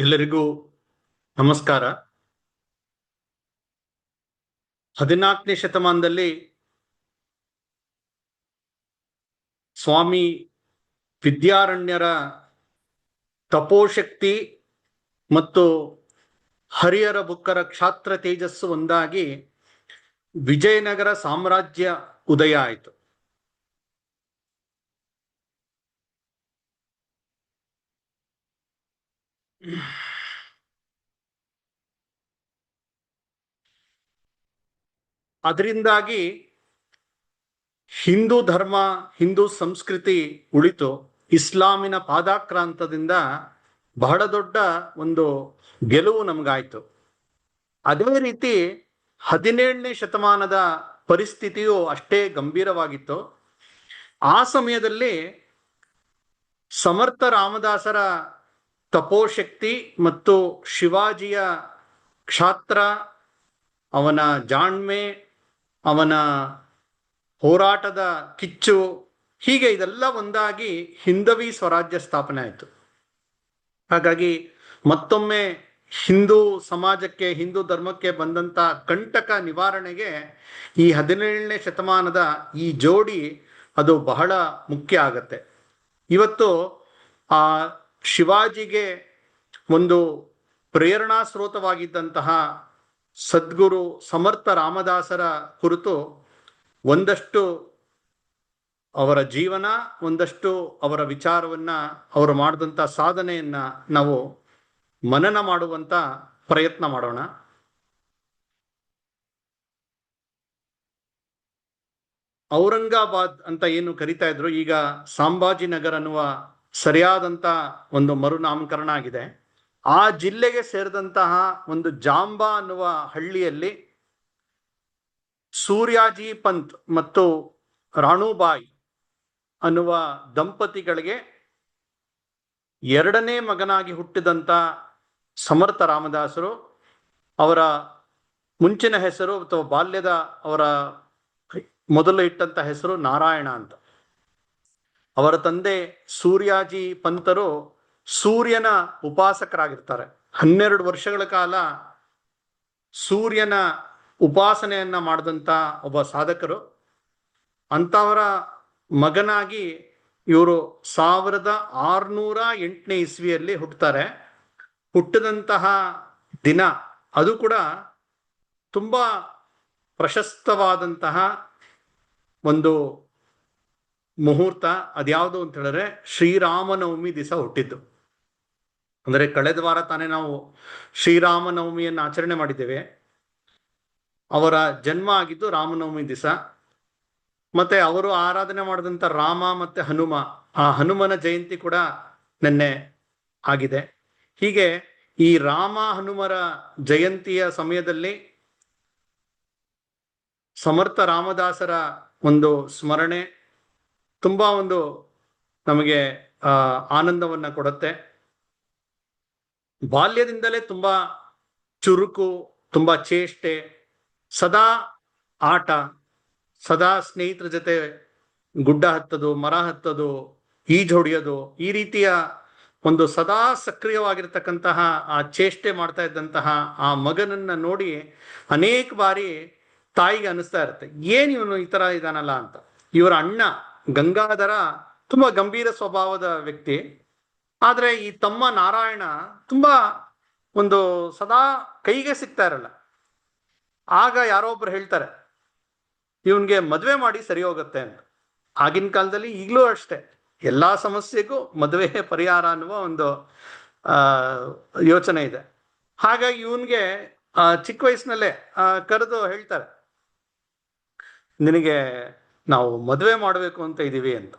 ಎಲ್ಲರಿಗೂ ನಮಸ್ಕಾರ. 14ನೇ ಶತಮಾನದಲ್ಲಿ ಸ್ವಾಮಿ ವಿದ್ಯಾರಣ್ಯರ ತಪೋಶಕ್ತಿ ಮತ್ತು ಹರಿಹರ ಬುಕ್ಕರ ಕ್ಷಾತ್ರ ತೇಜಸ್ಸು ಒಂದಾಗಿ ವಿಜಯನಗರ ಸಾಮ್ರಾಜ್ಯ ಉದಯ ಆಯಿತು. ಅದರಿಂದಾಗಿ ಹಿಂದೂ ಧರ್ಮ, ಹಿಂದೂ ಸಂಸ್ಕೃತಿ ಉಳಿತು. ಇಸ್ಲಾಮಿನ ಪಾದಾಕ್ರಾಂತದಿಂದ ಬಹಳ ದೊಡ್ಡ ಒಂದು ಗೆಲುವು ನಮಗಾಯ್ತು. ಅದೇ ರೀತಿ 17ನೇ ಶತಮಾನದ ಪರಿಸ್ಥಿತಿಯು ಅಷ್ಟೇ ಗಂಭೀರವಾಗಿತ್ತು. ಆ ಸಮಯದಲ್ಲಿ ಸಮರ್ಥ ರಾಮದಾಸರ ತಪೋಶಕ್ತಿ ಮತ್ತು ಶಿವಾಜಿಯ ಕ್ಷಾತ್ರ, ಅವನ ಜಾಣ್ಮೆ, ಅವನ ಹೋರಾಟದ ಕಿಚ್ಚು, ಹೀಗೆ ಇದೆಲ್ಲ ಒಂದಾಗಿ ಹಿಂದವಿ ಸ್ವರಾಜ್ಯ ಸ್ಥಾಪನೆ ಆಯಿತು. ಹಾಗಾಗಿ ಮತ್ತೊಮ್ಮೆ ಹಿಂದೂ ಸಮಾಜಕ್ಕೆ, ಹಿಂದೂ ಧರ್ಮಕ್ಕೆ ಬಂದಂಥ ಕಂಟಕ ನಿವಾರಣೆಗೆ ಈ 17ನೇ ಶತಮಾನದ ಈ ಜೋಡಿ ಅದು ಬಹಳ ಮುಖ್ಯ ಆಗತ್ತೆ. ಇವತ್ತು ಆ ಶಿವಾಜಿಗೆ ಒಂದು ಪ್ರೇರಣಾ ಸ್ರೋತವಾಗಿದ್ದಂತಹ ಸದ್ಗುರು ಸಮರ್ಥ ರಾಮದಾಸರ ಕುರಿತು ಒಂದಷ್ಟು ಅವರ ಜೀವನ, ಒಂದಷ್ಟು ಅವರ ವಿಚಾರವನ್ನ, ಅವರು ಮಾಡಿದಂಥ ಸಾಧನೆಯನ್ನ ನಾವು ಮನನ ಮಾಡುವಂತ ಪ್ರಯತ್ನ ಮಾಡೋಣ. ಔರಂಗಾಬಾದ್ ಅಂತ ಏನು ಕರಿತಾ ಇದ್ರು, ಈಗ ಸಂಭಾಜಿನಗರ್ ಅನ್ನುವ ಸರಿಯಾದಂತ ಒಂದು ಮರುನಾಮಕರಣ ಆಗಿದೆ. ಆ ಜಿಲ್ಲೆಗೆ ಸೇರಿದಂತಹ ಒಂದು ಜಾಂಬಾ ಅನ್ನುವ ಹಳ್ಳಿಯಲ್ಲಿ ಸೂರ್ಯಾಜಿ ಪಂತ್ ಮತ್ತು ರಾಣುಬಾಯಿ ಅನ್ನುವ ದಂಪತಿಗಳಿಗೆ ಎರಡನೇ ಮಗನಾಗಿ ಹುಟ್ಟಿದಂಥ ಸಮರ್ಥ ರಾಮದಾಸರು, ಅವರ ಮುಂಚಿನ ಹೆಸರು ಅಥವಾ ಬಾಲ್ಯದ ಅವರ ಮೊದಲು ಇಟ್ಟಂತ ಹೆಸರು ನಾರಾಯಣ ಅಂತ. ಅವರ ತಂದೆ ಸೂರ್ಯಾಜಿ ಪಂತರು ಸೂರ್ಯನ ಉಪಾಸಕರಾಗಿರ್ತಾರೆ. 12 ವರ್ಷಗಳ ಕಾಲ ಸೂರ್ಯನ ಉಪಾಸನೆಯನ್ನ ಮಾಡಿದಂಥ ಒಬ್ಬ ಸಾಧಕರು. ಅಂಥವರ ಮಗನಾಗಿ ಇವರು 1608ನೇ ಇಸ್ವಿಯಲ್ಲಿ ಹುಟ್ಟುತ್ತಾರೆ. ಹುಟ್ಟಿದಂತಹ ದಿನ ಅದು ಕೂಡ ತುಂಬಾ ಪ್ರಶಸ್ತವಾದಂತಹ ಒಂದು ಮುಹೂರ್ತ. ಅದ್ಯಾವುದು ಅಂತ ಹೇಳಿದ್ರೆ ಶ್ರೀರಾಮನವಮಿ ದಿವಸ ಹುಟ್ಟಿದ್ದು. ಅಂದರೆ ಕಳೆದ ವಾರ ತಾನೇ ನಾವು ಶ್ರೀರಾಮನವಮಿಯನ್ನು ಆಚರಣೆ ಮಾಡಿದ್ದೇವೆ. ಅವರ ಜನ್ಮ ಆಗಿದ್ದು ರಾಮನವಮಿ ದಿವಸ. ಮತ್ತೆ ಅವರು ಆರಾಧನೆ ಮಾಡಿದಂಥ ರಾಮ ಮತ್ತೆ ಹನುಮ, ಆ ಹನುಮನ ಜಯಂತಿ ಕೂಡ ನಿನ್ನೆ ಆಗಿದೆ. ಹೀಗೆ ಈ ರಾಮ ಹನುಮರ ಜಯಂತಿಯ ಸಮಯದಲ್ಲಿ ಸಮರ್ಥ ರಾಮದಾಸರ ಒಂದು ಸ್ಮರಣೆ ತುಂಬಾ ಒಂದು ನಮಗೆ ಆನಂದವನ್ನ ಕೊಡುತ್ತೆ. ಬಾಲ್ಯದಿಂದಲೇ ತುಂಬಾ ಚುರುಕು, ತುಂಬಾ ಚೇಷ್ಟೆ, ಸದಾ ಆಟ, ಸದಾ ಸ್ನೇಹಿತರ ಜೊತೆ ಗುಡ್ಡ ಹತ್ತೋದು, ಮರ ಹತ್ತೋದು, ಈಜು ಹೊಡೆಯೋದು, ಈ ರೀತಿಯ ಒಂದು ಸದಾ ಸಕ್ರಿಯವಾಗಿರ್ತಕ್ಕಂತಹ ಆ ಚೇಷ್ಟೆ ಮಾಡ್ತಾ ಇದ್ದಂತಹ ಆ ಮಗನನ್ನ ನೋಡಿ ಅನೇಕ ಬಾರಿ ತಾಯಿಗೆ ಅನಿಸ್ತಾ ಇರುತ್ತೆ, ಏನ್ ಇವನು ಈ ತರ ಇದಾನಲ್ಲ ಅಂತ. ಇವರ ಅಣ್ಣ ಗಂಗಾಧರ ತುಂಬಾ ಗಂಭೀರ ಸ್ವಭಾವದ ವ್ಯಕ್ತಿ, ಆದ್ರೆ ಈ ತಮ್ಮ ನಾರಾಯಣ ತುಂಬಾ ಒಂದು ಸದಾ ಕೈಗೆ ಸಿಗ್ತಾ ಇರಲ್ಲ. ಆಗ ಯಾರೋ ಒಬ್ರು ಹೇಳ್ತಾರೆ, ಇವನ್ಗೆ ಮದುವೆ ಮಾಡಿ ಸರಿ ಹೋಗುತ್ತೆ ಅಂತ. ಆಗಿನ ಕಾಲದಲ್ಲಿ ಈಗಲೂ ಅಷ್ಟೇ, ಎಲ್ಲಾ ಸಮಸ್ಯೆಗೂ ಮದುವೆ ಪರಿಹಾರ ಅನ್ನುವ ಒಂದು ಯೋಚನೆ ಇದೆ. ಹಾಗಾಗಿ ಇವನ್ಗೆ ಚಿಕ್ಕ ವಯಸ್ಸಿನಲ್ಲೇ ಕರೆದು ಹೇಳ್ತಾರೆ, ನಿನಗೆ ನಾವು ಮದುವೆ ಮಾಡಬೇಕು ಅಂತ ಇದೀವಿ ಅಂತ.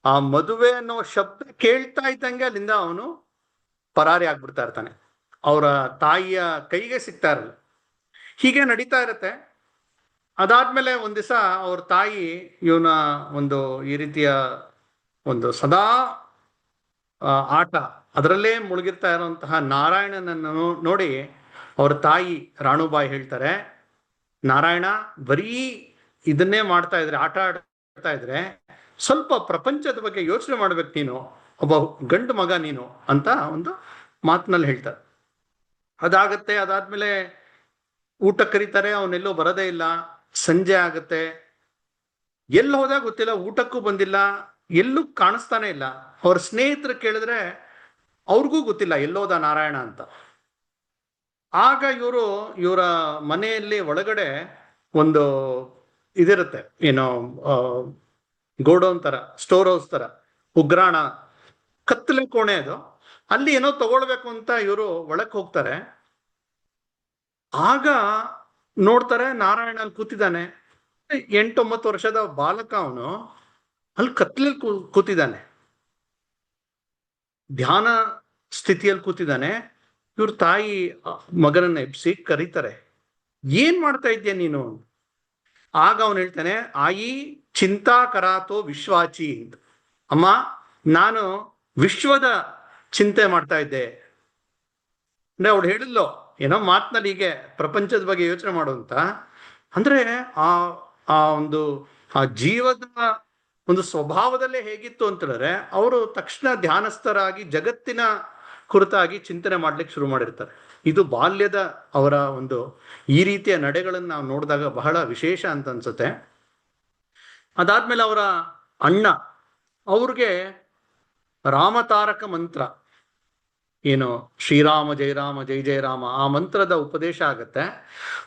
ಆ ಮದುವೆ ಅನ್ನೋ ಶಬ್ದ ಕೇಳ್ತಾ ಇದ್ದಂಗೆ ಅಲ್ಲಿಂದ ಅವನು ಪರಾರಿ ಆಗ್ಬಿಡ್ತಾ ಇರ್ತಾನೆ, ಅವರ ತಾಯಿಯ ಕೈಗೆ ಸಿಗ್ತಾ ಇರಲ್ಲ. ಹೀಗೆ ನಡೀತಾ ಇರತ್ತೆ. ಅದಾದ್ಮೇಲೆ ಒಂದ್ ದಿವಸ ಅವ್ರ ತಾಯಿ ಇವನ ಒಂದು ಈ ರೀತಿಯ ಒಂದು ಸದಾ ಆಟ ಅದರಲ್ಲೇ ಮುಳುಗಿರ್ತಾ ಇರುವಂತಹ ನಾರಾಯಣನನ್ನು ನೋಡಿ ಅವ್ರ ತಾಯಿ ರಾಣುಬಾಯಿ ಹೇಳ್ತಾರೆ, ನಾರಾಯಣ ಬರೀ ಇದನ್ನೇ ಮಾಡ್ತಾ ಇದ್ರೆ, ಆಟ ಆಡ್ತಾ ಇದ್ರೆ ಸ್ವಲ್ಪ ಪ್ರಪಂಚದ ಬಗ್ಗೆ ಯೋಚನೆ ಮಾಡ್ಬೇಕು, ನೀನು ಒಬ್ಬ ಗಂಡು ಮಗ ನೀನು ಅಂತ ಒಂದು ಮಾತಿನಲ್ಲಿ ಹೇಳ್ತಾರೆ. ಅದಾಗತ್ತೆ. ಅದಾದ್ಮೇಲೆ ಊಟ ಕರೀತಾರೆ, ಅವನೆಲ್ಲೋ ಬರೋದೇ ಇಲ್ಲ. ಸಂಜೆ ಆಗತ್ತೆ, ಎಲ್ಲಿ ಹೋದಾಗ ಗೊತ್ತಿಲ್ಲ, ಊಟಕ್ಕೂ ಬಂದಿಲ್ಲ, ಎಲ್ಲೂ ಕಾಣಿಸ್ತಾನೆ ಇಲ್ಲ. ಅವ್ರ ಸ್ನೇಹಿತರು ಕೇಳಿದ್ರೆ ಅವ್ರಿಗೂ ಗೊತ್ತಿಲ್ಲ ಎಲ್ಲೋದ ನಾರಾಯಣ ಅಂತ. ಆಗ ಇವರ ಮನೆಯಲ್ಲಿ ಒಳಗಡೆ ಒಂದು ಇದಿರುತ್ತೆ, ಏನೋ ಗೋಡೌನ್ ತರ, ಸ್ಟೋರ್ ಹೌಸ್ ತರ, ಉಗ್ರಾಣ, ಕತ್ತಲೆ ಕೋಣೆ ಅದು. ಅಲ್ಲಿ ಏನೋ ತಗೊಳ್ಬೇಕು ಅಂತ ಇವರು ಒಳಕ್ ಹೋಗ್ತಾರೆ. ಆಗ ನೋಡ್ತಾರೆ ನಾರಾಯಣ ಅಲ್ಲಿ ಕೂತಿದ್ದಾನೆ. 8-9 ವರ್ಷದ ಬಾಲಕ ಅವನು, ಅಲ್ಲಿ ಕತ್ಲಲ್ಲಿ ಕೂತಿದ್ದಾನೆ, ಧ್ಯಾನ ಸ್ಥಿತಿಯಲ್ಲಿ ಕೂತಿದ್ದಾನೆ. ಇವ್ರ ತಾಯಿ ಮಗನನ್ನ ಎಬ್ಸಿ ಕರೀತಾರೆ, ಏನ್ ಮಾಡ್ತಾ ಇದ್ಯಾ ನೀನು? ಆಗ ಅವನು ಹೇಳ್ತಾನೆ, ಆಯಿ ಚಿಂತಾ ಕರಾತೋ ವಿಶ್ವಾಚಿ ಅಂತ. ಅಮ್ಮ, ನಾನು ವಿಶ್ವದ ಚಿಂತೆ ಮಾಡ್ತಾ ಇದ್ದೆ. ಅಂದ್ರೆ ಅವಳು ಹೇಳಿದ್ಲು ಏನೋ ಮಾತಿನಲ್ಲಿ, ಹೀಗೆ ಪ್ರಪಂಚದ ಬಗ್ಗೆ ಯೋಚನೆ ಮಾಡುವಂತ. ಅಂದ್ರೆ ಆ ಒಂದು ಆ ಜೀವದ ಒಂದು ಸ್ವಭಾವದಲ್ಲೇ ಹೇಗಿತ್ತು ಅಂತ ಹೇಳಿದ್ರೆ, ಅವರು ತಕ್ಷಣ ಧ್ಯಾನಸ್ಥರಾಗಿ ಜಗತ್ತಿನ ಕುರಿತಾಗಿ ಚಿಂತನೆ ಮಾಡ್ಲಿಕ್ಕೆ ಶುರು ಮಾಡಿರ್ತಾರೆ. ಇದು ಬಾಲ್ಯದ ಅವರ ಒಂದು ಈ ರೀತಿಯ ನಡೆಗಳನ್ನು ನಾವು ನೋಡಿದಾಗ ಬಹಳ ವಿಶೇಷ ಅಂತ ಅನ್ಸುತ್ತೆ. ಅದಾದ್ಮೇಲೆ ಅವರ ಅಣ್ಣ ಅವ್ರಿಗೆ ರಾಮತಾರಕ ಮಂತ್ರ, ಏನು ಶ್ರೀರಾಮ ಜಯ ರಾಮ ಜಯ ಜಯ ರಾಮ, ಆ ಮಂತ್ರದ ಉಪದೇಶ ಆಗತ್ತೆ.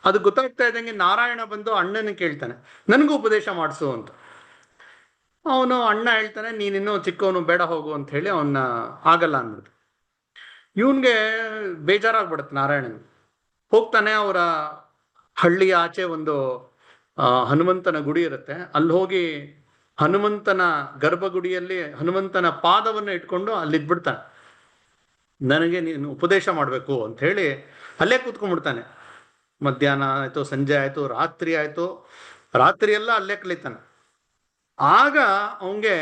ಅದು ಗೊತ್ತಾಗ್ತಾ ಇದ್ದಂಗೆ ನಾರಾಯಣ ಬಂದು ಅಣ್ಣನ ಕೇಳ್ತಾನೆ, ನನಗೂ ಉಪದೇಶ ಮಾಡಿಸು ಅಂತ. ಅವನು ಅಣ್ಣ ಹೇಳ್ತಾನೆ, ನೀನಿನ್ನೂ ಚಿಕ್ಕವನು, ಬೇಡ ಹೋಗು ಅಂತ ಹೇಳಿ ಅವನ್ನ ಆಗಲ್ಲ ಅಂದ್ಬಿಟ್ಟು. ಇವನ್ಗೆ ಬೇಜಾರಾಗ್ಬಿಡುತ್ತೆ ನಾರಾಯಣನ್. ಹೋಗ್ತಾನೆ, ಅವರ ಹಳ್ಳಿಯ ಆಚೆ ಒಂದು ಹನುಮಂತನ ಗುಡಿ ಇರುತ್ತೆ, ಅಲ್ಲಿ ಹೋಗಿ ಹನುಮಂತನ ಗರ್ಭಗುಡಿಯಲ್ಲಿ ಹನುಮಂತನ ಪಾದವನ್ನು ಇಟ್ಕೊಂಡು ಅಲ್ಲಿ ಇದ್ಬಿಡ್ತಾನೆ. ನನಗೆ ನೀನು ಉಪದೇಶ ಮಾಡಬೇಕು ಅಂತ ಹೇಳಿ ಅಲ್ಲೇ ಕೂತ್ಕೊಂಡ್ಬಿಡ್ತಾನೆ. ಮಧ್ಯಾಹ್ನ ಆಯ್ತು, ಸಂಜೆ ಆಯ್ತು, ರಾತ್ರಿ ಆಯ್ತು, ರಾತ್ರಿ ಎಲ್ಲ ಅಲ್ಲೇ ಕಲಿತಾನೆ. ಆಗ ಅವನಿಗೆ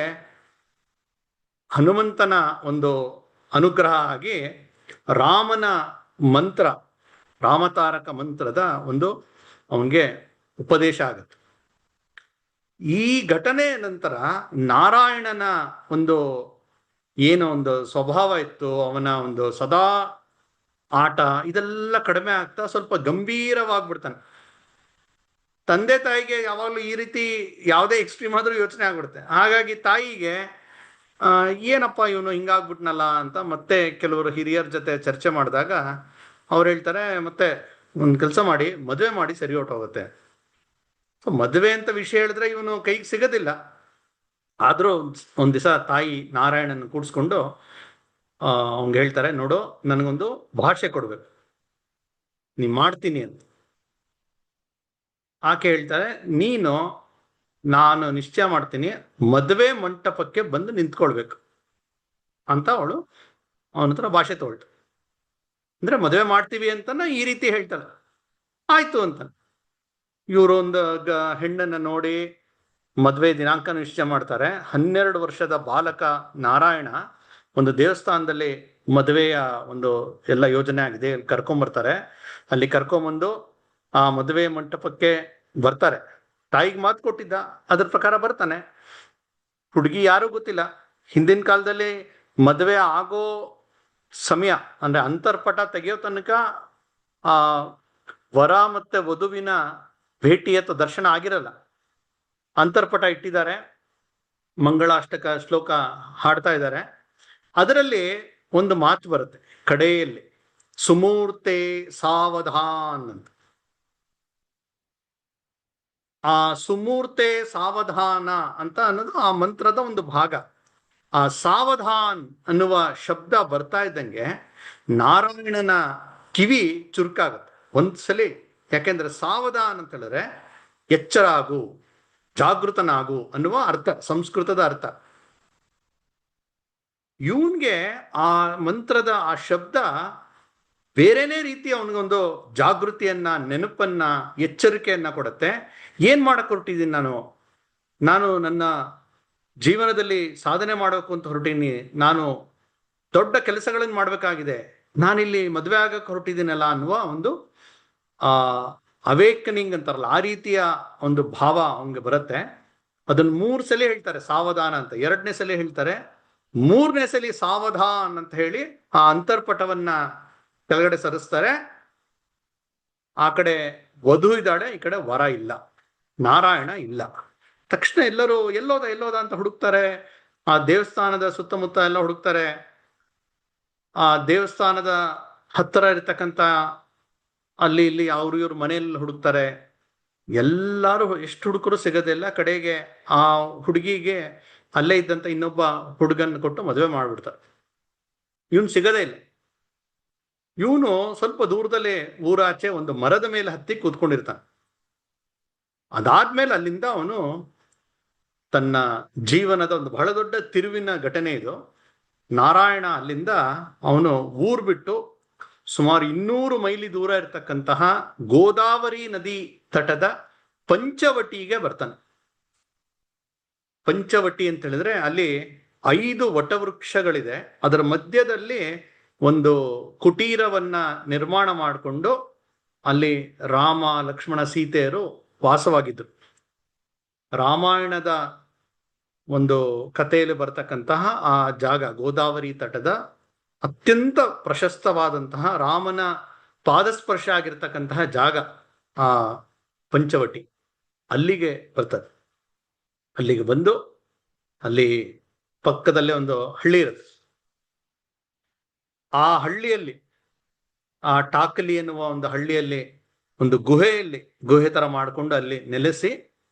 ಹನುಮಂತನ ಒಂದು ಅನುಗ್ರಹ ಆಗಿ ರಾಮನ ಮಂತ್ರ, ರಾಮತಾರಕ ಮಂತ್ರದ ಒಂದು ಅವನಿಗೆ ಉಪದೇಶ ಆಗುತ್ತೆ. ಈ ಘಟನೆ ನಂತರ ನಾರಾಯಣನ ಒಂದು ಏನೋ ಒಂದು ಸ್ವಭಾವ ಇತ್ತು, ಅವನ ಒಂದು ಸದಾ ಆಟ, ಇದೆಲ್ಲ ಕಡಿಮೆ ಆಗ್ತಾ ಸ್ವಲ್ಪ ಗಂಭೀರವಾಗ್ಬಿಡ್ತಾನೆ. ತಂದೆ ತಾಯಿಗೆ ಯಾವಾಗಲೂ ಈ ರೀತಿ ಯಾವುದೇ ಎಕ್ಸ್ಟ್ರೀಮ್ ಆದ್ರೂ ಯೋಚನೆ ಆಗ್ಬಿಡುತ್ತೆ. ಹಾಗಾಗಿ ತಾಯಿಗೆ ಏನಪ್ಪ ಇವನು ಹಿಂಗಾಗ್ಬಿಟ್ನಲ್ಲ ಅಂತ ಮತ್ತೆ ಕೆಲವರು ಹಿರಿಯರ ಜೊತೆ ಚರ್ಚೆ ಮಾಡಿದಾಗ ಅವ್ರು ಹೇಳ್ತಾರೆ, ಮತ್ತೆ ಒಂದು ಕೆಲಸ ಮಾಡಿ, ಮದುವೆ ಮಾಡಿ, ಸರಿ ಹೊಟ್ಟೋಗುತ್ತೆ. ಸೊ ಮದುವೆ ಅಂತ ವಿಷಯ ಹೇಳಿದ್ರೆ ಇವನು ಕೈಗೆ ಸಿಗೋದಿಲ್ಲ. ಆದ್ರೂ ಒಂದ್ ದಿವಸ ತಾಯಿ ನಾರಾಯಣನ ಕೂಡಿಸ್ಕೊಂಡು ಅವ್ಗೆ ಹೇಳ್ತಾರೆ, ನೋಡು, ನನಗೊಂದು ಭಾಷೆ ಕೊಡ್ಬೇಕು, ನೀ ಮಾಡ್ತೀನಿ ಅಂತ. ಆಕೆ ಹೇಳ್ತಾರೆ, ನಾನು ನಿಶ್ಚಯ ಮಾಡ್ತೀನಿ, ಮದುವೆ ಮಂಟಪಕ್ಕೆ ಬಂದು ನಿಂತ್ಕೊಳ್ಬೇಕು ಅಂತ ಅವಳು ಅವನ ಹತ್ರ ಭಾಷೆ ತಗೊಳ್ತು. ಅಂದ್ರೆ ಮದುವೆ ಮಾಡ್ತೀವಿ ಅಂತನ ಈ ರೀತಿ ಹೇಳ್ತಾಳೆ. ಆಯ್ತು ಅಂತ ಇವರು ಒಂದು ಹೆಣ್ಣನ್ನ ನೋಡಿ ಮದುವೆ ದಿನಾಂಕ ನಿಶ್ಚಯ ಮಾಡ್ತಾರೆ. 12 ವರ್ಷದ ಬಾಲಕ ನಾರಾಯಣ ಒಂದು ದೇವಸ್ಥಾನದಲ್ಲಿ ಮದುವೆಯ ಒಂದು ಎಲ್ಲ ಯೋಜನೆ ಆಗಿದೆ, ಅಲ್ಲಿ ಕರ್ಕೊಂಬರ್ತಾರೆ. ಅಲ್ಲಿ ಕರ್ಕೊಂಬಂದು ಆ ಮದುವೆ ಮಂಟಪಕ್ಕೆ ಬರ್ತಾರೆ. ತಾಯಿಗೆ ಮಾತು ಕೊಟ್ಟಿದ್ದ, ಅದ್ರ ಪ್ರಕಾರ ಬರ್ತಾನೆ. ಹುಡುಗಿ ಯಾರೂ ಗೊತ್ತಿಲ್ಲ. ಹಿಂದಿನ ಕಾಲದಲ್ಲಿ ಮದುವೆ ಆಗೋ ಸಮಯ ಅಂದ್ರೆ ಅಂತರ್ಪಟ ತೆಗೆಯೋ ತನಕ ಆ ವರ ಮತ್ತೆ ವಧುವಿನ ಭೇಟಿ ಅಥವಾ ದರ್ಶನ ಆಗಿರಲ್ಲ. ಅಂತರ್ಪಟ ಇಟ್ಟಿದ್ದಾರೆ, ಮಂಗಳಾಷ್ಟಕ ಶ್ಲೋಕ ಹಾಡ್ತಾ ಇದ್ದಾರೆ. ಅದರಲ್ಲಿ ಒಂದು ಮಾತು ಬರುತ್ತೆ ಕಡೆಯಲ್ಲಿ, ಸುಮೂರ್ತೆ ಸಾವಧಾನ್ ಅಂತ. ಆ ಸುಮೂರ್ತೆ ಸಾವಧಾನ ಅಂತ ಅನ್ನೋದು ಆ ಮಂತ್ರದ ಒಂದು ಭಾಗ. ಆ ಸಾವಧಾನ್ ಅನ್ನುವ ಶಬ್ದ ಬರ್ತಾ ಇದ್ದಂಗೆ ನಾರಾಯಣನ ಕಿವಿ ಚುರುಕಾಗುತ್ತೆ ಒಂದ್ಸಲಿ. ಯಾಕೆಂದ್ರೆ ಸಾವಧಾನ್ ಅಂತ ಹೇಳಿದ್ರೆ ಎಚ್ಚರ ಆಗು, ಜಾಗೃತನಾಗು ಅನ್ನುವ ಅರ್ಥ, ಸಂಸ್ಕೃತದ ಅರ್ಥ. ಇವನ್ಗೆ ಆ ಮಂತ್ರದ ಆ ಶಬ್ದ ಬೇರೆನೇ ರೀತಿ ಅವನಿಗೊಂದು ಜಾಗೃತಿಯನ್ನ, ನೆನಪನ್ನ, ಎಚ್ಚರಿಕೆಯನ್ನ ಕೊಡುತ್ತೆ. ಏನ್ ಮಾಡಕ್ ಹೊರಟಿದ್ದೀನಿ ನಾನು ನನ್ನ ಜೀವನದಲ್ಲಿ ಸಾಧನೆ ಮಾಡಬೇಕು ಅಂತ ಹೊರಟೀನಿ, ನಾನು ದೊಡ್ಡ ಕೆಲಸಗಳನ್ನು ಮಾಡ್ಬೇಕಾಗಿದೆ, ನಾನಿಲ್ಲಿ ಮದುವೆ ಆಗಕ್ಕೆ ಹೊರಟಿದ್ದೀನಲ್ಲ ಅನ್ನುವ ಒಂದು ಅವೇಕನಿಂಗ್ ಅಂತಾರಲ್ಲ, ಆ ರೀತಿಯ ಒಂದು ಭಾವ ಅವನಿಗೆ ಬರುತ್ತೆ. ಅದನ್ನ 3 ಸಲ ಹೇಳ್ತಾರೆ ಸಾವಧಾನ ಅಂತ. 2ನೇ ಸಲ ಹೇಳ್ತಾರೆ ಮೂರನೇ ಸಲಿ ಸಾವಧಾನ್ ಅಂತ ಹೇಳಿ ಆ ಅಂತರ್ಪಟವನ್ನ ಕೆಳಗಡೆ ಸರಿಸ್ತಾರೆ. ಆ ಕಡೆ ವಧು ಇದ್ದಾಳೆ, ಈ ಕಡೆ ವರ ಇಲ್ಲ, ನಾರಾಯಣ ಇಲ್ಲ. ತಕ್ಷಣ ಎಲ್ಲರೂ ಎಲ್ಲೋದ ಅಂತ ಹುಡುಕ್ತಾರೆ. ಆ ದೇವಸ್ಥಾನದ ಸುತ್ತಮುತ್ತ ಎಲ್ಲ ಹುಡುಕ್ತಾರೆ. ಆ ದೇವಸ್ಥಾನದ ಹತ್ತಿರ ಇರ್ತಕ್ಕಂಥ ಅಲ್ಲಿ ಇಲ್ಲಿ ಅವ್ರ ಇವ್ರ ಮನೆಯಲ್ಲಿ ಹುಡುಕ್ತಾರೆ. ಎಲ್ಲಾರು ಎಷ್ಟು ಹುಡುಕರು ಸಿಗೋದಿಲ್ಲ. ಕಡೆಗೆ ಆ ಹುಡುಗಿಗೆ ಅಲ್ಲೇ ಇದ್ದಂತ ಇನ್ನೊಬ್ಬ ಹುಡುಗನ್ ಕೊಟ್ಟು ಮದುವೆ ಮಾಡ್ಬಿಡ್ತಾರೆ. ಇವನು ಸಿಗದೇ ಇಲ್ಲ. ಇವನು ಸ್ವಲ್ಪ ದೂರದಲ್ಲೇ ಊರಾಚೆ ಒಂದು ಮರದ ಮೇಲೆ ಹತ್ತಿ ಕೂತ್ಕೊಂಡಿರ್ತಾನೆ. ಅದಾದ್ಮೇಲೆ ಅಲ್ಲಿಂದ ಅವನು ತನ್ನ ಜೀವನದ ಒಂದು ಬಹಳ ದೊಡ್ಡ ತಿರುವಿನ ಘಟನೆ ಇದು. ನಾರಾಯಣ ಅಲ್ಲಿಂದ ಅವನು ಊರ್ ಬಿಟ್ಟು ಸುಮಾರು 200 ಮೈಲಿ ದೂರ ಇರತಕ್ಕಂತಹ ಗೋದಾವರಿ ನದಿ ತಟದ ಪಂಚವಟಿಗೆ ಬರ್ತಾನೆ. ಪಂಚವಟಿ ಅಂತ ಹೇಳಿದ್ರೆ ಅಲ್ಲಿ 5 ವಟವೃಕ್ಷಗಳಿದೆ. ಅದರ ಮಧ್ಯದಲ್ಲಿ ಒಂದು ಕುಟೀರವನ್ನ ನಿರ್ಮಾಣ ಮಾಡಿಕೊಂಡು ಅಲ್ಲಿ ರಾಮ ಲಕ್ಷ್ಮಣ ಸೀತೆಯರು ವಾಸವಾಗಿದ್ದರು. ರಾಮಾಯಣದ ಒಂದು ಕಥೆಯಲ್ಲಿ ಬರ್ತಕ್ಕಂತಹ ಆ ಜಾಗ ಗೋದಾವರಿ ತಟದ ಅತ್ಯಂತ ಪ್ರಶಸ್ತವಾದಂತಹ ರಾಮನ ಪಾದಸ್ಪರ್ಶ ಆಗಿರ್ತಕ್ಕಂತಹ ಜಾಗ ಆ ಪಂಚವಟಿ. ಅಲ್ಲಿಗೆ ಬರ್ತದೆ. ಅಲ್ಲಿಗೆ ಬಂದು ಅಲ್ಲಿ ಪಕ್ಕದಲ್ಲೇ ಒಂದು ಹಳ್ಳಿ ಇರುತ್ತೆ. ಆ ಹಳ್ಳಿಯಲ್ಲಿ, ಆ ಟಾಕಲಿ ಎನ್ನುವ ಒಂದು ಹಳ್ಳಿಯಲ್ಲಿ ಒಂದು ಗುಹೆ ತರ ಮಾಡಿಕೊಂಡು ಅಲ್ಲಿ ನೆಲೆಸಿ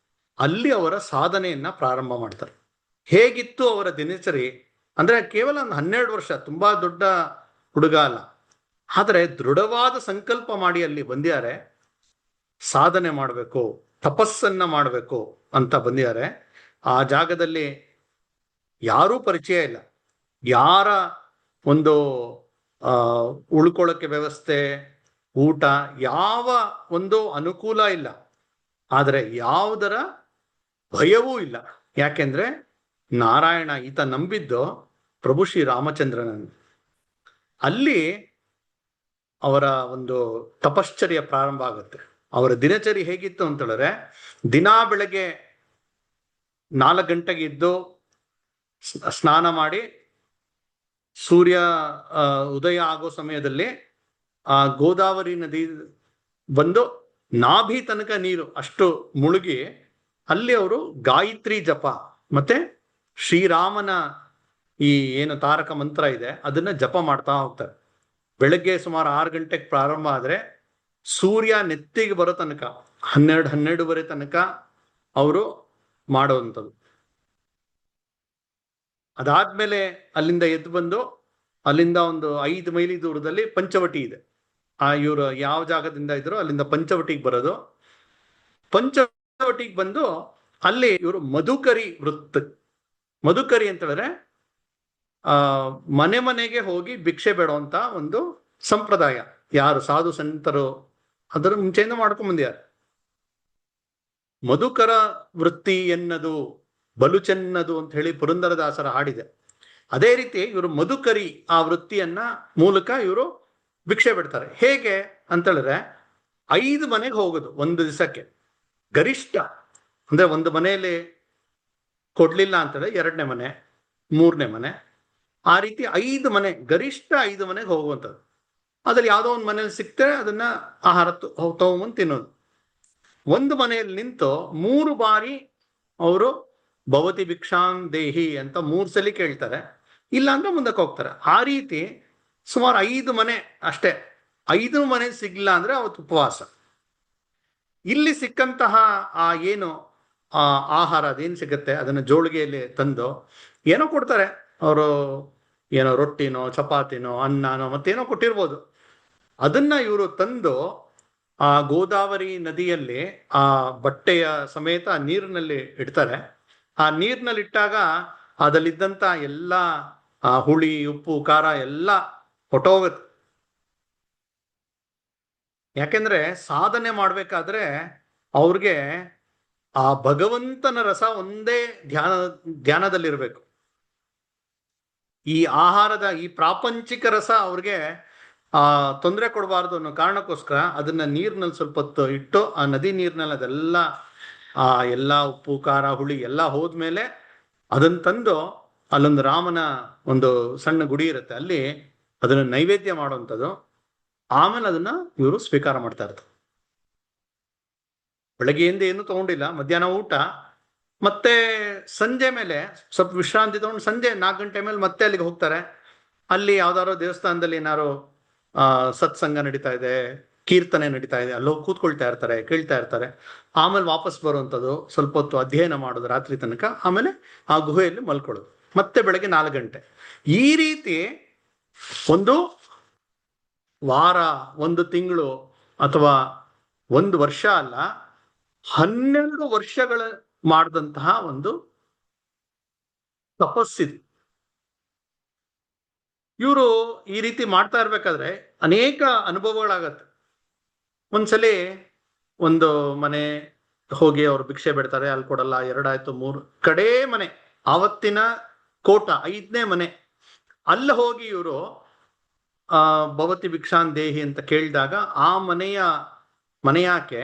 ಅಲ್ಲಿ ಅವರ ಸಾಧನೆಯನ್ನ ಪ್ರಾರಂಭ ಮಾಡ್ತಾರೆ. ಹೇಗಿತ್ತು ಅವರ ದಿನಚರಿ ಅಂದ್ರೆ ಕೇವಲ ಒಂದು 12 ವರ್ಷ, ತುಂಬಾ ದೊಡ್ಡ ಹುಡುಗ ಅಲ್ಲ, ಆದರೆ ದೃಢವಾದ ಸಂಕಲ್ಪ ಮಾಡಿ ಅಲ್ಲಿ ಬಂದಿದ್ದಾರೆ. ಸಾಧನೆ ಮಾಡಬೇಕು, ತಪಸ್ಸನ್ನ ಮಾಡಬೇಕು ಅಂತ ಬಂದಿದ್ದಾರೆ. ಆ ಜಾಗದಲ್ಲಿ ಯಾರೂ ಪರಿಚಯ ಇಲ್ಲ, ಯಾರ ಒಂದು ಉಳ್ಕೊಳ್ಳೋಕೆ ವ್ಯವಸ್ಥೆ, ಊಟ, ಯಾವ ಒಂದು ಅನುಕೂಲ ಇಲ್ಲ. ಆದರೆ ಯಾವುದರ ಭಯವೂ ಇಲ್ಲ. ಯಾಕೆಂದ್ರೆ ನಾರಾಯಣ ಈತ ನಂಬಿದ್ದು ಪ್ರಭು ಶ್ರೀ ರಾಮಚಂದ್ರನನ್ನು. ಅಲ್ಲಿ ಅವರ ಒಂದು ತಪಶ್ಚರ್ಯ ಪ್ರಾರಂಭ ಆಗುತ್ತೆ. ಅವರ ದಿನಚರಿ ಹೇಗಿತ್ತು ಅಂತ ಹೇಳಿದ್ರೆ, ದಿನಾ ಬೆಳಗ್ಗೆ 4 ಗಂಟೆಗೆ ಎದ್ದು ಸ್ನಾನ ಮಾಡಿ ಸೂರ್ಯ ಉದಯ ಆಗೋ ಸಮಯದಲ್ಲಿ ಆ ಗೋದಾವರಿ ನದಿ ಬಂದು ನಾಭಿ ತನಕ ನೀರು ಅಷ್ಟು ಮುಳುಗಿ ಅಲ್ಲಿ ಅವರು ಗಾಯತ್ರಿ ಜಪ ಮತ್ತೆ ಶ್ರೀರಾಮನ ಈ ಏನು ತಾರಕ ಮಂತ್ರ ಇದೆ ಅದನ್ನ ಜಪ ಮಾಡ್ತಾ ಹೋಗ್ತಾರೆ. ಬೆಳಗ್ಗೆ ಸುಮಾರು 6 ಗಂಟೆಗೆ ಪ್ರಾರಂಭ ಆದ್ರೆ ಸೂರ್ಯ ನೆತ್ತಿಗೆ ಬರೋ ತನಕ 12-12:30 ತನಕ ಅವರು ಮಾಡುವಂಥದ್ದು. ಅದಾದ್ಮೇಲೆ ಅಲ್ಲಿಂದ ಎದ್ದು ಬಂದು ಅಲ್ಲಿಂದ ಒಂದು 5 ಮೈಲಿ ದೂರದಲ್ಲಿ ಪಂಚವಟಿ ಇದೆ. ಇವರು ಯಾವ ಜಾಗದಿಂದ ಇದ್ರು ಅಲ್ಲಿಂದ ಪಂಚವಟಿಗೆ ಬರೋದು. ಪಂಚವಟಿಗೆ ಬಂದು ಅಲ್ಲಿ ಇವರು ಮಧುಕರಿ ವೃತ್ತ. ಮಧುಕರಿ ಅಂತ ಹೇಳಿದ್ರೆ ಮನೆ ಮನೆಗೆ ಹೋಗಿ ಭಿಕ್ಷೆ ಬೇಡುವಂತ ಒಂದು ಸಂಪ್ರದಾಯ. ಯಾರು ಸಾಧು ಸಂತರು ಅದರ ಮುಂಚೆಯಿಂದ ಮಾಡ್ಕೊಂಡ್ ಬಂದಿದ್ದಾರೆ. ಮಧುಕರ ವೃತ್ತಿ ಎನ್ನದು ಬಲು ಚೆನ್ನದು ಅಂತ ಹೇಳಿ ಪುರಂದರದಾಸರ ಹಾಡಿದೆ. ಅದೇ ರೀತಿ ಇವರು ಮಧುಕರಿ ಆ ವೃತ್ತಿಯನ್ನ ಮೂಲಕ ಇವರು ಭಿಕ್ಷೆ ಬಿಡ್ತಾರೆ. ಹೇಗೆ ಅಂತ ಹೇಳಿದ್ರೆ 5 ಮನೆಗೆ ಹೋಗೋದು ಒಂದು ದಿವಸಕ್ಕೆ. ಗರಿಷ್ಠ ಅಂದ್ರೆ ಒಂದು ಮನೆಯಲ್ಲಿ ಕೊಡ್ಲಿಲ್ಲ ಅಂತೇಳಿ 2ನೇ ಮನೆ, 3ನೇ ಮನೆ, ಆ ರೀತಿ 5 ಮನೆ, ಗರಿಷ್ಠ 5 ಮನೆಗೆ ಹೋಗುವಂಥದ್ದು. ಅದ್ರಲ್ಲಿ ಯಾವುದೋ ಒಂದು ಮನೇಲಿ ಸಿಗ್ತಾರೆ, ಅದನ್ನ ಆಹಾರ ತಗೊಂಬಂದು ತಿನ್ನೋದು. ಒಂದು ಮನೆಯಲ್ಲಿ ನಿಂತು 3 ಬಾರಿ ಅವರು ಭವತಿ ಭಿಕ್ಷಾಂ ದೇಹಿ ಅಂತ 3 ಸಲ ಕೇಳ್ತಾರೆ. ಇಲ್ಲ ಅಂದ್ರೆ ಮುಂದಕ್ಕೆ ಹೋಗ್ತಾರೆ. ಆ ರೀತಿ ಸುಮಾರು 5 ಮನೆ ಅಷ್ಟೇ. 5 ಮನೆ ಸಿಗ್ಲಿಲ್ಲ ಅಂದ್ರೆ ಅವತ್ತು ಉಪವಾಸ. ಇಲ್ಲಿ ಸಿಕ್ಕಂತಹ ಆ ಏನು ಆಹಾರ ಅದೇನು ಸಿಗುತ್ತೆ ಅದನ್ನ ಜೋಳಿಗೆಯಲ್ಲಿ ತಂದು ಏನೋ ಕೊಡ್ತಾರೆ ಅವರು. ಏನೋ ರೊಟ್ಟಿನೋ ಚಪಾತಿನೋ ಅನ್ನನೋ ಮತ್ತೇನೋ ಕೊಟ್ಟಿರ್ಬೋದು. ಅದನ್ನ ಇವರು ತಂದು ಆ ಗೋದಾವರಿ ನದಿಯಲ್ಲಿ ಆ ಬಟ್ಟೆಯ ಸಮೇತ ನೀರಿನಲ್ಲಿ ಇಡ್ತಾರೆ. ಆ ನೀರಿನಲ್ಲಿ ಇಟ್ಟಾಗ ಅದರಲ್ಲಿದ್ದಂತ ಎಲ್ಲ ಹುಳಿ ಉಪ್ಪು ಖಾರ ಎಲ್ಲ ಹೊಟ್ಟೋಗುತ್ತೆ. ಯಾಕೆಂದ್ರೆ ಸಾಧನೆ ಮಾಡ್ಬೇಕಾದ್ರೆ ಅವ್ರಿಗೆ ಆ ಭಗವಂತನ ರಸ ಒಂದೇ ಧ್ಯಾನದಲ್ಲಿರ್ಬೇಕು. ಈ ಆಹಾರದ ಈ ಪ್ರಾಪಂಚಿಕ ರಸ ಅವ್ರಿಗೆ ತೊಂದರೆ ಕೊಡಬಾರ್ದು ಅನ್ನೋ ಕಾರಣಕ್ಕೋಸ್ಕರ ಅದನ್ನ ನೀರಿನಲ್ಲಿ ಸ್ವಲ್ಪ ಹೊತ್ತು ಇಟ್ಟು ಆ ನದಿ ನೀರಿನಲ್ಲಿ ಅದೆಲ್ಲ ಎಲ್ಲ ಉಪ್ಪು ಖಾರ ಹುಳಿ ಎಲ್ಲ ಹೋದ್ಮೇಲೆ ಅದನ್ನ ತಂದು ಅಲ್ಲೊಂದು ರಾಮನ ಒಂದು ಸಣ್ಣ ಗುಡಿ ಇರುತ್ತೆ, ಅಲ್ಲಿ ಅದನ್ನ ನೈವೇದ್ಯ ಮಾಡುವಂಥದ್ದು. ಆಮೇಲೆ ಅದನ್ನ ಇವರು ಸ್ವೀಕಾರ ಮಾಡ್ತಾ ಇರ್ತಾರೆ. ಬೆಳಗ್ಗೆಯಿಂದ ಏನು ತಗೊಂಡಿಲ್ಲ, ಮಧ್ಯಾಹ್ನ ಊಟ, ಮತ್ತೆ ಸಂಜೆ ಮೇಲೆ ಸ್ವಲ್ಪ ವಿಶ್ರಾಂತಿ ತಗೊಂಡು ಸಂಜೆ 4 ಗಂಟೆ ಮೇಲೆ ಮತ್ತೆ ಅಲ್ಲಿಗೆ ಹೋಗ್ತಾರೆ. ಅಲ್ಲಿ ಯಾವ್ದಾರೋ ದೇವಸ್ಥಾನದಲ್ಲಿ ಏನಾರು ಸತ್ಸಂಗ ನಡೀತಾ ಇದೆ, ಕೀರ್ತನೆ ನಡೀತಾ ಇದೆ, ಅಲ್ಲೋಗಿ ಕೂತ್ಕೊಳ್ತಾ ಇರ್ತಾರೆ, ಕೇಳ್ತಾ ಇರ್ತಾರೆ. ಆಮೇಲೆ ವಾಪಸ್ ಬರುವಂಥದ್ದು, ಸ್ವಲ್ಪ ಹೊತ್ತು ಅಧ್ಯಯನ ಮಾಡೋದು ರಾತ್ರಿ ತನಕ, ಆಮೇಲೆ ಆ ಗುಹೆಯಲ್ಲಿ ಮಲ್ಕೊಳ್ಳೋದು, ಮತ್ತೆ ಬೆಳಗ್ಗೆ 4 ಗಂಟೆ. ಈ ರೀತಿ ಒಂದು ವಾರ, ಒಂದು ತಿಂಗಳು ಅಥವಾ ಒಂದು ವರ್ಷ ಅಲ್ಲ, 12 ವರ್ಷಗಳ ಮಾಡಿದಂತಹ ಒಂದು ತಪಸ್ಸಿದೆ. ಇವರು ಈ ರೀತಿ ಮಾಡ್ತಾ ಇರ್ಬೇಕಾದ್ರೆ ಅನೇಕ ಅನುಭವಗಳಾಗತ್ತೆ. ಒಂದ್ಸಲಿ ಒಂದು ಮನೆ ಹೋಗಿ ಅವ್ರು ಭಿಕ್ಷೆ ಬಿಡ್ತಾರೆ, ಅಲ್ಲಿ ಕೊಡಲ್ಲ, 2 ಆಯ್ತು 3, ಕಡೇ ಮನೆ, ಆವತ್ತಿನ ಕೋಟ 5ನೇ ಮನೆ, ಅಲ್ಲಿ ಹೋಗಿ ಇವರು ಭವತಿ ಭಿಕ್ಷಾನ್ ದೇಹಿ ಅಂತ ಕೇಳಿದಾಗ ಆ ಮನೆಯಾಕೆ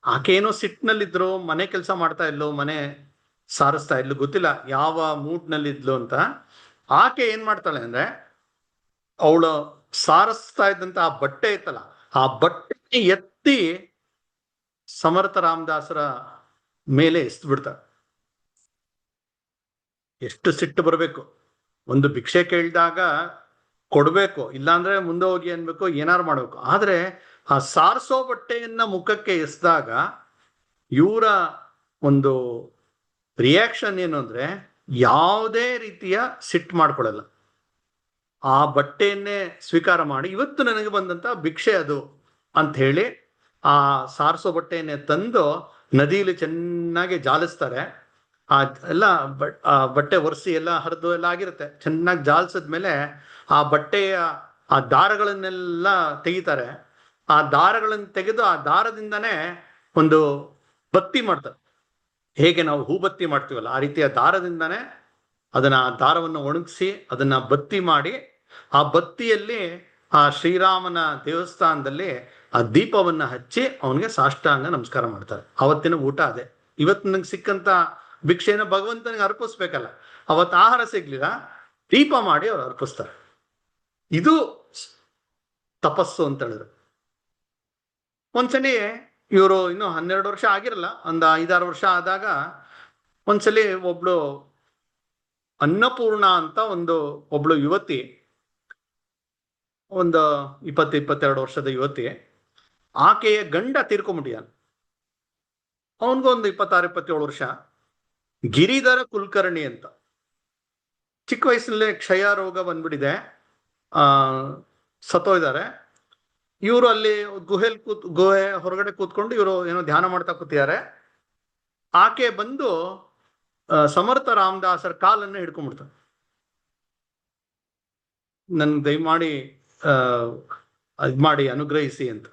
ಆಕೆ ಸಿಟ್ಟಿನಲ್ಲಿದ್ರು, ಮನೆ ಕೆಲಸ ಮಾಡ್ತಾ ಇದ್ಲು, ಮನೆ ಸಾರಿಸ್ತಾ ಇದ್ಲು, ಗೊತ್ತಿಲ್ಲ ಯಾವ ಮೂಡ್ನಲ್ಲಿದ್ಲು ಅಂತ. ಆಕೆ ಏನ್ ಮಾಡ್ತಾಳೆ ಅಂದ್ರೆ, ಅವಳು ಸಾರಿಸ್ತಾ ಇದ್ದಂತ ಆ ಬಟ್ಟೆ ಇತ್ತಲ್ಲ, ಆ ಬಟ್ಟೆ ಎತ್ತಿ ಸಮರ್ಥ ರಾಮದಾಸರ ಮೇಲೆ ಎಸ್ದು ಬಿಡ್ತಾಳೆ. ಎಷ್ಟು ಸಿಟ್ಟು ಬರಬೇಕು! ಒಂದು ಭಿಕ್ಷೆ ಕೇಳಿದಾಗ ಕೊಡ್ಬೇಕು, ಇಲ್ಲಾಂದ್ರೆ ಮುಂದೆ ಹೋಗಿ ಅನ್ಬೇಕು, ಏನಾರು ಮಾಡ್ಬೇಕು. ಆದ್ರೆ ಆ ಸಾರಿಸೋ ಬಟ್ಟೆಯನ್ನ ಮುಖಕ್ಕೆ ಎಸ್ದಾಗ ಇವರ ಒಂದು ರಿಯಾಕ್ಷನ್ ಏನು ಅಂದ್ರೆ, ಯಾವುದೇ ರೀತಿಯ ಸಿಟ್ಟು ಮಾಡ್ಕೊಳ್ಳಲ್ಲ. ಆ ಬಟ್ಟೆಯನ್ನೇ ಸ್ವೀಕಾರ ಮಾಡಿ, ಇವತ್ತು ನನಗೆ ಬಂದಂತ ಭಿಕ್ಷೆ ಅದು ಅಂತ ಹೇಳಿ ಆ ಸಾರಿಸೋ ಬಟ್ಟೆಯನ್ನೇ ತಂದು ನದಿಯಲ್ಲಿ ಚೆನ್ನಾಗಿ ಜಾಲಿಸ್ತಾರೆ. ಆ ಎಲ್ಲ ಬಟ್ಟೆ ಒರೆಸಿ ಎಲ್ಲ ಹರಿದು ಎಲ್ಲ ಆಗಿರುತ್ತೆ, ಚೆನ್ನಾಗಿ ಜಾಲಿಸಿದ್ಮೇಲೆ ಆ ಬಟ್ಟೆಯ ಆ ದಾರಗಳನ್ನೆಲ್ಲ ತೆಗಿತಾರೆ. ಆ ದಾರಗಳನ್ನು ತೆಗೆದು ಆ ದಾರದಿಂದನೇ ಒಂದು ಬತ್ತಿ ಮಾಡ್ತಾರೆ. ಹೇಗೆ ನಾವು ಹೂಬತ್ತಿ ಮಾಡ್ತೀವಲ್ಲ, ಆ ರೀತಿಯ ದಾರದಿಂದನೇ ಆ ದಾರವನ್ನು ಒಣಗಿಸಿ ಅದನ್ನ ಬತ್ತಿ ಮಾಡಿ, ಆ ಬತ್ತಿಯಲ್ಲಿ ಆ ಶ್ರೀರಾಮನ ದೇವಸ್ಥಾನದಲ್ಲಿ ಆ ದೀಪವನ್ನ ಹಚ್ಚಿ ಅವನಿಗೆ ಸಾಷ್ಟಾಂಗ ನಮಸ್ಕಾರ ಮಾಡ್ತಾರೆ. ಅವತ್ತಿನ ಊಟ ಅದೇ. ಇವತ್ತು ನಂಗೆ ಸಿಕ್ಕಂತ ಭಿಕ್ಷೆನ ಭಗವಂತನಿಗೆ ಅರ್ಪಿಸ್ಬೇಕಲ್ಲ, ಅವತ್ತು ಆಹಾರ ಸಿಗ್ಲಿಲ್ಲ, ದೀಪ ಮಾಡಿ ಅವ್ರು ಅರ್ಪಿಸ್ತಾರೆ. ಇದು ತಪಸ್ಸು ಅಂತ ಹೇಳಿದ್ರು. ಒಂದ್ಸಲಿ ಇವರು ಇನ್ನು 12 ವರ್ಷ ಆಗಿರಲ್ಲ, ಒಂದು 5-6 ವರ್ಷ ಆದಾಗ ಒಂದ್ಸಲಿ ಒಬ್ಳು ಅನ್ನಪೂರ್ಣ ಅಂತ ಒಬ್ಳು ಯುವತಿ, ಒಂದು 20-22 ವರ್ಷದ ಯುವತಿ, ಆಕೆಯ ಗಂಡ ತೀರ್ಕೊಂಬಿಟ್ಟಿಯಾನ. ಅವನಿಗೂ ಒಂದು 26-27 ವರ್ಷ. ಗಿರಿಧರ ಕುಲಕರ್ಣಿ ಅಂತ, ಚಿಕ್ಕ ವಯಸ್ಸಲ್ಲೇ ಕ್ಷಯ ರೋಗ ಬಂದ್ಬಿಟ್ಟಿದೆ, ಸತ್ತೋಯ್ದಾರೆ. ಇವರು ಅಲ್ಲಿ ಗುಹೆ ಹೊರಗಡೆ ಕೂತ್ಕೊಂಡು ಇವರು ಏನೋ ಧ್ಯಾನ ಮಾಡ್ತಾ ಕೂತಿದ್ದಾರೆ. ಆಕೆ ಬಂದು ಸಮರ್ಥ ರಾಮದಾಸರ ಕಾಲನ್ನು ಹಿಡ್ಕೊಂಡ್ಬಿಡ್ತಾರೆ. ನನ್ಗೆ ದಯಮಾಡಿ ಇದ್ ಮಾಡಿ ಅನುಗ್ರಹಿಸಿ ಅಂತ.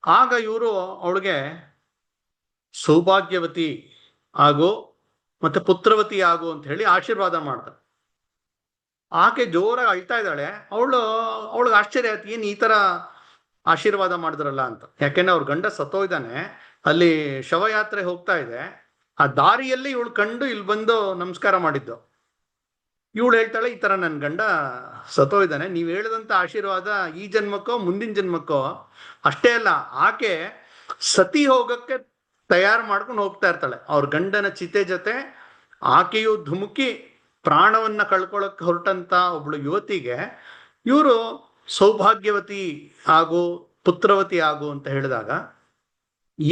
ಆಗ ಇವರು ಅವಳಿಗೆ ಸೌಭಾಗ್ಯವತಿ ಆಗು ಮತ್ತೆ ಪುತ್ರವತಿ ಆಗು ಅಂತ ಹೇಳಿ ಆಶೀರ್ವಾದ ಮಾಡ್ತಾರೆ. ಆಕೆ ಜೋರಾಗಿ ಅಳ್ತಾ ಇದ್ದಾಳೆ. ಅವಳಿಗೆ ಆಶ್ಚರ್ಯ ಆಯ್ತು, ಏನ್ ಈ ತರ ಆಶೀರ್ವಾದ ಮಾಡಿದ್ರಲ್ಲ ಅಂತ. ಯಾಕೆಂದ್ರೆ ಅವ್ರ ಗಂಡ ಸತ್ತೋಯ್ದಾನೆ, ಅಲ್ಲಿ ಶವಯಾತ್ರೆ ಹೋಗ್ತಾ ಇದೆ. ಆ ದಾರಿಯಲ್ಲಿ ಇವಳು ಕಂಡು ಇಲ್ಲಿ ಬಂದು ನಮಸ್ಕಾರ ಮಾಡಿದ್ದು. ಇವಳು ಹೇಳ್ತಾಳೆ, ಈ ತರ ನನ್ನ ಗಂಡ ಸತ್ತೋಯ್ದಾನೆ, ನೀವ್ ಹೇಳಿದಂತ ಆಶೀರ್ವಾದ ಈ ಜನ್ಮಕ್ಕೋ ಮುಂದಿನ ಜನ್ಮಕ್ಕೋ. ಅಷ್ಟೇ ಅಲ್ಲ, ಆಕೆ ಸತಿ ಹೋಗಕ್ಕೆ ತಯಾರು ಮಾಡ್ಕೊಂಡು ಹೋಗ್ತಾ ಇರ್ತಾಳೆ. ಅವ್ರ ಗಂಡನ ಚಿತೆ ಜೊತೆ ಆಕೆಯು ಧುಮುಕಿ ಪ್ರಾಣವನ್ನ ಕಳ್ಕೊಳಕ್ ಹೊರಟಂತ ಒಬ್ಳು ಯುವತಿಗೆ ಇವರು ಸೌಭಾಗ್ಯವತಿ ಆಗು ಪುತ್ರವತಿ ಆಗು ಅಂತ ಹೇಳಿದಾಗ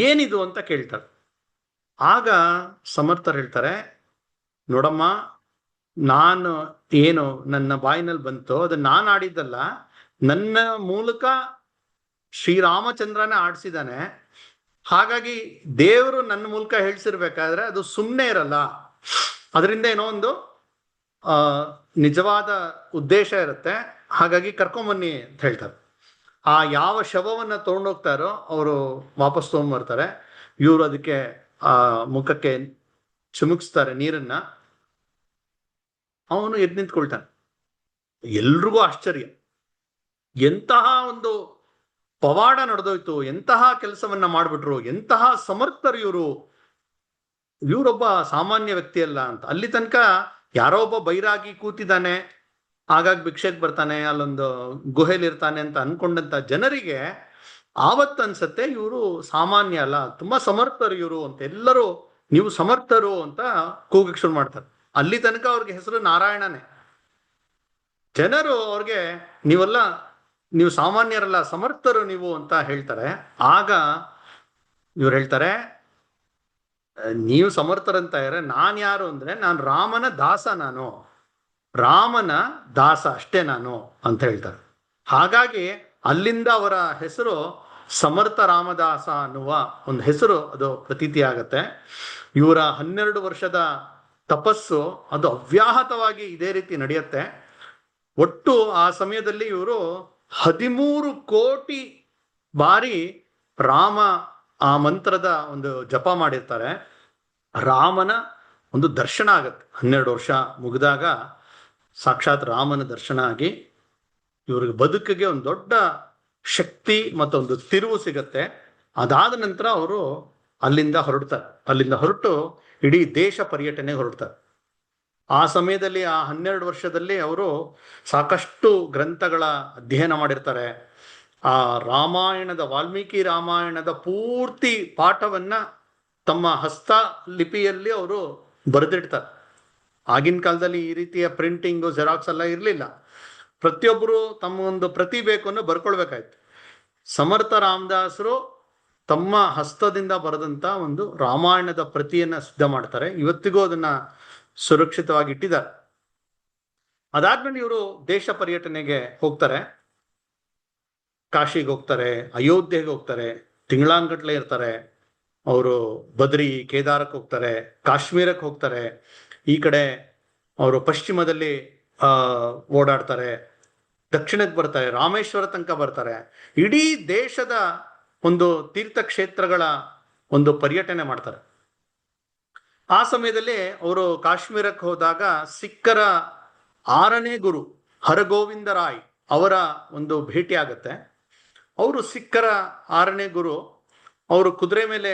ಏನಿದು ಅಂತ ಕೇಳ್ತಾಳೆ. ಆಗ ಸಮರ್ಥರು ಹೇಳ್ತಾರೆ, ನೋಡಮ್ಮ, ನಾನು ಏನು ನನ್ನ ಬಾಯಿನಲ್ಲಿ ಬಂತು ಅದು ನಾನು ಆಡಿದ್ದಲ್ಲ, ನನ್ನ ಮೂಲಕ ಶ್ರೀರಾಮಚಂದ್ರನೇ ಆಡಿಸಿದಾನೆ. ಹಾಗಾಗಿ ದೇವರು ನನ್ನ ಮೂಲಕ ಹೇಳ್ಸಿರ್ಬೇಕಾದ್ರೆ ಅದು ಸುಮ್ಮನೆ ಇರಲ್ಲ, ಅದರಿಂದ ಏನೋ ಒಂದು ನಿಜವಾದ ಉದ್ದೇಶ ಇರುತ್ತೆ. ಹಾಗಾಗಿ ಕರ್ಕೊಂಬನ್ನಿ ಅಂತ ಹೇಳ್ತಾರೆ. ಆ ಯಾವ ಶವವನ್ನ ತಗೊಂಡೋಗ್ತಾರೋ ಅವರು ವಾಪಸ್ ತಗೊಂಡ್ಬರ್ತಾರೆ. ಇವರು ಅದಕ್ಕೆ ಮುಖಕ್ಕೆ ಚಿಮುಕ್ಸ್ತಾರೆ ನೀರನ್ನ. ಅವನು ಎದ್ದು ನಿಂತ್ಕೊಳ್ತಾನೆ. ಎಲ್ರಿಗೂ ಆಶ್ಚರ್ಯ, ಎಂತಹ ಒಂದು ಪವಾಡ ನಡೆದೋಯ್ತು, ಎಂತಹ ಕೆಲಸವನ್ನ ಮಾಡ್ಬಿಟ್ರು, ಎಂತಹ ಸಮರ್ಥರು ಇವರು, ಇವರೊಬ್ಬ ಸಾಮಾನ್ಯ ವ್ಯಕ್ತಿ ಅಲ್ಲ ಅಂತ. ಅಲ್ಲಿ ತನಕ ಯಾರೋ ಒಬ್ಬ ಬೈರಾಗಿ ಕೂತಿದ್ದಾನೆ, ಆಗಾಗ ಭಿಕ್ಷೆಗೆ ಬರ್ತಾನೆ, ಅಲ್ಲೊಂದು ಗುಹೆಲಿ ಇರ್ತಾನೆ ಅಂತ ಅನ್ಕೊಂಡಂತ ಜನರಿಗೆ ಆವತ್ತು ಅನ್ಸತ್ತೆ ಇವರು ಸಾಮಾನ್ಯ ಅಲ್ಲ, ತುಂಬಾ ಸಮರ್ಥರು ಇವರು ಅಂತ. ಎಲ್ಲರೂ ನೀವು ಸಮರ್ಥರು ಅಂತ ಕೂಗಕ್ಕೆ ಶುರು ಮಾಡ್ತಾರೆ. ಅಲ್ಲಿ ತನಕ ಅವ್ರಿಗೆ ಹೆಸರು ನಾರಾಯಣನೇ. ಜನರು ಅವ್ರಿಗೆ ನೀವು ಸಾಮಾನ್ಯರಲ್ಲ, ಸಮರ್ಥರು ನೀವು ಅಂತ ಹೇಳ್ತಾರೆ. ಆಗ ಇವ್ರು ಹೇಳ್ತಾರೆ, ನೀವು ಸಮರ್ಥರಂತ ಇದ್ರೆ ನಾನ್ ಯಾರು ಅಂದ್ರೆ ನಾನು ರಾಮನ ದಾಸ, ನಾನು ರಾಮನ ದಾಸ ಅಷ್ಟೇ ನಾನು ಅಂತ ಹೇಳ್ತಾರೆ. ಹಾಗಾಗಿ ಅಲ್ಲಿಂದ ಅವರ ಹೆಸರು ಸಮರ್ಥ ರಾಮದಾಸ ಅನ್ನುವ ಒಂದು ಹೆಸರು ಅದು ಪ್ರತೀತಿ ಆಗತ್ತೆ. ಇವರ 12 ವರ್ಷದ ತಪಸ್ಸು ಅದು ಅವ್ಯಾಹತವಾಗಿ ಇದೇ ರೀತಿ ನಡೆಯುತ್ತೆ. ಒಟ್ಟು ಆ ಸಮಯದಲ್ಲಿ ಇವರು 13 ಕೋಟಿ ಬಾರಿ ರಾಮ ಆ ಮಂತ್ರದ ಒಂದು ಜಪ ಮಾಡಿರ್ತಾರೆ. ರಾಮನ ಒಂದು ದರ್ಶನ ಆಗತ್ತೆ. 12 ವರ್ಷ ಮುಗಿದಾಗ ಸಾಕ್ಷಾತ್ ರಾಮನ ದರ್ಶನ ಆಗಿ ಇವ್ರಿಗೆ ಬದುಕಿಗೆ ಒಂದು ದೊಡ್ಡ ಶಕ್ತಿ ಮತ್ತೊಂದು ತಿರುವು ಸಿಗತ್ತೆ. ಅದಾದ ನಂತರ ಅವರು ಅಲ್ಲಿಂದ ಹೊರಟು ಇಡೀ ದೇಶ ಪರ್ಯಟನೆಗೆ ಹೊರಡ್ತಾರೆ. ಆ ಸಮಯದಲ್ಲಿ ಆ 12 ವರ್ಷದಲ್ಲಿ ಅವರು ಸಾಕಷ್ಟು ಗ್ರಂಥಗಳ ಅಧ್ಯಯನ ಮಾಡಿರ್ತಾರೆ. ಆ ರಾಮಾಯಣದ, ವಾಲ್ಮೀಕಿ ರಾಮಾಯಣದ ಪೂರ್ತಿ ಪಾಠವನ್ನ ತಮ್ಮ ಹಸ್ತ ಲಿಪಿಯಲ್ಲಿ ಅವರು ಬರೆದಿಡ್ತಾರೆ. ಆಗಿನ ಕಾಲದಲ್ಲಿ ಈ ರೀತಿಯ ಪ್ರಿಂಟಿಂಗು, ಜೆರಾಕ್ಸ್ ಎಲ್ಲ ಇರಲಿಲ್ಲ. ಪ್ರತಿಯೊಬ್ಬರು ತಮ್ಮ ಒಂದು ಪ್ರತಿ ಬೇಕು ಅನ್ನೋ ಬರ್ಕೊಳ್ಬೇಕಾಯ್ತು. ಸಮರ್ಥ ರಾಮದಾಸರು ತಮ್ಮ ಹಸ್ತದಿಂದ ಬರೆದಂತ ಒಂದು ರಾಮಾಯಣದ ಪ್ರತಿಯನ್ನ ಸಿದ್ಧ ಮಾಡ್ತಾರೆ. ಇವತ್ತಿಗೂ ಅದನ್ನ ಸುರಕ್ಷಿತವಾಗಿ ಇಟ್ಟಿದ್ದಾರೆ. ಅದಾದ್ಮೇಲೆ ಇವರು ದೇಶ ಪರ್ಯಟನೆಗೆ ಹೋಗ್ತಾರೆ. ಕಾಶಿಗೆ ಹೋಗ್ತಾರೆ, ಅಯೋಧ್ಯೆಗೆ ಹೋಗ್ತಾರೆ, ತಿಂಗಳಾನ್ಗಟ್ಲೆ ಇರ್ತಾರೆ. ಅವರು ಬದ್ರಿ, ಕೇದಾರಕ್ಕೆ ಹೋಗ್ತಾರೆ, ಕಾಶ್ಮೀರಕ್ಕೆ ಹೋಗ್ತಾರೆ. ಈ ಕಡೆ ಅವರು ಪಶ್ಚಿಮದಲ್ಲಿ ಓಡಾಡ್ತಾರೆ, ದಕ್ಷಿಣಕ್ಕೆ ಬರ್ತಾರೆ, ರಾಮೇಶ್ವರ ತನಕ ಬರ್ತಾರೆ. ಇಡೀ ದೇಶದ ಒಂದು ತೀರ್ಥಕ್ಷೇತ್ರಗಳ ಒಂದು ಪರ್ಯಟನೆ ಮಾಡ್ತಾರೆ. ಆ ಸಮಯದಲ್ಲಿ ಅವರು ಕಾಶ್ಮೀರಕ್ಕೆ ಹೋದಾಗ ಸಿಖ್ಖರ 6ನೇ ಗುರು ಹರಗೋವಿಂದ ರಾಯ್ ಅವರ ಒಂದು ಭೇಟಿ ಆಗತ್ತೆ. ಅವರು ಸಿಖ್ಖರ 6ನೇ ಗುರು. ಅವರು ಕುದುರೆ ಮೇಲೆ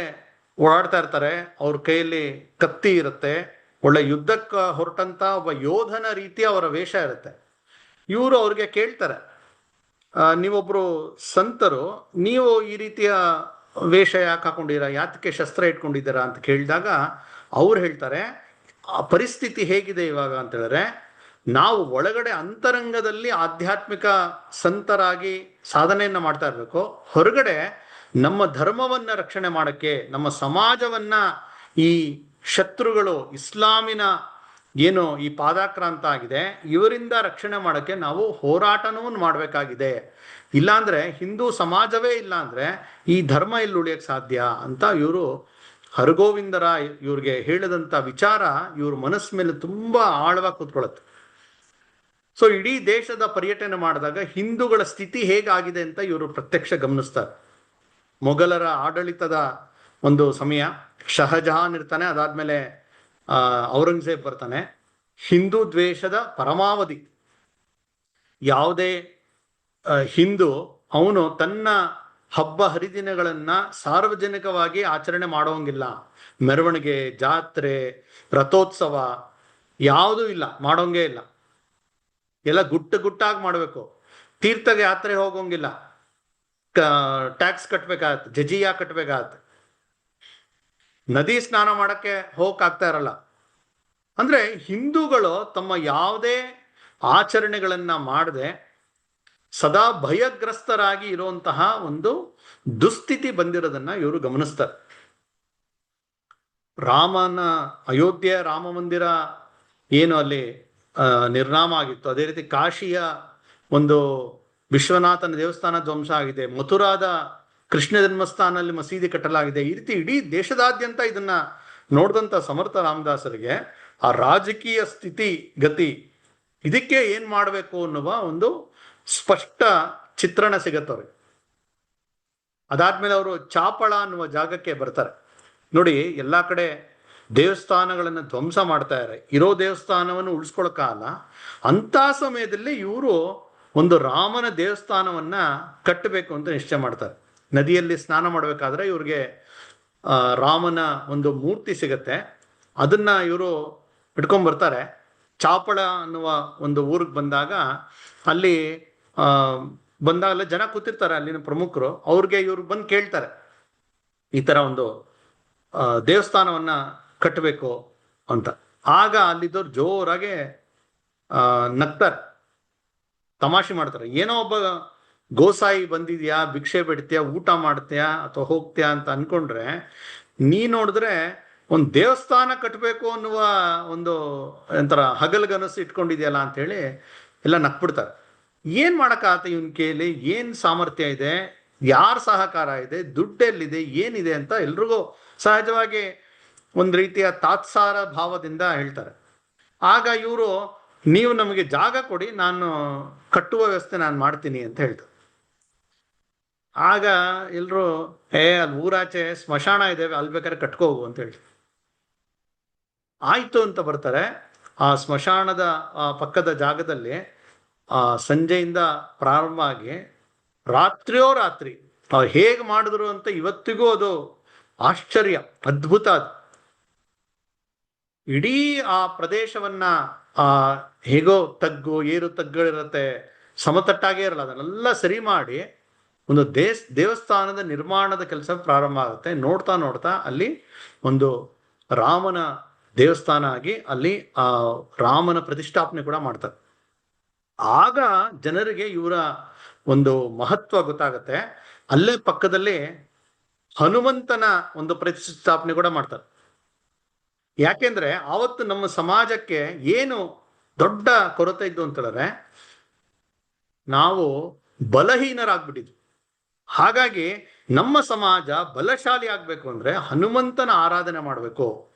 ಓಡಾಡ್ತಾ ಇರ್ತಾರೆ. ಅವ್ರ ಕೈಯಲ್ಲಿ ಕತ್ತಿ ಇರುತ್ತೆ. ಒಳ್ಳೆ ಯುದ್ಧಕ್ಕೆ ಹೊರಟಂತ ಒಬ್ಬ ಯೋಧನ ರೀತಿ ಅವರ ವೇಷ ಇರುತ್ತೆ. ಇವರು ಅವ್ರಿಗೆ ಕೇಳ್ತಾರೆ, ನೀವೊಬ್ರು ಸಂತರು, ನೀವು ಈ ರೀತಿಯ ವೇಷ ಯಾಕೆ ಹಾಕೊಂಡಿದ್ದೀರಾ, ಯಾತಕ್ಕೆ ಶಸ್ತ್ರ ಇಟ್ಕೊಂಡಿದ್ದೀರಾ ಅಂತ ಕೇಳಿದಾಗ ಅವ್ರು ಹೇಳ್ತಾರೆ, ಆ ಪರಿಸ್ಥಿತಿ ಹೇಗಿದೆ ಇವಾಗ ಅಂತ ಹೇಳಿದ್ರೆ, ನಾವು ಒಳಗಡೆ ಅಂತರಂಗದಲ್ಲಿ ಆಧ್ಯಾತ್ಮಿಕ ಸಂತರಾಗಿ ಸಾಧನೆಯನ್ನ ಮಾಡ್ತಾ ಇರ್ಬೇಕು, ಹೊರಗಡೆ ನಮ್ಮ ಧರ್ಮವನ್ನ ರಕ್ಷಣೆ ಮಾಡಕ್ಕೆ, ನಮ್ಮ ಸಮಾಜವನ್ನ ಈ ಶತ್ರುಗಳು, ಇಸ್ಲಾಮಿನ ಏನು ಈ ಪಾದಾಕ್ರಾಂತ ಆಗಿದೆ, ಇವರಿಂದ ರಕ್ಷಣೆ ಮಾಡಕ್ಕೆ ನಾವು ಹೋರಾಟನೂ ಮಾಡಬೇಕಾಗಿದೆ. ಇಲ್ಲಾಂದ್ರೆ ಹಿಂದೂ ಸಮಾಜವೇ ಇಲ್ಲ ಅಂದ್ರೆ ಈ ಧರ್ಮ ಇಲ್ಲಿ ಉಳಿಯಕ್ಕೆ ಸಾಧ್ಯ ಅಂತ ಇವರು ಹರಗೋವಿಂದರಾಯ್ ಇವ್ರಿಗೆ ಹೇಳಿದಂತ ವಿಚಾರ ಇವ್ರ ಮನಸ್ಸ ಮೇಲೆ ತುಂಬಾ ಆಳವಾಗಿ ಕೂತ್ಕೊಳ್ಳುತ್ತೆ. ಸೊ ಇಡೀ ದೇಶದ ಪರ್ಯಟನೆ ಮಾಡಿದಾಗ ಹಿಂದೂಗಳ ಸ್ಥಿತಿ ಹೇಗಾಗಿದೆ ಅಂತ ಇವರು ಪ್ರತ್ಯಕ್ಷ ಗಮನಿಸ್ತಾರೆ. ಮೊಘಲರ ಆಡಳಿತದ ಒಂದು ಸಮಯ, ಶಹಜಹಾನ್ ಇರ್ತಾನೆ, ಅದಾದ್ಮೇಲೆ ಔರಂಗಜೇಬ್ ಬರ್ತಾನೆ. ಹಿಂದೂ ದ್ವೇಷದ ಪರಮಾವಧಿ. ಯಾವುದೇ ಹಿಂದೂ ಅವನು ತನ್ನ ಹಬ್ಬ ಹರಿದಿನಗಳನ್ನ ಸಾರ್ವಜನಿಕವಾಗಿ ಆಚರಣೆ ಮಾಡೋಂಗಿಲ್ಲ. ಮೆರವಣಿಗೆ, ಜಾತ್ರೆ, ರಥೋತ್ಸವ ಯಾವುದೂ ಇಲ್ಲ, ಮಾಡೋಂಗೇ ಇಲ್ಲ. ಎಲ್ಲ ಗುಟ್ಟಾಗಿ ಮಾಡಬೇಕು. ತೀರ್ಥ ಯಾತ್ರೆ ಹೋಗೋಂಗಿಲ್ಲ, ಟ್ಯಾಕ್ಸ್ ಕಟ್ಬೇಕಾಗತ್ತೆ, ಜಜಿಯಾ ಕಟ್ಬೇಕಾಗತ್ತೆ. ನದಿ ಸ್ನಾನ ಮಾಡಕ್ಕೆ ಹೋಗಕ್ಕಾಗ್ತಾ ಇರಲ್ಲ. ಅಂದ್ರೆ ಹಿಂದೂಗಳು ತಮ್ಮ ಯಾವುದೇ ಆಚರಣೆಗಳನ್ನ ಮಾಡದೆ ಸದಾ ಭಯಗ್ರಸ್ತರಾಗಿ ಇರುವಂತಹ ಒಂದು ದುಸ್ಥಿತಿ ಬಂದಿರೋದನ್ನ ಇವರು ಗಮನಿಸ್ತಾರೆ. ರಾಮನ ಅಯೋಧ್ಯೆ ರಾಮ ಮಂದಿರ ಏನು ಅಲ್ಲಿ ನಿರ್ನಾಮ ಆಗಿತ್ತು, ಅದೇ ರೀತಿ ಕಾಶಿಯ ಒಂದು ವಿಶ್ವನಾಥನ ದೇವಸ್ಥಾನ ಧ್ವಂಸ ಆಗಿದೆ, ಮಥುರಾದ ಕೃಷ್ಣ ಜನ್ಮಸ್ಥಾನಲ್ಲಿ ಮಸೀದಿ ಕಟ್ಟಲಾಗಿದೆ. ಈ ರೀತಿ ಇಡೀ ದೇಶದಾದ್ಯಂತ ಇದನ್ನ ನೋಡಿದಂತ ಸಮರ್ಥ ರಾಮದಾಸರಿಗೆ ಆ ರಾಜಕೀಯ ಸ್ಥಿತಿ ಗತಿ, ಇದಕ್ಕೆ ಏನ್ ಮಾಡಬೇಕು ಅನ್ನುವ ಒಂದು ಸ್ಪಷ್ಟ ಚಿತ್ರಣ ಸಿಗತ್ತವ್ರಿಗೆ. ಅದಾದ್ಮೇಲೆ ಅವರು ಚಾಪಳ ಅನ್ನುವ ಜಾಗಕ್ಕೆ ಬರ್ತಾರೆ. ನೋಡಿ, ಎಲ್ಲಾ ಕಡೆ ದೇವಸ್ಥಾನಗಳನ್ನು ಧ್ವಂಸ ಮಾಡ್ತಾ ಇದ್ದಾರೆ, ಇರೋ ದೇವಸ್ಥಾನವನ್ನು ಉಳಿಸ್ಕೊಳಕ್ಕಾಗಲ್ಲ. ಅಂತ ಸಮಯದಲ್ಲಿ ಇವರು ಒಂದು ರಾಮನ ದೇವಸ್ಥಾನವನ್ನ ಕಟ್ಟಬೇಕು ಅಂತ ನಿಶ್ಚಯ ಮಾಡ್ತಾರೆ. ನದಿಯಲ್ಲಿ ಸ್ನಾನ ಮಾಡಬೇಕಾದ್ರೆ ಇವ್ರಿಗೆ ರಾಮನ ಒಂದು ಮೂರ್ತಿ ಸಿಗತ್ತೆ. ಅದನ್ನ ಇವರು ಇಟ್ಕೊಂಡ್ ಬರ್ತಾರೆ. ಚಾಪಳ ಅನ್ನುವ ಒಂದು ಊರಿಗೆ ಬಂದಾಗ ಅಲ್ಲಿ ಬಂದಾಗಲೇ ಜನ ಕೂತಿರ್ತಾರೆ, ಅಲ್ಲಿನ ಪ್ರಮುಖರು. ಅವ್ರಿಗೆ ಇವ್ರು ಬಂದು ಕೇಳ್ತಾರೆ, ಈ ತರ ಒಂದು ದೇವಸ್ಥಾನವನ್ನ ಕಟ್ಟಬೇಕು ಅಂತ. ಆಗ ಅಲ್ಲಿದ್ದವ್ರು ಜೋರಾಗೆ ನಗ್ತಾರೆ, ತಮಾಷೆ ಮಾಡ್ತಾರೆ. ಏನೋ ಒಬ್ಬ ಗೋಸಾಯಿ ಬಂದಿದ್ಯಾ, ಭಿಕ್ಷೆ ಬಿಡ್ತೀಯಾ, ಊಟ ಮಾಡ್ತೀಯಾ ಅಥವಾ ಹೋಗ್ತೀಯಾ ಅಂತ ಅನ್ಕೊಂಡ್ರೆ, ನೀ ನೋಡಿದ್ರೆ ಒಂದು ದೇವಸ್ಥಾನ ಕಟ್ಟಬೇಕು ಅನ್ನುವ ಒಂದು ಒಂಥರ ಹಗಲ್ಗನಸು ಇಟ್ಕೊಂಡಿದ್ಯಲ್ಲ ಅಂತ ಹೇಳಿ ಎಲ್ಲ ನಕ್ಬಿಡ್ತಾರೆ. ಏನ್ ಮಾಡಕ್ಕಾಗತ್ತೆ ಇವನ್ ಕೈಲಿ, ಏನ್ ಸಾಮರ್ಥ್ಯ ಇದೆ, ಯಾರ ಸಹಕಾರ ಇದೆ, ದುಡ್ಡೆಲ್ಲಿದೆ, ಏನಿದೆ ಅಂತ ಎಲ್ರಿಗೂ ಸಹಜವಾಗಿ ಒಂದು ರೀತಿಯ ತಾತ್ಸಾರ ಭಾವದಿಂದ ಹೇಳ್ತಾರೆ. ಆಗ ಇವರು, ನೀವು ನಮಗೆ ಜಾಗ ಕೊಡಿ, ನಾನು ಕಟ್ಟುವ ವ್ಯವಸ್ಥೆ ನಾನು ಮಾಡ್ತೀನಿ ಅಂತ ಹೇಳ್ತಾರೆ. ಆಗ ಎಲ್ರು, ಅಲ್ಲಿ ಊರಾಚೆ ಸ್ಮಶಾನ ಇದೆ, ಅಲ್ಲಿ ಬೇಕಾದ್ರೆ ಕಟ್ಕೋಗು ಅಂತ ಹೇಳಿ ಆಯ್ತು ಅಂತ ಬರ್ತಾರೆ. ಆ ಸ್ಮಶಾನದ ಪಕ್ಕದ ಜಾಗದಲ್ಲಿ ಸಂಜೆಯಿಂದ ಪ್ರಾರಂಭ ಆಗಿ ರಾತ್ರಿಯೋ ರಾತ್ರಿ ಹೇಗೆ ಮಾಡಿದ್ರು ಅಂತ ಇವತ್ತಿಗೂ ಅದು ಆಶ್ಚರ್ಯ, ಅದ್ಭುತ. ಅದು ಇಡೀ ಆ ಪ್ರದೇಶವನ್ನ ಹೇಗೋ ತಗ್ಗು ಏರು ತಗ್ಗಳಿರತ್ತೆ, ಸಮತಟ್ಟಾಗೇ ಇರಲ್ಲ, ಅದನ್ನೆಲ್ಲ ಸರಿ ಮಾಡಿ ಒಂದು ದೇವಸ್ಥಾನದ ನಿರ್ಮಾಣದ ಕೆಲಸ ಪ್ರಾರಂಭ ಆಗುತ್ತೆ. ನೋಡ್ತಾ ನೋಡ್ತಾ ಅಲ್ಲಿ ಒಂದು ರಾಮನ ದೇವಸ್ಥಾನ ಆಗಿ ಅಲ್ಲಿ ಆ ರಾಮನ ಪ್ರತಿಷ್ಠಾಪನೆ ಕೂಡ ಮಾಡ್ತಾರೆ. ಆಗ ಜನರಿಗೆ ಇವರ ಒಂದು ಮಹತ್ವ ಗೊತ್ತಾಗತ್ತೆ. ಅಲ್ಲೇ ಪಕ್ಕದಲ್ಲಿ ಹನುಮಂತನ ಒಂದು ಪ್ರತಿಷ್ಠಾಪನೆ ಕೂಡ ಮಾಡ್ತಾರೆ. ಯಾಕೆಂದ್ರೆ ಆವತ್ತು ನಮ್ಮ ಸಮಾಜಕ್ಕೆ ಏನು ದೊಡ್ಡ ಕೊರತೆ ಇದ್ದು ಅಂತ ಹೇಳಿದ್ರೆ, ನಾವು ಬಲಹೀನರಾಗ್ಬಿಟ್ಟಿದ್ವಿ. ಹಾಗಾಗಿ ನಮ್ಮ ಸಮಾಜ ಬಲಶಾಲಿ ಆಗ್ಬೇಕು ಅಂದ್ರೆ ಹನುಮಂತನ ಆರಾಧನೆ ಮಾಡಬೇಕು.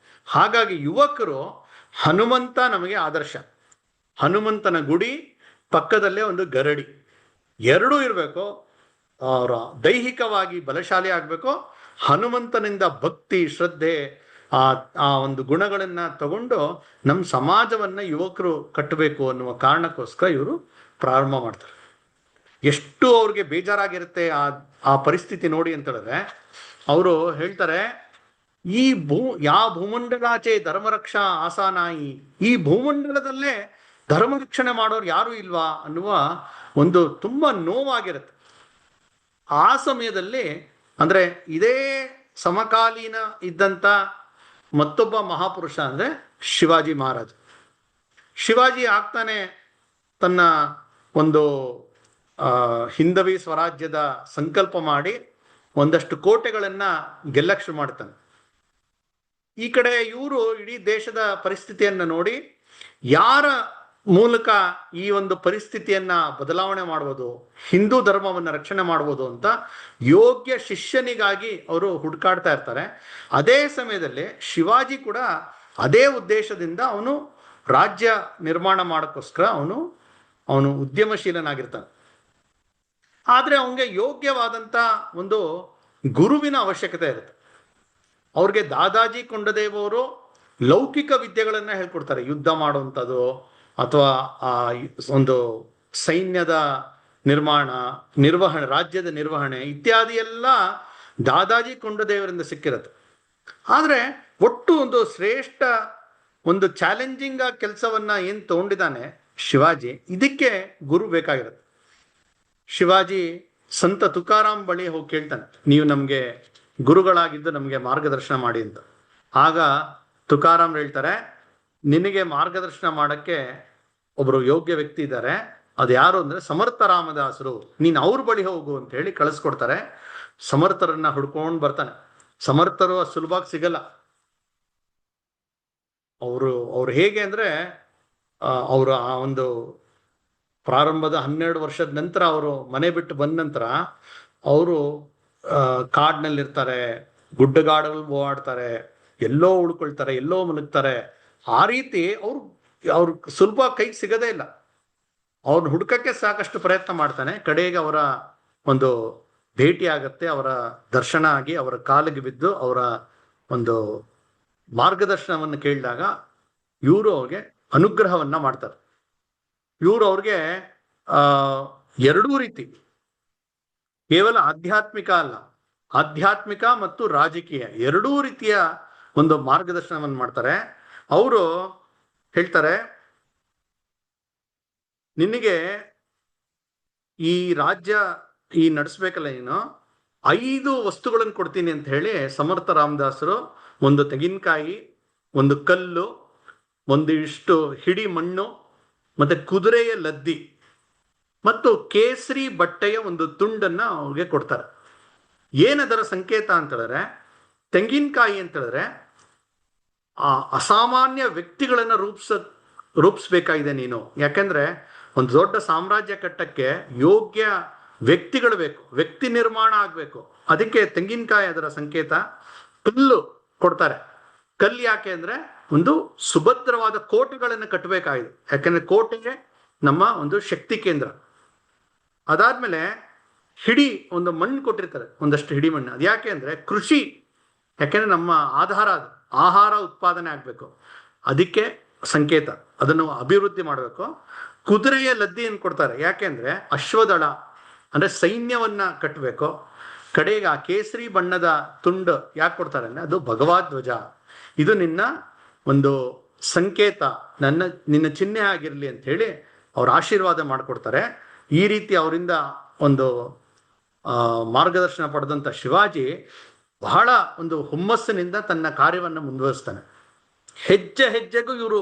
ಹಾಗಾಗಿ ಯುವಕರು ಹನುಮಂತ ನಮಗೆ ಆದರ್ಶ. ಹನುಮಂತನ ಗುಡಿ ಪಕ್ಕದಲ್ಲೇ ಒಂದು ಗರಡಿ, ಎರಡೂ ಇರಬೇಕು. ಅವರ ದೈಹಿಕವಾಗಿ ಬಲಶಾಲಿ ಆಗ್ಬೇಕು, ಹನುಮಂತನಿಂದ ಭಕ್ತಿ ಶ್ರದ್ಧೆ ಆ ಒಂದು ಗುಣಗಳನ್ನ ತಗೊಂಡು ನಮ್ಮ ಸಮಾಜವನ್ನ ಯುವಕರು ಕಟ್ಟಬೇಕು ಅನ್ನುವ ಕಾರಣಕ್ಕೋಸ್ಕರ ಇವರು ಪ್ರಾರಂಭ ಮಾಡ್ತಾರೆ. ಎಷ್ಟು ಅವ್ರಿಗೆ ಬೇಜಾರಾಗಿರುತ್ತೆ ಆ ಪರಿಸ್ಥಿತಿ ನೋಡಿ ಅಂತ ಹೇಳಿದ್ರೆ, ಅವರು ಹೇಳ್ತಾರೆ, ಈ ಯಾ ಭೂಮಂಡಲಾಚೆ ಧರ್ಮರಕ್ಷಾ ಆಸಾನಾಯಿ, ಈ ಭೂಮಂಡಲದಲ್ಲೇ ಧರ್ಮ ರಕ್ಷಣೆ ಮಾಡೋರು ಯಾರು ಇಲ್ವಾ ಅನ್ನುವ ಒಂದು ತುಂಬಾ ನೋವಾಗಿರುತ್ತೆ. ಆ ಸಮಯದಲ್ಲಿ ಅಂದ್ರೆ ಇದೇ ಸಮಕಾಲೀನ ಇದ್ದಂತ ಮತ್ತೊಬ್ಬ ಮಹಾಪುರುಷ ಅಂದ್ರೆ ಶಿವಾಜಿ ಮಹಾರಾಜ್. ಶಿವಾಜಿ ಆಗ್ತಾನೆ ತನ್ನ ಒಂದು ಹಿಂದವಿ ಸ್ವರಾಜ್ಯದ ಸಂಕಲ್ಪ ಮಾಡಿ ಒಂದಷ್ಟು ಕೋಟೆಗಳನ್ನ ಗೆಲ್ಲಕ್ಕೆ ಶುರು ಮಾಡ್ತಾನೆ. ಈ ಕಡೆ ಇವರು ಇಡೀ ದೇಶದ ಪರಿಸ್ಥಿತಿಯನ್ನ ನೋಡಿ ಯಾರ ಮೂಲಕ ಈ ಒಂದು ಪರಿಸ್ಥಿತಿಯನ್ನ ಬದಲಾವಣೆ ಮಾಡ್ಬೋದು, ಹಿಂದೂ ಧರ್ಮವನ್ನ ರಕ್ಷಣೆ ಮಾಡ್ಬೋದು ಅಂತ ಯೋಗ್ಯ ಶಿಷ್ಯನಿಗಾಗಿ ಅವರು ಹುಡುಕಾಡ್ತಾ ಇರ್ತಾರೆ. ಅದೇ ಸಮಯದಲ್ಲಿ ಶಿವಾಜಿ ಕೂಡ ಅದೇ ಉದ್ದೇಶದಿಂದ ಅವನು ರಾಜ್ಯ ನಿರ್ಮಾಣ ಮಾಡೋಕ್ಕೋಸ್ಕರ ಅವನು ಉದ್ಯಮಶೀಲನಾಗಿರ್ತಾನೆ. ಆದ್ರೆ ಅವನಿಗೆ ಯೋಗ್ಯವಾದಂತ ಒಂದು ಗುರುವಿನ ಅವಶ್ಯಕತೆ ಇರುತ್ತೆ. ಅವ್ರಿಗೆ ದಾದಾಜಿ ಕೊಂಡದೇವ್ ಅವರು ಲೌಕಿಕ ವಿದ್ಯೆಗಳನ್ನ ಹೇಳ್ಕೊಡ್ತಾರೆ, ಯುದ್ಧ ಮಾಡುವಂಥದ್ದು ಅಥವಾ ಒಂದು ಸೈನ್ಯದ ನಿರ್ವಹಣೆ, ರಾಜ್ಯದ ನಿರ್ವಹಣೆ ಇತ್ಯಾದಿ ಎಲ್ಲ ದಾದಾಜಿ ಕೊಂಡದೇವರಿಂದ ಸಿಕ್ಕಿರುತ್ತೆ. ಆದ್ರೆ ಒಟ್ಟು ಒಂದು ಶ್ರೇಷ್ಠ ಒಂದು ಚಾಲೆಂಜಿಂಗ್ ಕೆಲಸವನ್ನ ಏನ್ ತಗೊಂಡಿದ್ದಾನೆ ಶಿವಾಜಿ, ಇದಕ್ಕೆ ಗುರು ಬೇಕಾಗಿರುತ್ತೆ. ಶಿವಾಜಿ ಸಂತ ತುಕಾರಾಮ್ ಬಳಿ ಹೋಗಿ ಕೇಳ್ತಾನೆ, ನೀವು ನಮ್ಗೆ ಗುರುಗಳಾಗಿದ್ದು ನಮ್ಗೆ ಮಾರ್ಗದರ್ಶನ ಮಾಡಿ ಅಂತ. ಆಗ ತುಕಾರಾಮ್ ಹೇಳ್ತಾರೆ, ನಿನಗೆ ಮಾರ್ಗದರ್ಶನ ಮಾಡಕ್ಕೆ ಒಬ್ರು ಯೋಗ್ಯ ವ್ಯಕ್ತಿ ಇದ್ದಾರೆ, ಅದು ಯಾರು ಅಂದ್ರೆ ಸಮರ್ಥ ರಾಮದಾಸರು, ನೀನ್ ಅವ್ರ ಬಳಿ ಹೋಗು ಅಂತ ಹೇಳಿ ಕಳಿಸ್ಕೊಡ್ತಾರೆ. ಸಮರ್ಥರನ್ನ ಹುಡ್ಕೊಂಡು ಬರ್ತಾನೆ. ಸಮರ್ಥರು ಸುಲಭವಾಗಿ ಸಿಗಲ್ಲ. ಅವ್ರು ಹೇಗೆ ಅಂದ್ರೆ ಅವರು ಆ ಒಂದು ಪ್ರಾರಂಭದ 12 ವರ್ಷದ ನಂತರ ಅವರು ಮನೆ ಬಿಟ್ಟು ಬಂದ ನಂತರ ಅವರು ಕಾಡಿನಲ್ಲಿರ್ತಾರೆ, ಗುಡ್ಡಗಾಡಲ್ಲಿ ಓಡಾಡ್ತಾರೆ, ಎಲ್ಲೋ ಉಳ್ಕೊಳ್ತಾರೆ, ಎಲ್ಲೋ ಮಲಗ್ತಾರೆ. ಆ ರೀತಿ ಅವ್ರು ಸುಲಭ ಕೈಗೆ ಸಿಗದೇ ಇಲ್ಲ. ಅವ್ರನ್ನ ಹುಡ್ಕಕ್ಕೆ ಸಾಕಷ್ಟು ಪ್ರಯತ್ನ ಮಾಡ್ತಾನೆ. ಕಡೆಗೆ ಅವರ ಒಂದು ಭೇಟಿ ಆಗತ್ತೆ, ಅವರ ದರ್ಶನ ಆಗಿ ಅವರ ಕಾಲಿಗೆ ಬಿದ್ದು ಅವರ ಒಂದು ಮಾರ್ಗದರ್ಶನವನ್ನು ಕೇಳಿದಾಗ ಇವರು ಅವ್ರಿಗೆ ಅನುಗ್ರಹವನ್ನ ಮಾಡ್ತಾರೆ. ಇವರು ಅವ್ರಿಗೆ ಎರಡೂ ರೀತಿ, ಕೇವಲ ಆಧ್ಯಾತ್ಮಿಕ ಅಲ್ಲ, ಆಧ್ಯಾತ್ಮಿಕ ಮತ್ತು ರಾಜಕೀಯ ಎರಡೂ ರೀತಿಯ ಒಂದು ಮಾರ್ಗದರ್ಶನವನ್ನು ಮಾಡ್ತಾರೆ. ಅವರು ಹೇಳ್ತಾರೆ, ನಿನಗೆ ಈ ರಾಜ್ಯ ನಡೆಸ್ಬೇಕಲ್ಲ ನೀನು, 5 ವಸ್ತುಗಳನ್ನು ಕೊಡ್ತೀನಿ ಅಂತ ಹೇಳಿ ಸಮರ್ಥ ರಾಮದಾಸರು ಒಂದು ತೆಂಗಿನಕಾಯಿ, ಒಂದು ಕಲ್ಲು, ಒಂದಿಷ್ಟು ಹಿಡಿ ಮಣ್ಣು, ಮತ್ತೆ ಕುದುರೆಯ ಲದ್ದಿ ಮತ್ತು ಕೇಸರಿ ಬಟ್ಟೆಯ ಒಂದು ತುಂಡನ್ನ ಅವ್ರಿಗೆ ಕೊಡ್ತಾರೆ. ಏನದರ ಸಂಕೇತ ಅಂತ ಹೇಳಿದ್ರೆ, ತೆಂಗಿನಕಾಯಿ ಅಂತ ಹೇಳಿದ್ರೆ ಆ ಅಸಾಮಾನ್ಯ ವ್ಯಕ್ತಿಗಳನ್ನ ರೂಪಿಸ್ಬೇಕಾಗಿದೆ ನೀನು. ಯಾಕಂದ್ರೆ ಒಂದು ದೊಡ್ಡ ಸಾಮ್ರಾಜ್ಯ ಕಟ್ಟಕ್ಕೆ ಯೋಗ್ಯ ವ್ಯಕ್ತಿಗಳು ಬೇಕು, ವ್ಯಕ್ತಿ ನಿರ್ಮಾಣ ಆಗ್ಬೇಕು. ಅದಕ್ಕೆ ತೆಂಗಿನಕಾಯಿ ಅದರ ಸಂಕೇತ. ಕಲ್ಲು ಕೊಡ್ತಾರೆ. ಕಲ್ಲು ಯಾಕೆ ಅಂದ್ರೆ ಒಂದು ಸುಭದ್ರವಾದ ಕೋಟೆಗಳನ್ನು ಕಟ್ಟಬೇಕಾಗಿದೆ. ಯಾಕಂದ್ರೆ ಕೋಟೆಗೆ ನಮ್ಮ ಒಂದು ಶಕ್ತಿ ಕೇಂದ್ರ. ಅದಾದ್ಮೇಲೆ ಹಿಡಿ ಒಂದು ಮಣ್ಣು ಕೊಟ್ಟಿರ್ತಾರೆ, ಒಂದಷ್ಟು ಹಿಡಿ ಮಣ್ಣು. ಅದು ಯಾಕೆ ಅಂದ್ರೆ ಕೃಷಿ, ಯಾಕೆಂದ್ರೆ ನಮ್ಮ ಆಧಾರ ಅದು, ಆಹಾರ ಉತ್ಪಾದನೆ ಆಗ್ಬೇಕು, ಅದಕ್ಕೆ ಸಂಕೇತ. ಅದನ್ನು ಅಭಿವೃದ್ಧಿ ಮಾಡಬೇಕು. ಕುದುರೆಯ ಲದ್ದಿಯನ್ನು ಕೊಡ್ತಾರೆ. ಯಾಕೆಂದ್ರೆ ಅಶ್ವದಳ ಅಂದ್ರೆ ಸೈನ್ಯವನ್ನ ಕಟ್ಟಬೇಕು. ಕಡೆಗೆ ಆ ಕೇಸರಿ ಬಣ್ಣದ ತುಂಡು ಯಾಕೆ ಕೊಡ್ತಾರೆ ಅಂದ್ರೆ ಅದು ಭಗವಧ್ವಜ, ಇದು ನಿನ್ನ ಒಂದು ಸಂಕೇತ, ನಿನ್ನ ಚಿಹ್ನೆ ಆಗಿರ್ಲಿ ಅಂತ ಹೇಳಿ ಅವ್ರ ಆಶೀರ್ವಾದ ಮಾಡಿಕೊಡ್ತಾರೆ. ಈ ರೀತಿ ಅವರಿಂದ ಒಂದು ಮಾರ್ಗದರ್ಶನ ಪಡೆದಂತ ಶಿವಾಜಿ ಬಹಳ ಒಂದು ಹುಮ್ಮಸ್ಸಿನಿಂದ ತನ್ನ ಕಾರ್ಯವನ್ನು ಮುಂದುವರಿಸ್ತಾನೆ. ಹೆಜ್ಜೆ ಹೆಜ್ಜೆಗೂ ಇವರು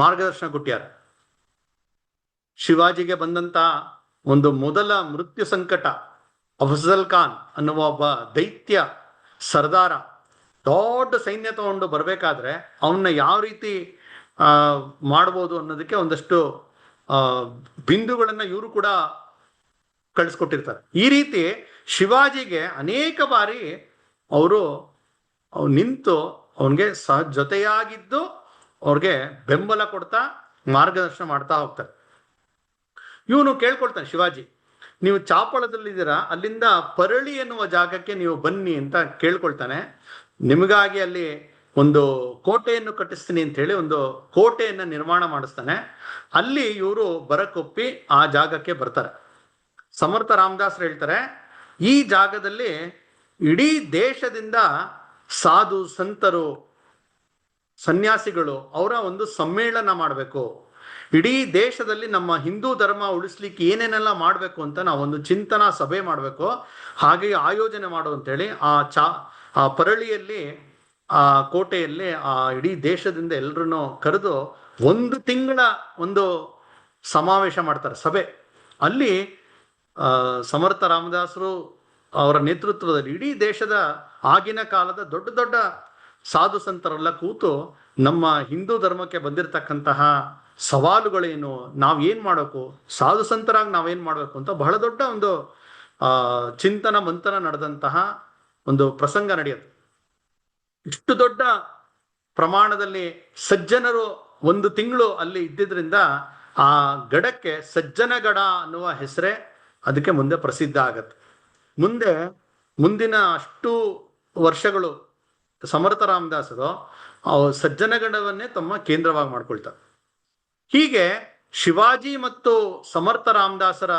ಮಾರ್ಗದರ್ಶನ ಕೊಟ್ಟಾರೆ. ಶಿವಾಜಿಗೆ ಬಂದಂತ ಒಂದು ಮೊದಲ ಮೃತ್ಯು ಸಂಕಟ, ಅಫಜಲ್ ಖಾನ್ ಅನ್ನುವ ಒಬ್ಬ ದೈತ್ಯ ಸರ್ದಾರ ದೊಡ್ಡ ಸೈನ್ಯ ತಗೊಂಡು ಬರ್ಬೇಕಾದ್ರೆ ಅವನ್ನ ಯಾವ ರೀತಿ ಮಾಡ್ಬೋದು ಅನ್ನೋದಕ್ಕೆ ಒಂದಷ್ಟು ಬಿಂದುಗಳನ್ನ ಇವರು ಕೂಡ ಕಳಿಸ್ಕೊಟ್ಟಿರ್ತಾರೆ. ಈ ರೀತಿ ಶಿವಾಜಿಗೆ ಅನೇಕ ಬಾರಿ ಅವರು ನಿಂತು ಅವನಿಗೆ ಜೊತೆಯಾಗಿದ್ದು ಅವ್ರಿಗೆ ಬೆಂಬಲ ಕೊಡ್ತಾ ಮಾರ್ಗದರ್ಶನ ಮಾಡ್ತಾ ಹೋಗ್ತಾರೆ. ಇವನು ಕೇಳ್ಕೊಳ್ತಾನೆ ಶಿವಾಜಿ, ನೀವು ಚಾಪಳದಲ್ಲಿದ್ದೀರಾ, ಅಲ್ಲಿಂದ ಪರಳಿ ಎನ್ನುವ ಜಾಗಕ್ಕೆ ನೀವು ಬನ್ನಿ ಅಂತ ಕೇಳ್ಕೊಳ್ತಾನೆ. ನಿಮಗಾಗಿ ಅಲ್ಲಿ ಒಂದು ಕೋಟೆಯನ್ನು ಕಟ್ಟಿಸ್ತೀನಿ ಅಂತ ಹೇಳಿ ಒಂದು ಕೋಟೆಯನ್ನ ನಿರ್ಮಾಣ ಮಾಡಿಸ್ತಾನೆ. ಅಲ್ಲಿ ಇವರು ಬರಕೊಪ್ಪಿ ಆ ಜಾಗಕ್ಕೆ ಬರ್ತಾರೆ. ಸಮರ್ಥ ರಾಮದಾಸರು ಹೇಳ್ತಾರೆ, ಈ ಜಾಗದಲ್ಲಿ ಇಡೀ ದೇಶದಿಂದ ಸಾಧು ಸಂತರು ಸನ್ಯಾಸಿಗಳು ಅವರ ಒಂದು ಸಮ್ಮೇಳನ ಮಾಡಬೇಕು. ಇಡೀ ದೇಶದಲ್ಲಿ ನಮ್ಮ ಹಿಂದೂ ಧರ್ಮ ಉಳಿಸ್ಲಿಕ್ಕೆ ಏನೇನೆಲ್ಲ ಮಾಡಬೇಕು ಅಂತ ನಾವೊಂದು ಚಿಂತನಾ ಸಭೆ ಮಾಡಬೇಕು, ಹಾಗೆ ಆಯೋಜನೆ ಮಾಡು ಅಂತೇಳಿ ಆ ಪರಳಿಯಲ್ಲಿ ಆ ಕೋಟೆಯಲ್ಲಿ ಆ ಇಡೀ ದೇಶದಿಂದ ಎಲ್ಲರನ್ನು ಕರೆದು 1 ತಿಂಗಳ ಒಂದು ಸಮಾವೇಶ ಮಾಡ್ತಾರೆ, ಸಭೆ. ಅಲ್ಲಿ ಸಮರ್ಥ ರಾಮದಾಸರು ಅವರ ನೇತೃತ್ವದಲ್ಲಿ ಇಡೀ ದೇಶದ ಆಗಿನ ಕಾಲದ ದೊಡ್ಡ ದೊಡ್ಡ ಸಾಧು ಸಂತರೆಲ್ಲ ಕೂತು ನಮ್ಮ ಹಿಂದೂ ಧರ್ಮಕ್ಕೆ ಬಂದಿರತಕ್ಕಂತಹ ಸವಾಲುಗಳೇನು, ನಾವೇನ್ ಮಾಡಬೇಕು, ಸಾಧು ಸಂತರಾಗಿ ನಾವೇನ್ ಮಾಡಬೇಕು ಅಂತ ಬಹಳ ದೊಡ್ಡ ಒಂದು ಚಿಂತನ ಮಂಥನ ನಡೆದಂತಹ ಒಂದು ಪ್ರಸಂಗ ನಡೆಯುತ್ತೆ. ಇಷ್ಟು ದೊಡ್ಡ ಪ್ರಮಾಣದಲ್ಲಿ ಸಜ್ಜನರು 1 ತಿಂಗಳು ಅಲ್ಲಿ ಇದ್ದಿದ್ರಿಂದ ಆ ಗಡಕ್ಕೆ ಸಜ್ಜನಗಡ ಅನ್ನುವ ಹೆಸರೇ ಅದಕ್ಕೆ ಮುಂದೆ ಪ್ರಸಿದ್ಧ ಆಗತ್ತೆ. ಮುಂದಿನ ಅಷ್ಟು ವರ್ಷಗಳು ಸಮರ್ಥ ರಾಮದಾಸರು ಸಜ್ಜನಗಡವನ್ನೇ ತಮ್ಮ ಕೇಂದ್ರವಾಗಿ ಮಾಡ್ಕೊಳ್ತಾರೆ. ಹೀಗೆ ಶಿವಾಜಿ ಮತ್ತು ಸಮರ್ಥ ರಾಮದಾಸರ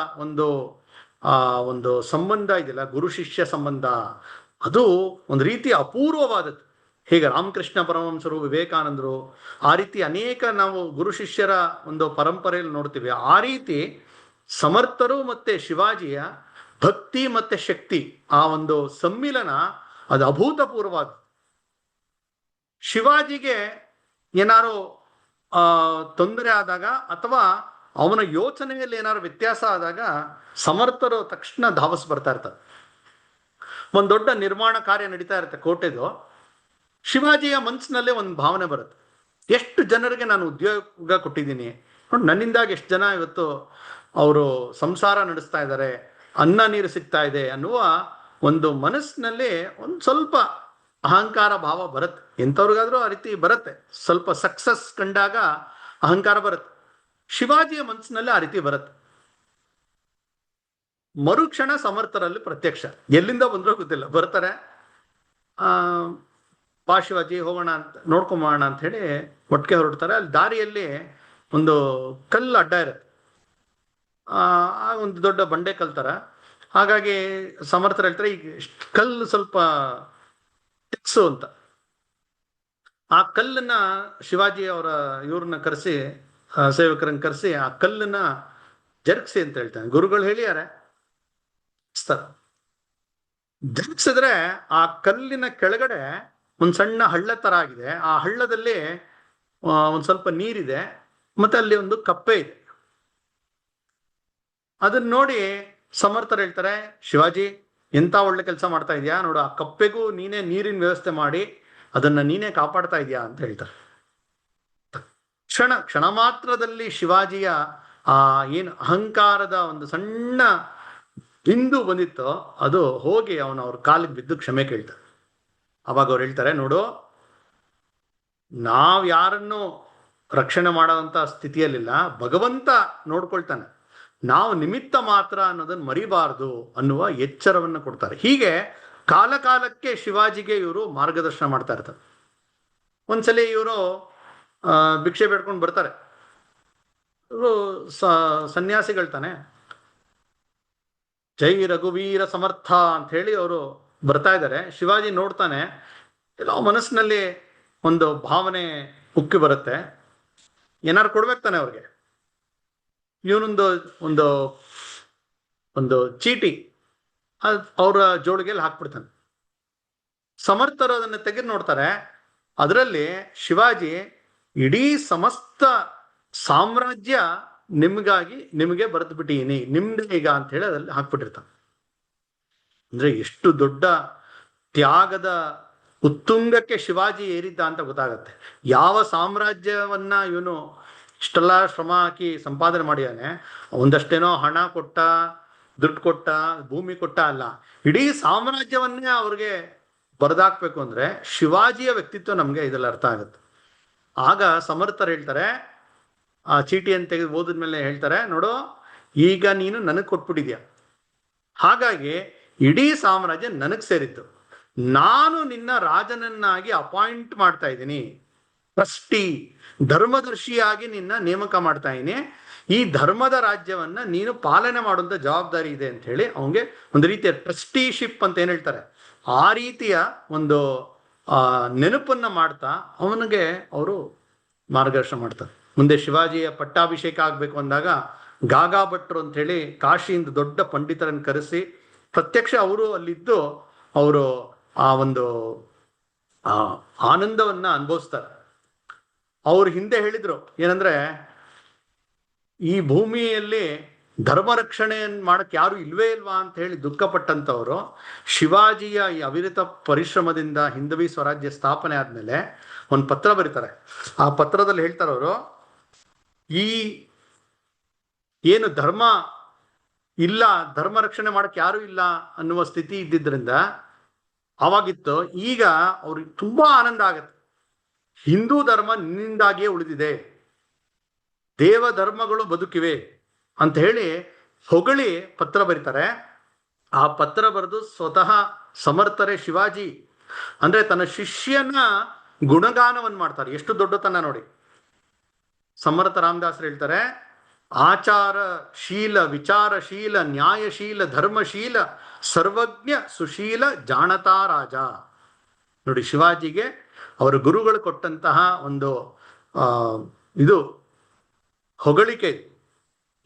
ಒಂದು ಸಂಬಂಧ ಇದೆಯಲ್ಲ, ಗುರು ಶಿಷ್ಯ ಸಂಬಂಧ, ಅದು ಒಂದು ರೀತಿ ಅಪೂರ್ವವಾದದ್ದು. ಹೇಗೆ ರಾಮಕೃಷ್ಣ ಪರಮಹಂಸರು, ವಿವೇಕಾನಂದರು, ಆ ರೀತಿ ಅನೇಕ ನಾವು ಗುರು ಶಿಷ್ಯರ ಒಂದು ಪರಂಪರೆಯಲ್ಲಿ ನೋಡ್ತೀವಿ. ಆ ರೀತಿ ಸಮರ್ಥರು ಮತ್ತೆ ಶಿವಾಜಿಯ ಭಕ್ತಿ ಮತ್ತೆ ಶಕ್ತಿ, ಆ ಒಂದು ಸಮ್ಮಿಲನ ಅದು ಅಭೂತಪೂರ್ವವಾದ. ಶಿವಾಜಿಗೆ ಏನಾರು ತೊಂದರೆ ಆದಾಗ ಅಥವಾ ಅವನ ಯೋಚನೆಯಲ್ಲಿ ಏನಾದ್ರು ವ್ಯತ್ಯಾಸ ಆದಾಗ ಸಮರ್ಥರು ತಕ್ಷಣ ಧಾವಸ್ ಬರ್ತಾ ಇರ್ತಾರೆ. ಒಂದು ದೊಡ್ಡ ನಿರ್ಮಾಣ ಕಾರ್ಯ ನಡೀತಾ ಇರುತ್ತೆ ಕೋಟೆದು. ಶಿವಾಜಿಯ ಮನಸ್ಸಿನಲ್ಲೇ ಒಂದು ಭಾವನೆ ಬರುತ್ತೆ, ಎಷ್ಟು ಜನರಿಗೆ ನಾನು ಉದ್ಯೋಗ ಕೊಟ್ಟಿದ್ದೀನಿ, ನನ್ನಿಂದಾಗಿ ಎಷ್ಟು ಜನ ಇವತ್ತು ಅವರು ಸಂಸಾರ ನಡೆಸ್ತಾ ಇದ್ದಾರೆ, ಅನ್ನ ನೀರು ಸಿಗ್ತಾ ಇದೆ ಅನ್ನುವ ಒಂದು ಮನಸ್ಸಿನಲ್ಲಿ ಒಂದು ಸ್ವಲ್ಪ ಅಹಂಕಾರ ಭಾವ ಬರುತ್ತೆ. ಎಂಥವ್ರಿಗಾದ್ರೂ ಆ ರೀತಿ ಬರುತ್ತೆ, ಸ್ವಲ್ಪ ಸಕ್ಸಸ್ ಕಂಡಾಗ ಅಹಂಕಾರ ಬರುತ್ತೆ. ಶಿವಾಜಿಯ ಮನಸ್ಸಿನಲ್ಲಿ ಆ ರೀತಿ ಬರುತ್ತೆ. ಮರುಕ್ಷಣ ಸಮರ್ಥರಲ್ಲಿ ಪ್ರತ್ಯಕ್ಷ, ಎಲ್ಲಿಂದ ಬಂದ್ರೂ ಗೊತ್ತಿಲ್ಲ, ಬರ್ತಾರೆ. ಬಾ ಶಿವಾಜಿ ಹೋಗೋಣ ಅಂತ, ನೋಡ್ಕೊಂಬೋಣ ಅಂತ ಹೇಳಿ ಒಟ್ಟಿಗೆ ಹೊರಡ್ತಾರೆ. ಅಲ್ಲಿ ದಾರಿಯಲ್ಲಿ ಒಂದು ಕಲ್ಲು ಅಡ್ಡ ಇರುತ್ತೆ, ಒಂದು ದೊಡ್ಡ ಬಂಡೆ ಕಲ್ತಾರ. ಹಾಗಾಗಿ ಸಮರ್ಥರು ಹೇಳ್ತಾರೆ, ಈಗ ಕಲ್ಲು ಸ್ವಲ್ಪ ಟಿಕ್ಸು ಅಂತ. ಆ ಕಲ್ಲನ್ನ ಶಿವಾಜಿ ಅವರ ಇವ್ರನ್ನ ಕರೆಸಿ, ಸೇವಕರನ್ನ ಕರೆಸಿ ಆ ಕಲ್ಲನ್ನ ಜರುಗಿಸಿ ಅಂತ ಹೇಳ್ತಾನೆ. ಗುರುಗಳು ಹೇಳಿಯಾರೆ, ಜರುಗಿಸಿದ್ರೆ ಆ ಕಲ್ಲಿನ ಕೆಳಗಡೆ ಒಂದ್ ಸಣ್ಣ ಹಳ್ಳ ತರ ಆಗಿದೆ. ಆ ಹಳ್ಳದಲ್ಲಿ ಒಂದ್ ಸ್ವಲ್ಪ ನೀರಿದೆ, ಮತ್ತೆ ಅಲ್ಲಿ ಒಂದು ಕಪ್ಪೆ ಇದೆ. ಅದನ್ನ ನೋಡಿ ಸಮರ್ಥರು ಹೇಳ್ತಾರೆ, ಶಿವಾಜಿ ಎಂತ ಒಳ್ಳೆ ಕೆಲಸ ಮಾಡ್ತಾ ಇದೆಯಾ ನೋಡು, ಆ ಕಪ್ಪೆಗೂ ನೀನೇ ನೀರಿನ ವ್ಯವಸ್ಥೆ ಮಾಡಿ ಅದನ್ನ ನೀನೇ ಕಾಪಾಡ್ತಾ ಇದೆಯಾ ಅಂತ ಹೇಳ್ತಾರೆ. ಕ್ಷಣ ಮಾತ್ರದಲ್ಲಿ ಶಿವಾಜಿಯ ಆ ಏನು ಅಹಂಕಾರದ ಒಂದು ಸಣ್ಣ ಬಿಂದು ಬಂದಿತ್ತೋ ಅದು ಹೋಗಿ ಅವ್ರ ಕಾಲಿಗೆ ಬಿದ್ದು ಕ್ಷಮೆ ಕೇಳ್ತಾರೆ. ಅವಾಗ ಅವ್ರು ಹೇಳ್ತಾರೆ, ನೋಡು, ನಾವ್ ಯಾರನ್ನು ರಕ್ಷಣೆ ಮಾಡೋಂಥ ಸ್ಥಿತಿಯಲ್ಲಿಲ್ಲ, ಭಗವಂತ ನೋಡ್ಕೊಳ್ತಾನೆ, ನಾವು ನಿಮಿತ್ತ ಮಾತ್ರ ಅನ್ನೋದನ್ನ ಮರಿಬಾರ್ದು ಅನ್ನುವ ಎಚ್ಚರವನ್ನು ಕೊಡ್ತಾರೆ. ಹೀಗೆ ಕಾಲ ಕಾಲಕ್ಕೆ ಶಿವಾಜಿಗೆ ಇವರು ಮಾರ್ಗದರ್ಶನ ಮಾಡ್ತಾ ಇರ್ತಾರೆ. ಒಂದ್ಸಲಿ ಇವರು ಭಿಕ್ಷೆ ಬೇಡ್ಕೊಂಡು ಬರ್ತಾರೆ. ಇವರು ಸನ್ಯಾಸಿಗಳು ತಾನೆ, ಜೈ ರಘುವೀರ ಸಮರ್ಥ ಅಂತ ಹೇಳಿ ಅವರು ಬರ್ತಾ ಇದ್ದಾರೆ. ಶಿವಾಜಿ ನೋಡ್ತಾನೆ, ಎಲ್ಲೋ ಮನಸ್ಸಿನಲ್ಲಿ ಒಂದು ಭಾವನೆ ಉಕ್ಕಿ ಬರುತ್ತೆ, ಏನಾರು ಕೊಡ್ಬೇಕು ತಾನೆ ಅವ್ರಿಗೆ. ಇವನೊಂದು ಒಂದು ಒಂದು ಚೀಟಿ ಅವರ ಜೋಳಿಗೆಯಲ್ಲಿ ಹಾಕ್ಬಿಡ್ತಾನೆ. ಸಮರ್ಥರು ಅದನ್ನು ತೆಗೆದು ನೋಡ್ತಾರೆ, ಅದರಲ್ಲಿ ಶಿವಾಜಿ ಇಡೀ ಸಮಸ್ತ ಸಾಮ್ರಾಜ್ಯ ನಿಮಗೆ ಬರೆದು ಬಿಟ್ಟಿನಿ, ನಿಮ್ದೇ ಈಗ ಅಂತ ಹೇಳಿ ಅದ್ರಲ್ಲಿ ಹಾಕ್ಬಿಟ್ಟಿರ್ತಾನೆ. ಅಂದ್ರೆ ಎಷ್ಟು ದೊಡ್ಡ ತ್ಯಾಗದ ಉತ್ತುಂಗಕ್ಕೆ ಶಿವಾಜಿ ಏರಿದ್ದ ಅಂತ ಗೊತ್ತಾಗತ್ತೆ. ಯಾವ ಸಾಮ್ರಾಜ್ಯವನ್ನ ಇವನು ಇಷ್ಟೆಲ್ಲ ಶ್ರಮ ಹಾಕಿ ಸಂಪಾದನೆ ಮಾಡಿದಾನೆ, ಒಂದಷ್ಟೇನೋ ಹಣ ಕೊಟ್ಟ, ದುಡ್ಡು ಕೊಟ್ಟ, ಭೂಮಿ ಕೊಟ್ಟ ಅಲ್ಲ, ಇಡೀ ಸಾಮ್ರಾಜ್ಯವನ್ನೇ ಅವ್ರಿಗೆ ಬರೆದಾಕ್ಬೇಕು ಅಂದ್ರೆ ಶಿವಾಜಿಯ ವ್ಯಕ್ತಿತ್ವ ನಮ್ಗೆ ಇದೆಲ್ಲ ಅರ್ಥ ಆಗುತ್ತೆ. ಆಗ ಸಮರ್ಥರು ಹೇಳ್ತಾರೆ, ಆ ಚೀಟಿಯನ್ನು ತೆಗೆದು ಓದಿದ್ಮೇಲೆ ಹೇಳ್ತಾರೆ, ನೋಡು, ಈಗ ನೀನು ನನಗೆ ಕೊಟ್ಬಿಟ್ಟಿದ್ಯಾ, ಹಾಗಾಗಿ ಇಡೀ ಸಾಮ್ರಾಜ್ಯ ನನಗೆ ಸೇರಿತ್ತು, ನಾನು ನಿನ್ನ ರಾಜನನ್ನಾಗಿ ಅಪಾಯಿಂಟ್ ಮಾಡ್ತಾ ಇದ್ದೀನಿ, ಟ್ರಸ್ಟಿ ಧರ್ಮದರ್ಶಿಯಾಗಿ ನಿನ್ನ ನೇಮಕ ಮಾಡ್ತಾ ಇದ್ದೀನಿ, ಈ ಧರ್ಮದ ರಾಜ್ಯವನ್ನ ನೀನು ಪಾಲನೆ ಮಾಡುವಂತ ಜವಾಬ್ದಾರಿ ಇದೆ ಅಂತ ಹೇಳಿ ಅವನಿಗೆ ಒಂದು ರೀತಿಯ ಟ್ರಸ್ಟಿಶಿಪ್ ಅಂತ ಏನ್ ಹೇಳ್ತಾರೆ, ಆ ರೀತಿಯ ಒಂದು ನೆನಪನ್ನ ಮಾಡ್ತಾ ಅವನಿಗೆ ಅವರು ಮಾರ್ಗದರ್ಶನ ಮಾಡ್ತಾರೆ. ಮುಂದೆ ಶಿವಾಜಿಯ ಪಟ್ಟಾಭಿಷೇಕ ಆಗ್ಬೇಕು ಅಂದಾಗ ಗಾಗಾ ಭಟ್ರು ಅಂತ ಹೇಳಿ ಕಾಶಿಯಿಂದ ದೊಡ್ಡ ಪಂಡಿತರನ್ನು ಕರೆಸಿ ಪ್ರತ್ಯಕ್ಷ ಅವರು ಅಲ್ಲಿದ್ದು ಅವರು ಆ ಒಂದು ಆನಂದವನ್ನ ಅನುಭವಿಸ್ತಾರೆ. ಅವ್ರು ಹಿಂದೆ ಹೇಳಿದ್ರು ಏನಂದ್ರೆ, ಈ ಭೂಮಿಯಲ್ಲಿ ಧರ್ಮ ರಕ್ಷಣೆ ಮಾಡಕ್ ಯಾರು ಇಲ್ವೇ ಇಲ್ವಾ ಅಂತ ಹೇಳಿ ದುಃಖಪಟ್ಟಂತವ್ರು ಶಿವಾಜಿಯ ಈ ಅವಿರತ ಪರಿಶ್ರಮದಿಂದ ಹಿಂದವಿ ಸ್ವರಾಜ್ಯ ಸ್ಥಾಪನೆ ಆದ್ಮೇಲೆ ಒಂದು ಪತ್ರ ಬರೀತಾರೆ. ಆ ಪತ್ರದಲ್ಲಿ ಹೇಳ್ತಾರೆ ಅವರು, ಈ ಏನು ಧರ್ಮ ಇಲ್ಲ, ಧರ್ಮ ರಕ್ಷಣೆ ಮಾಡಕ್ ಯಾರು ಇಲ್ಲ ಅನ್ನುವ ಸ್ಥಿತಿ ಇದ್ದಿದ್ರಿಂದ ಅವಾಗಿತ್ತು, ಈಗ ಅವ್ರಿಗೆ ತುಂಬಾ ಆನಂದ ಆಗತ್ತೆ, ಹಿಂದೂ ಧರ್ಮ ನಿನ್ನಿಂದಾಗಿಯೇ ಉಳಿದಿದೆ, ದೇವ ಧರ್ಮಗಳು ಬದುಕಿವೆ ಅಂತ ಹೇಳಿ ಹೊಗಳಿ ಪತ್ರ ಬರೀತಾರೆ. ಆ ಪತ್ರ ಬರೆದು ಸ್ವತಃ ಸಮರ್ಥರೇ ಶಿವಾಜಿ ಅಂದ್ರೆ ತನ್ನ ಶಿಷ್ಯನ ಗುಣಗಾನವನ್ನು ಮಾಡ್ತಾರೆ. ಎಷ್ಟು ದೊಡ್ಡತನ ನೋಡಿ. ಸಮರ್ಥ ರಾಮದಾಸರು ಹೇಳ್ತಾರೆ, ಆಚಾರ ಶೀಲ, ವಿಚಾರಶೀಲ, ನ್ಯಾಯಶೀಲ, ಧರ್ಮಶೀಲ, ಸರ್ವಜ್ಞ, ಸುಶೀಲ, ಜಾಣತಾ ರಾಜ. ನೋಡಿ, ಶಿವಾಜಿಗೆ ಅವರ ಗುರುಗಳು ಕೊಟ್ಟಂತಹ ಒಂದು ಇದು ಹೊಗಳಿಕೆ,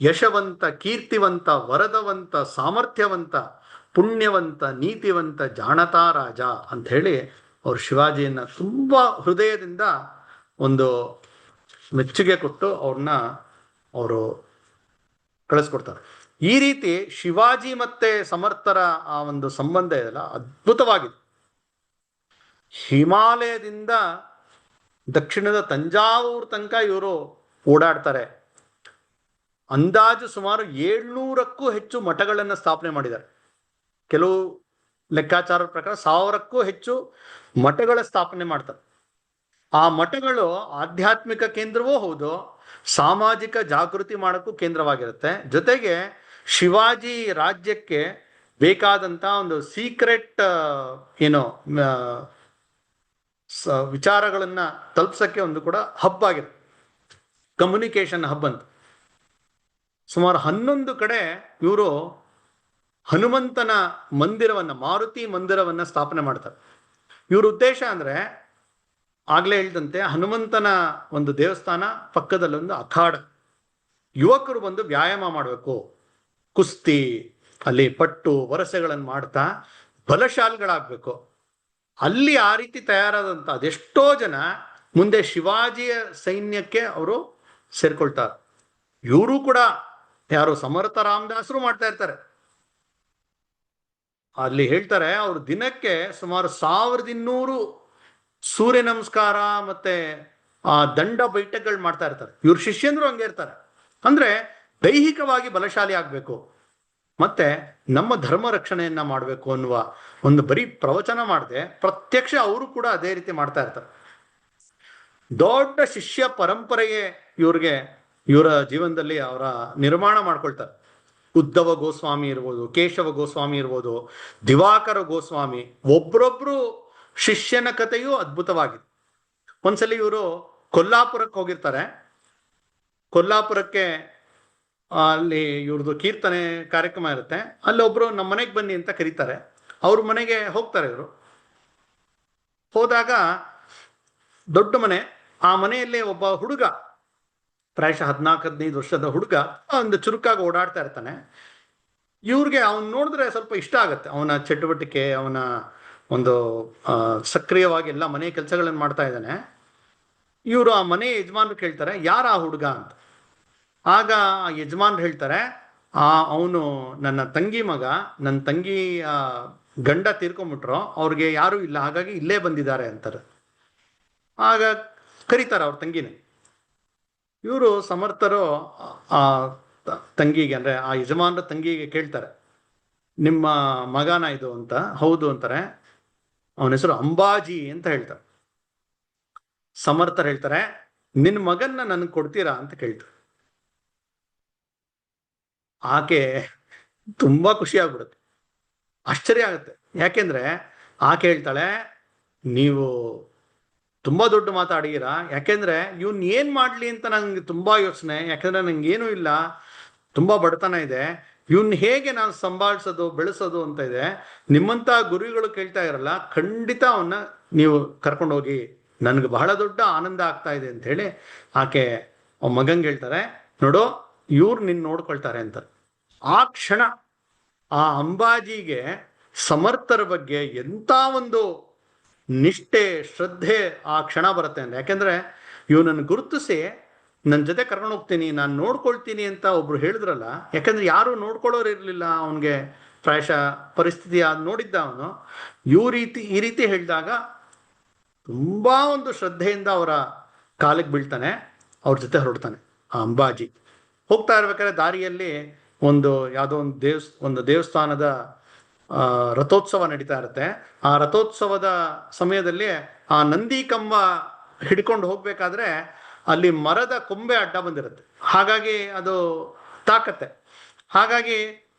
ಯಶವಂತ, ಕೀರ್ತಿವಂತ, ವರದವಂತ, ಸಾಮರ್ಥ್ಯವಂತ, ಪುಣ್ಯವಂತ, ನೀತಿವಂತ, ಜಾಣತಾ ರಾಜ ಅಂತ ಹೇಳಿ ಅವರು ಶಿವಾಜಿಯನ್ನ ತುಂಬಾ ಹೃದಯದಿಂದ ಒಂದು ಮೆಚ್ಚುಗೆ ಕೊಟ್ಟು ಅವರು ಕಳಿಸ್ಕೊಡ್ತಾರೆ. ಈ ರೀತಿ ಶಿವಾಜಿ ಮತ್ತೆ ಸಮರ್ಥರ ಆ ಒಂದು ಸಂಬಂಧ ಇದೆಲ್ಲ ಅದ್ಭುತವಾಗಿದೆ. ಹಿಮಾಲಯದಿಂದ ದಕ್ಷಿಣದ ತಂಜಾವೂರು ತನಕ ಇವರು ಓಡಾಡ್ತಾರೆ. ಅಂದಾಜು ಸುಮಾರು 700ಕ್ಕೂ ಹೆಚ್ಚು ಮಠಗಳನ್ನು ಸ್ಥಾಪನೆ ಮಾಡಿದ್ದಾರೆ. ಕೆಲವು ಲೆಕ್ಕಾಚಾರದ ಪ್ರಕಾರ 1000ಕ್ಕೂ ಹೆಚ್ಚು ಮಠಗಳ ಸ್ಥಾಪನೆ ಮಾಡ್ತಾರೆ. ಆ ಮಠಗಳು ಆಧ್ಯಾತ್ಮಿಕ ಕೇಂದ್ರವೂ ಹೌದು, ಸಾಮಾಜಿಕ ಜಾಗೃತಿ ಮಾಡೋಕ್ಕೂ ಕೇಂದ್ರವಾಗಿರುತ್ತೆ. ಜೊತೆಗೆ ಶಿವಾಜಿ ರಾಜ್ಯಕ್ಕೆ ಬೇಕಾದಂತ ಒಂದು ಸೀಕ್ರೆಟ್ ವಿಚಾರಗಳನ್ನ ತಲುಪಿಸಕ್ಕೆ ಒಂದು ಕೂಡ ಹಬ್ ಆಗಿರುತ್ತೆ, ಕಮ್ಯುನಿಕೇಶನ್ ಹಬ್ ಅಂತ. ಸುಮಾರು 11 ಕಡೆ ಇವರು ಹನುಮಂತನ ಮಂದಿರವನ್ನ, ಮಾರುತಿ ಮಂದಿರವನ್ನ ಸ್ಥಾಪನೆ ಮಾಡ್ತಾರೆ. ಇವ್ರ ಉದ್ದೇಶ ಅಂದ್ರೆ, ಆಗ್ಲೇ ಹೇಳಿದಂತೆ ಹನುಮಂತನ ಒಂದು ದೇವಸ್ಥಾನ ಪಕ್ಕದಲ್ಲೊಂದು ಅಖಾಡ, ಯುವಕರು ಬಂದು ವ್ಯಾಯಾಮ ಮಾಡಬೇಕು, ಕುಸ್ತಿ ಅಲ್ಲಿ ಪಟ್ಟು ವರಸೆಗಳನ್ನು ಮಾಡ್ತಾ ಬಲಶಾಲಿಗಳಾಗಬೇಕು. ಅಲ್ಲಿ ಆ ರೀತಿ ತಯಾರಾದಂಥ ಅದೆಷ್ಟೋ ಜನ ಮುಂದೆ ಶಿವಾಜಿಯ ಸೈನ್ಯಕ್ಕೆ ಅವರು ಸೇರ್ಕೊಳ್ತಾರೆ. ಇವರು ಕೂಡ ಯಾರು ಸಮರ್ಥ ರಾಮದಾಸರು ಮಾಡ್ತಾ ಇರ್ತಾರೆ. ಅಲ್ಲಿ ಹೇಳ್ತಾರೆ ಅವ್ರು ದಿನಕ್ಕೆ ಸುಮಾರು 1200 ಸೂರ್ಯ ನಮಸ್ಕಾರ ಮತ್ತೆ ದಂಡ ಬೈಠಕ್ಗಳು ಮಾಡ್ತಾ ಇರ್ತಾರೆ. ಇವ್ರ ಶಿಷ್ಯಂದ್ರು ಹಂಗೆ ಇರ್ತಾರೆ. ಅಂದ್ರೆ ದೈಹಿಕವಾಗಿ ಬಲಶಾಲಿ ಆಗ್ಬೇಕು, ಮತ್ತೆ ನಮ್ಮ ಧರ್ಮ ರಕ್ಷಣೆಯನ್ನ ಮಾಡಬೇಕು ಅನ್ನುವ ಒಂದು ಬರೀ ಪ್ರವಚನ ಮಾಡದೆ ಪ್ರತ್ಯಕ್ಷ ಅವರು ಕೂಡ ಅದೇ ರೀತಿ ಮಾಡ್ತಾ ಇರ್ತಾರೆ. ದೊಡ್ಡ ಶಿಷ್ಯ ಪರಂಪರೆಗೆ ಇವರ ಜೀವನದಲ್ಲಿ ಅವರ ನಿರ್ಮಾಣ ಮಾಡ್ಕೊಳ್ತಾರೆ. ಉದ್ಧವ ಗೋಸ್ವಾಮಿ ಇರ್ಬೋದು, ಕೇಶವ ಗೋಸ್ವಾಮಿ ಇರ್ಬೋದು, ದಿವಾಕರ ಗೋಸ್ವಾಮಿ, ಒಬ್ರೊಬ್ರು ಶಿಷ್ಯನ ಕಥೆಯೂ ಅದ್ಭುತವಾಗಿದೆ. ಒಂದ್ಸಲಿ ಇವರು ಕೊಲ್ಲಾಪುರಕ್ಕೆ ಹೋಗಿರ್ತಾರೆ. ಕೊಲ್ಲಾಪುರಕ್ಕೆ ಅಲ್ಲಿ ಇವ್ರದ್ದು ಕೀರ್ತನೆ ಕಾರ್ಯಕ್ರಮ ಇರುತ್ತೆ. ಅಲ್ಲಿ ಒಬ್ರು ನಮ್ಮ ಮನೆಗೆ ಬನ್ನಿ ಅಂತ ಕರೀತಾರೆ. ಅವ್ರ ಮನೆಗೆ ಹೋಗ್ತಾರೆ. ಇವರು ಹೋದಾಗ ದೊಡ್ಡ ಮನೆ, ಆ ಮನೆಯಲ್ಲಿ ಒಬ್ಬ ಹುಡುಗ, ಪ್ರಾಯಶಃ 14-15 ವರ್ಷದ ಹುಡುಗ, ಒಂದು ಚುರುಕಾಗಿ ಓಡಾಡ್ತಾ ಇರ್ತಾನೆ. ಇವ್ರಿಗೆ ಅವನ್ ನೋಡಿದ್ರೆ ಸ್ವಲ್ಪ ಇಷ್ಟ ಆಗತ್ತೆ, ಅವನ ಚಟುವಟಿಕೆ, ಅವನ ಒಂದು ಸಕ್ರಿಯವಾಗಿ ಎಲ್ಲ ಮನೆ ಕೆಲಸಗಳನ್ನು ಮಾಡ್ತಾ ಇದ್ದಾನೆ. ಇವರು ಆ ಮನೆ ಯಜಮಾನ್ರು ಕೇಳ್ತಾರೆ, ಯಾರ ಆ ಹುಡುಗ ಅಂತ. ಆಗ ಆ ಯಜಮಾನ್ರು ಹೇಳ್ತಾರೆ, ಅವನು ನನ್ನ ತಂಗಿ ಮಗ, ನನ್ನ ತಂಗಿ ಗಂಡ ತೀರ್ಕೊಂಬಿಟ್ರು, ಅವ್ರಿಗೆ ಯಾರು ಇಲ್ಲ, ಹಾಗಾಗಿ ಇಲ್ಲೇ ಬಂದಿದ್ದಾರೆ ಅಂತಾರೆ. ಆಗ ಕರೀತಾರೆ ಅವ್ರ ತಂಗಿನ. ಇವರು ಸಮರ್ಥರು ಆ ತಂಗಿಗೆ, ಅಂದ್ರೆ ಆ ಯಜಮಾನ್ರ ತಂಗಿಗೆ ಕೇಳ್ತಾರೆ, ನಿಮ್ಮ ಮಗನ ಇದು ಅಂತ. ಹೌದು ಅಂತಾರೆ. ಅವನ ಹೆಸರು ಅಂಬಾಜಿ ಅಂತ ಹೇಳ್ತಾರೆ. ಸಮರ್ಥರು ಹೇಳ್ತಾರೆ, ನಿನ್ನ ಮಗನ್ನ ನನಗೆ ಕೊಡ್ತೀರಾ ಅಂತ ಕೇಳ್ತಾರೆ. ಆಕೆ ತುಂಬಾ ಖುಷಿ ಆಗ್ಬಿಡುತ್ತೆ, ಆಶ್ಚರ್ಯ ಆಗುತ್ತೆ. ಯಾಕೆಂದ್ರೆ ಆಕೆ ಹೇಳ್ತಾಳೆ, ನೀವು ತುಂಬಾ ದೊಡ್ಡ ಮಾತಾಡಿರ, ಯಾಕೆಂದ್ರೆ ಇವನ್ ಏನ್ ಮಾಡ್ಲಿ ಅಂತ ನಂಗೆ ತುಂಬಾ ಯೋಚನೆ. ಯಾಕಂದ್ರೆ ನಂಗೆ ಏನೂ ಇಲ್ಲ, ತುಂಬಾ ಬಡತನ ಇದೆ, ಇವನ್ ಹೇಗೆ ನಾನು ಸಂಭಾಳಿಸೋದು ಬೆಳೆಸೋದು ಅಂತ ಇದೆ. ನಿಮ್ಮಂತ ಗುರುಗಳು ಕೇಳ್ತಾ ಇರಲ್ಲ, ಖಂಡಿತ ಅವನ್ನ ನೀವು ಕರ್ಕೊಂಡು ಹೋಗಿ, ನನ್ಗೆ ಬಹಳ ದೊಡ್ಡ ಆನಂದ ಆಗ್ತಾ ಇದೆ ಅಂತ ಹೇಳಿ ಆಕೆ ಮಗಂಗೆ ಹೇಳ್ತಾರೆ. ನೋಡು, ಇವ್ರು ನಿನ್ ನೋಡ್ಕೊಳ್ತಾರೆ ಅಂತ. ಆ ಕ್ಷಣ ಆ ಅಂಬಾಜಿಗೆ ಸಮರ್ಥರ ಬಗ್ಗೆ ಎಂತ ಒಂದು ನಿಷ್ಠೆ, ಶ್ರದ್ಧೆ ಆ ಕ್ಷಣ ಬರುತ್ತೆ ಅಂದ್ರೆ. ಯಾಕೆಂದ್ರೆ ಇವನನ್ನು ಗುರುತಿಸಿ ನನ್ನ ಜೊತೆ ಕರ್ಕೊಂಡು ಹೋಗ್ತೀನಿ, ನಾನು ನೋಡ್ಕೊಳ್ತೀನಿ ಅಂತ ಒಬ್ರು ಹೇಳಿದ್ರಲ್ಲ. ಯಾಕಂದ್ರೆ ಯಾರು ನೋಡ್ಕೊಳ್ಳೋರು ಇರಲಿಲ್ಲ ಅವನಿಗೆ, ಪ್ರಾಯಶಃ ಪರಿಸ್ಥಿತಿ ನೋಡಿದ್ದ ಅವನು. ಈ ರೀತಿ ಹೇಳಿದಾಗ ತುಂಬಾ ಒಂದು ಶ್ರದ್ಧೆಯಿಂದ ಅವರ ಕಾಲಿಗೆ ಬೀಳ್ತಾನೆ, ಅವ್ರ ಜೊತೆ ಹೊರಡ್ತಾನೆ. ಆ ಅಂಬಾಜಿ ಹೋಗ್ತಾ ಇರ್ಬೇಕಾದ್ರೆ ದಾರಿಯಲ್ಲಿ ಯಾವುದೋ ಒಂದು ದೇವಸ್ಥಾನದ ರಥೋತ್ಸವ ನಡೀತಾ ಇರುತ್ತೆ. ಆ ರಥೋತ್ಸವದ ಸಮಯದಲ್ಲಿ ಆ ನಂದಿ ಕಂಬ ಹಿಡ್ಕೊಂಡು ಹೋಗ್ಬೇಕಾದ್ರೆ ಅಲ್ಲಿ ಮರದ ಕೊಂಬೆ ಅಡ್ಡ ಬಂದಿರುತ್ತೆ, ಹಾಗಾಗಿ ಅದು ತಾಕತ್ತೆ. ಹಾಗಾಗಿ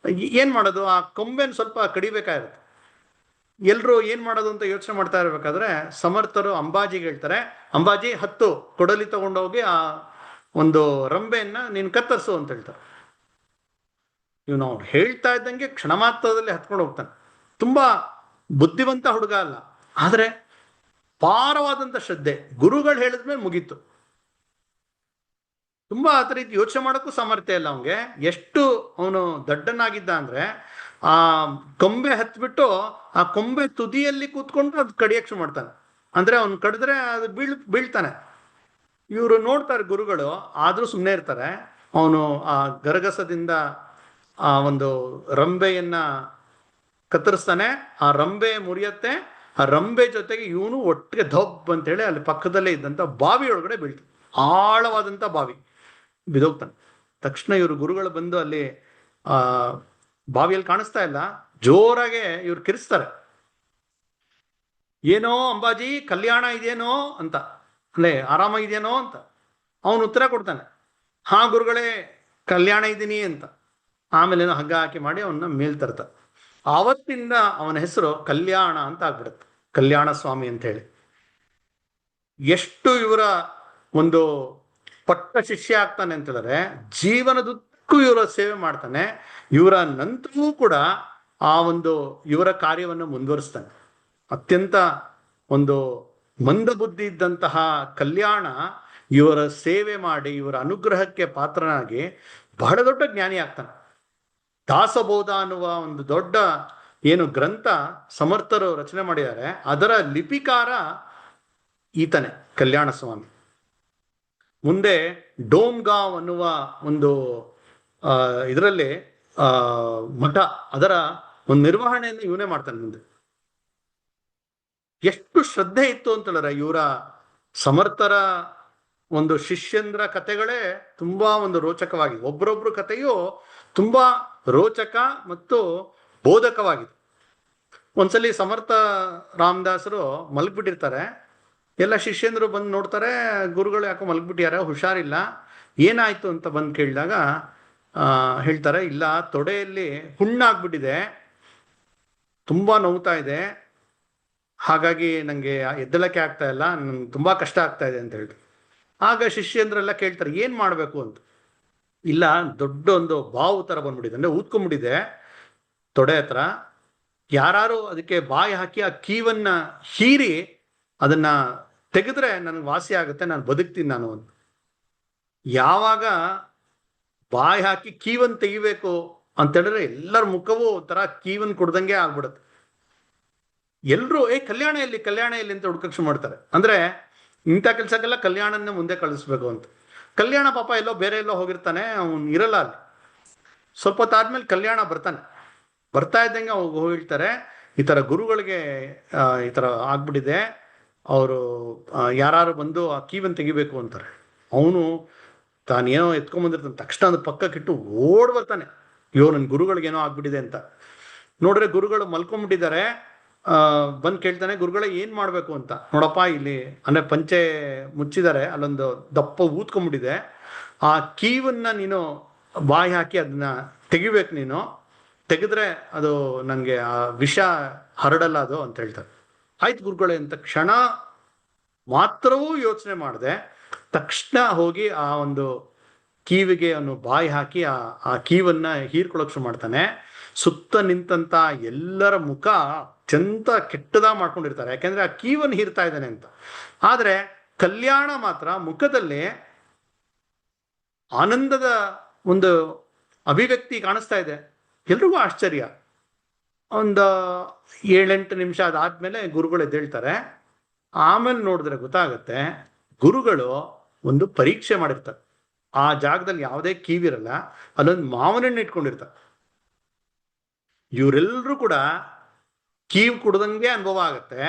ಏನ್ ಮಾಡೋದು, ಆ ಕೊಂಬೆನ ಸ್ವಲ್ಪ ಕಡಿಬೇಕಾಗಿರುತ್ತೆ. ಎಲ್ರು ಏನ್ ಮಾಡೋದು ಅಂತ ಯೋಚನೆ ಮಾಡ್ತಾ ಇರ್ಬೇಕಾದ್ರೆ ಸಮರ್ಥರು ಅಂಬಾಜಿಗೆ ಹೇಳ್ತಾರೆ, ಅಂಬಾಜಿ ಹತ್ತು, ಕೊಡಲಿ ತಗೊಂಡೋಗಿ ಆ ಒಂದು ರಂಬೆಯನ್ನ ನೀನು ಕತ್ತರಿಸು ಅಂತ ಹೇಳ್ತಾರೆ. ಇವನು ಅವ್ನು ಹೇಳ್ತಾ ಇದ್ದಂಗೆ ಕ್ಷಣ ಮಾತ್ರದಲ್ಲಿ ಹತ್ಕೊಂಡು ಹೋಗ್ತಾನೆ. ತುಂಬಾ ಬುದ್ಧಿವಂತ ಹುಡುಗ ಅಲ್ಲ, ಆದ್ರೆ ಪಾರವಾದಂತ ಶ್ರದ್ಧೆ. ಗುರುಗಳು ಹೇಳಿದ್ಮೇಲೆ ಮುಗೀತು. ತುಂಬಾ ಆ ರೀತಿ ಯೋಚನೆ ಮಾಡೋಕ್ಕೂ ಸಾಮರ್ಥ್ಯ ಇಲ್ಲ ಅವನಿಗೆ. ಎಷ್ಟು ಅವನು ದಡ್ಡನಾಗಿದ್ದ ಅಂದ್ರೆ, ಆ ಕೊಂಬೆ ಹತ್ಬಿಟ್ಟು ಆ ಕೊಂಬೆ ತುದಿಯಲ್ಲಿ ಕೂತ್ಕೊಂಡು ಅದು ಕಡಿಯಕ್ಷ ಮಾಡ್ತಾನೆ. ಅಂದ್ರೆ ಅವ್ನು ಕಡಿದ್ರೆ ಅದು ಬೀಳ್ತಾನೆ. ಇವರು ನೋಡ್ತಾರೆ ಗುರುಗಳು, ಆದ್ರೂ ಸುಮ್ಮನೆ ಇರ್ತಾರೆ. ಅವನು ಆ ಗರಗಸದಿಂದ ಆ ಒಂದು ರಂಬೆಯನ್ನ ಕತ್ತರಿಸ್ತಾನೆ, ಆ ರಂಬೆ ಮುರಿಯತ್ತೆ. ಆ ರಂಬೆ ಜೊತೆಗೆ ಇವನು ಒಟ್ಟಿಗೆ ಧಬ್ ಅಂತೇಳಿ ಅಲ್ಲಿ ಪಕ್ಕದಲ್ಲೇ ಇದ್ದಂತ ಬಾವಿ ಒಳಗಡೆ ಬೀಳ್ತಾನೆ. ಆಳವಾದಂತ ಬಾವಿ, ಬಿದೋಗ್ತಾನೆ. ತಕ್ಷಣ ಇವರು ಗುರುಗಳು ಬಂದು ಅಲ್ಲಿ ಬಾವಿಯಲ್ಲಿ ಕಾಣಿಸ್ತಾ ಇಲ್ಲ, ಜೋರಾಗೆ ಇವ್ರು ಕಿರಿಸ್ತಾರೆ, ಏನೋ ಅಂಬಾಜಿ ಕಲ್ಯಾಣ ಇದೆಯೇನೋ ಅಂತ, ಅಲ್ಲೇ ಆರಾಮಾಗಿದೆಯೇನೋ ಅಂತ. ಅವನು ಉತ್ತರ ಕೊಡ್ತಾನೆ, ಹಾ ಗುರುಗಳೇ ಕಲ್ಯಾಣ ಇದ್ದೀನಿ ಅಂತ. ಆಮೇಲೆ ಹಗ್ಗ ಹಾಕಿ ಮಾಡಿ ಅವನ್ನ ಮೇಲ್ ತರ್ತಾರೆ. ಆವತ್ತಿಂದ ಅವನ ಹೆಸರು ಕಲ್ಯಾಣ ಅಂತ ಆಗ್ಬಿಡುತ್ತೆ, ಕಲ್ಯಾಣ ಸ್ವಾಮಿ ಅಂತ ಹೇಳಿ. ಎಷ್ಟು ಇವರ ಒಂದು ಪಟ್ಟ ಶಿಷ್ಯ ಆಗ್ತಾನೆ ಅಂತ ಹೇಳಿದ್ರೆ, ಜೀವನದುದ್ದಕ್ಕೂ ಇವರ ಸೇವೆ ಮಾಡ್ತಾನೆ. ಇವರ ನಂತರವೂ ಕೂಡ ಆ ಒಂದು ಇವರ ಕಾರ್ಯವನ್ನು ಮುಂದುವರಿಸ್ತಾನೆ. ಅತ್ಯಂತ ಒಂದು ಮಂದ ಬುದ್ಧಿ ಇದ್ದಂತಹ ಕಲ್ಯಾಣ ಇವರ ಸೇವೆ ಮಾಡಿ ಇವರ ಅನುಗ್ರಹಕ್ಕೆ ಪಾತ್ರನಾಗಿ ಬಹಳ ದೊಡ್ಡ ಜ್ಞಾನಿ ಆಗ್ತಾನೆ. ದಾಸಬೋಧ ಅನ್ನುವ ಒಂದು ದೊಡ್ಡ ಏನು ಗ್ರಂಥ ಸಮರ್ಥರು ರಚನೆ ಮಾಡಿದ್ದಾರೆ, ಅದರ ಲಿಪಿಕಾರ ಈತನೇ, ಕಲ್ಯಾಣ ಸ್ವಾಮಿ. ಮುಂದೆ ಡೋಮ್ಗಾಂವ್ ಅನ್ನುವ ಒಂದು ಇದರಲ್ಲಿ ಮಠ, ಅದರ ಒಂದು ನಿರ್ವಹಣೆಯನ್ನು ಇವನೇ ಮಾಡ್ತಾನೆ. ಮುಂದೆ ಎಷ್ಟು ಶ್ರದ್ಧೆ ಇತ್ತು ಅಂತ ಹೇಳಿದ್ರೆ, ಇವರ ಸಮರ್ಥರ ಒಂದು ಶಿಷ್ಯಂದ್ರ ಕಥೆಗಳೇ ತುಂಬಾ ಒಂದು ರೋಚಕವಾಗಿದೆ. ಒಬ್ಬರೊಬ್ರು ಕಥೆಯು ತುಂಬಾ ರೋಚಕ ಮತ್ತು ಬೋಧಕವಾಗಿದೆ. ಒಂದ್ಸಲಿ ಸಮರ್ಥ ರಾಮದಾಸರು ಮಲಗ್ಬಿಟ್ಟಿರ್ತಾರೆ. ಎಲ್ಲ ಶಿಷ್ಯಂದ್ರು ಬಂದು ನೋಡ್ತಾರೆ, ಗುರುಗಳು ಯಾಕೋ ಮಲಗ್ಬಿಟ್ಟಿದ್ದಾರೆ, ಹುಷಾರಿಲ್ಲ, ಏನಾಯ್ತು ಅಂತ ಬಂದು ಕೇಳಿದಾಗ ಹೇಳ್ತಾರೆ, ಇಲ್ಲ, ತೊಡೆಯಲ್ಲಿ ಹುಣ್ಣಾಗ್ಬಿಟ್ಟಿದೆ, ತುಂಬಾ ನೋವ್ತಾ ಇದೆ, ಹಾಗಾಗಿ ನನಗೆ ಎದ್ದಳಕ್ಕೆ ಆಗ್ತಾ ಇಲ್ಲ, ನನ್ಗೆ ತುಂಬಾ ಕಷ್ಟ ಆಗ್ತಾ ಇದೆ ಅಂತ ಹೇಳ್ತಾರೆ. ಆಗ ಶಿಷ್ಯಂದ್ರೆಲ್ಲ ಕೇಳ್ತಾರೆ, ಏನ್ ಮಾಡ್ಬೇಕು ಅಂತ. ಇಲ್ಲ, ದೊಡ್ಡ ಒಂದು ಬಾವು ತರ ಬಂದ್ಬಿಟ್ಟಿದೆ, ಅಂದ್ರೆ ಊದ್ಕೊಂಡ್ಬಿಟ್ಟಿದೆ ತೊಡೆ ಹತ್ರ, ಯಾರು ಅದಕ್ಕೆ ಬಾಯಿ ಹಾಕಿ ಆ ಕೀವನ್ನ ಹೀರಿ ಅದನ್ನ ತೆಗೆದ್ರೆ ನನಗೆ ವಾಸಿ ಆಗುತ್ತೆ, ನಾನು ಬದುಕ್ತೀನಿ ನಾನು ಅಂತ. ಯಾವಾಗ ಬಾಯಿ ಹಾಕಿ ಕೀವನ್ ತೆಗಿಬೇಕು ಅಂತ ಹೇಳಿದ್ರೆ ಎಲ್ಲರ ಮುಖವೂ ಒಂಥರ ಕೀವನ್ ಕೊಡ್ದಂಗೆ ಆಗ್ಬಿಡುತ್ತೆ. ಎಲ್ರು ಕಲ್ಯಾಣ ಎಲ್ಲಿ ಅಂತ ಹುಡ್ಕಕ್ಷ ಮಾಡ್ತಾರೆ. ಅಂದ್ರೆ ಇಂಥ ಕೆಲ್ಸಕ್ಕೆಲ್ಲ ಕಲ್ಯಾಣನ್ನೇ ಮುಂದೆ ಕಳಿಸ್ಬೇಕು ಅಂತ. ಕಲ್ಯಾಣ ಪಾಪ ಎಲ್ಲೋ ಬೇರೆ ಎಲ್ಲೋ ಹೋಗಿರ್ತಾನೆ, ಅವನು ಇರಲ್ಲ ಅಲ್ಲಿ. ಸ್ವಲ್ಪ ಹೊತ್ತಾದ್ಮೇಲೆ ಕಲ್ಯಾಣ ಬರ್ತಾ ಇದ್ದಂಗೆ ಹೇಳ್ತಾರೆ, ಈ ತರ ಗುರುಗಳಿಗೆ ಈ ತರ ಆಗ್ಬಿಟ್ಟಿದೆ, ಅವರು ಯಾರು ಬಂದು ಆ ಕೀವನ್ ತೆಗಿಬೇಕು ಅಂತಾರೆ. ಅವನು ತಾನೇನೋ ಎತ್ಕೊಂಡ್ಬಂದಿರ್ತಾನೆ, ತಕ್ಷಣ ಅದು ಪಕ್ಕಕ್ಕಿಟ್ಟು ಓಡ್ ಬರ್ತಾನೆ, ಅಯ್ಯೋ ನನ್ನ ಗುರುಗಳಿಗೇನೋ ಆಗ್ಬಿಟ್ಟಿದೆ ಅಂತ. ನೋಡ್ರೆ ಗುರುಗಳು ಮಲ್ಕೊಂಡ್ಬಿಟ್ಟಿದ್ದಾರೆ. ಬಂದು ಕೇಳ್ತಾನೆ, ಗುರುಗಳೇ ಏನ್ ಮಾಡ್ಬೇಕು ಅಂತ. ನೋಡಪ್ಪ, ಇಲ್ಲಿ ಅಂದ್ರೆ ಪಂಚೆ ಮುಚ್ಚಿದ್ದಾರೆ, ಅಲ್ಲೊಂದು ದಪ್ಪ ಊದ್ಕೊಂಡ್ಬಿಟ್ಟಿದೆ, ಆ ಕೀವನ್ನ ನೀನು ಬಾಯಿ ಹಾಕಿ ಅದನ್ನ ತೆಗಿಬೇಕು, ನೀನು ತೆಗೆದ್ರೆ ಅದು ನನಗೆ ಆ ವಿಷ ಹರಡಲ್ಲ ಅದು ಅಂತ ಹೇಳ್ತಾರೆ. ಆಯ್ತು ಗುರುಗಳೇ ಅಂತ ಕ್ಷಣ ಮಾತ್ರವೂ ಯೋಚನೆ ಮಾಡದೆ ತಕ್ಷಣ ಹೋಗಿ ಆ ಒಂದು ಕೀವಿಗೆ ಅವನು ಬಾಯಿ ಹಾಕಿ ಆ ಕೀವನ್ನ ಹೀರ್ಕೊಳಕ್ ಶುರು ಮಾಡ್ತಾನೆ. ಸುತ್ತ ನಿಂತಂತ ಎಲ್ಲರ ಮುಖ ಅತ್ಯಂತ ಕೆಟ್ಟದ ಮಾಡ್ಕೊಂಡಿರ್ತಾರೆ, ಯಾಕೆಂದ್ರೆ ಆ ಕೀವನ್ನು ಹೀರ್ತಾ ಇದ್ದಾನೆ ಅಂತ. ಆದ್ರೆ ಕಲ್ಯಾಣ ಮಾತ್ರ ಮುಖದಲ್ಲಿ ಆನಂದದ ಒಂದು ಅಭಿವ್ಯಕ್ತಿ ಕಾಣಿಸ್ತಾ ಇದೆ. ಎಲ್ರಿಗೂ ಆಶ್ಚರ್ಯ. ಒಂದು 7-8 ನಿಮಿಷ ಅದಾದ್ಮೇಲೆ ಗುರುಗಳು ಎದ್ದೇಳ್ತಾರೆ. ಆಮೇಲೆ ನೋಡಿದ್ರೆ ಗೊತ್ತಾಗತ್ತೆ, ಗುರುಗಳು ಒಂದು ಪರೀಕ್ಷೆ ಮಾಡಿರ್ತಾರೆ. ಆ ಜಾಗದಲ್ಲಿ ಯಾವುದೇ ಕೀವಿರಲ್ಲ, ಅಲ್ಲೊಂದು ಮಾವನಣ್ಣು ಇಟ್ಕೊಂಡಿರ್ತಾರೆ. ಇವರೆಲ್ಲರೂ ಕೂಡ ಕೀವ್ ಕುಡ್ದಂಗೆ ಅನುಭವ ಆಗತ್ತೆ.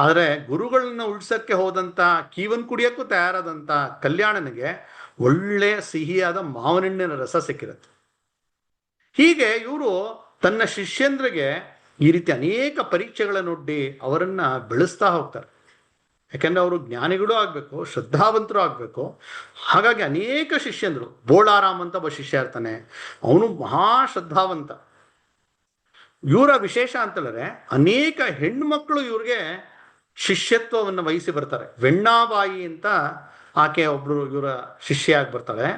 ಆದ್ರೆ ಗುರುಗಳನ್ನ ಉಳ್ಸಕ್ಕೆ ಹೋದಂತ, ಕೀವನ್ ಕುಡಿಯಕ್ಕೂ ತಯಾರಾದಂತ ಕಲ್ಯಾಣನಿಗೆ ಒಳ್ಳೆ ಸಿಹಿಯಾದ ಮಾವನಣ್ಣಿನ ರಸ ಸಿಕ್ಕಿರತ್ತೆ. ಹೀಗೆ ಇವರು ತನ್ನ ಶಿಷ್ಯಂದ್ರಿಗೆ ಈ ರೀತಿ ಅನೇಕ ಪರೀಕ್ಷೆಗಳನ್ನೊಡ್ಡಿ ಅವರನ್ನ ಬೆಳೆಸ್ತಾ ಹೋಗ್ತಾರೆ. ಯಾಕೆಂದ್ರೆ ಅವರು ಜ್ಞಾನಿಗಳು ಆಗ್ಬೇಕು, ಶ್ರದ್ಧಾವಂತರು ಆಗ್ಬೇಕು. ಹಾಗಾಗಿ ಅನೇಕ ಶಿಷ್ಯಂದ್ರು, ಬೋಳಾರಾಮ್ ಅಂತ ಒಬ್ಬ ಶಿಷ್ಯ ಇರ್ತಾನೆ, ಅವನು ಮಹಾ ಶ್ರದ್ಧಾವಂತ. ಇವರ ವಿಶೇಷ ಅಂತಂದ್ರೆ ಅನೇಕ ಹೆಣ್ಮಕ್ಳು ಇವ್ರಿಗೆ ಶಿಷ್ಯತ್ವವನ್ನು ವಹಿಸಿ ಬರ್ತಾರೆ. ವೆಣ್ಣಾಬಾಯಿ ಅಂತ ಆಕೆ ಒಬ್ರು ಇವರ ಶಿಷ್ಯ ಆಗಿ ಬರ್ತಾಳೆ.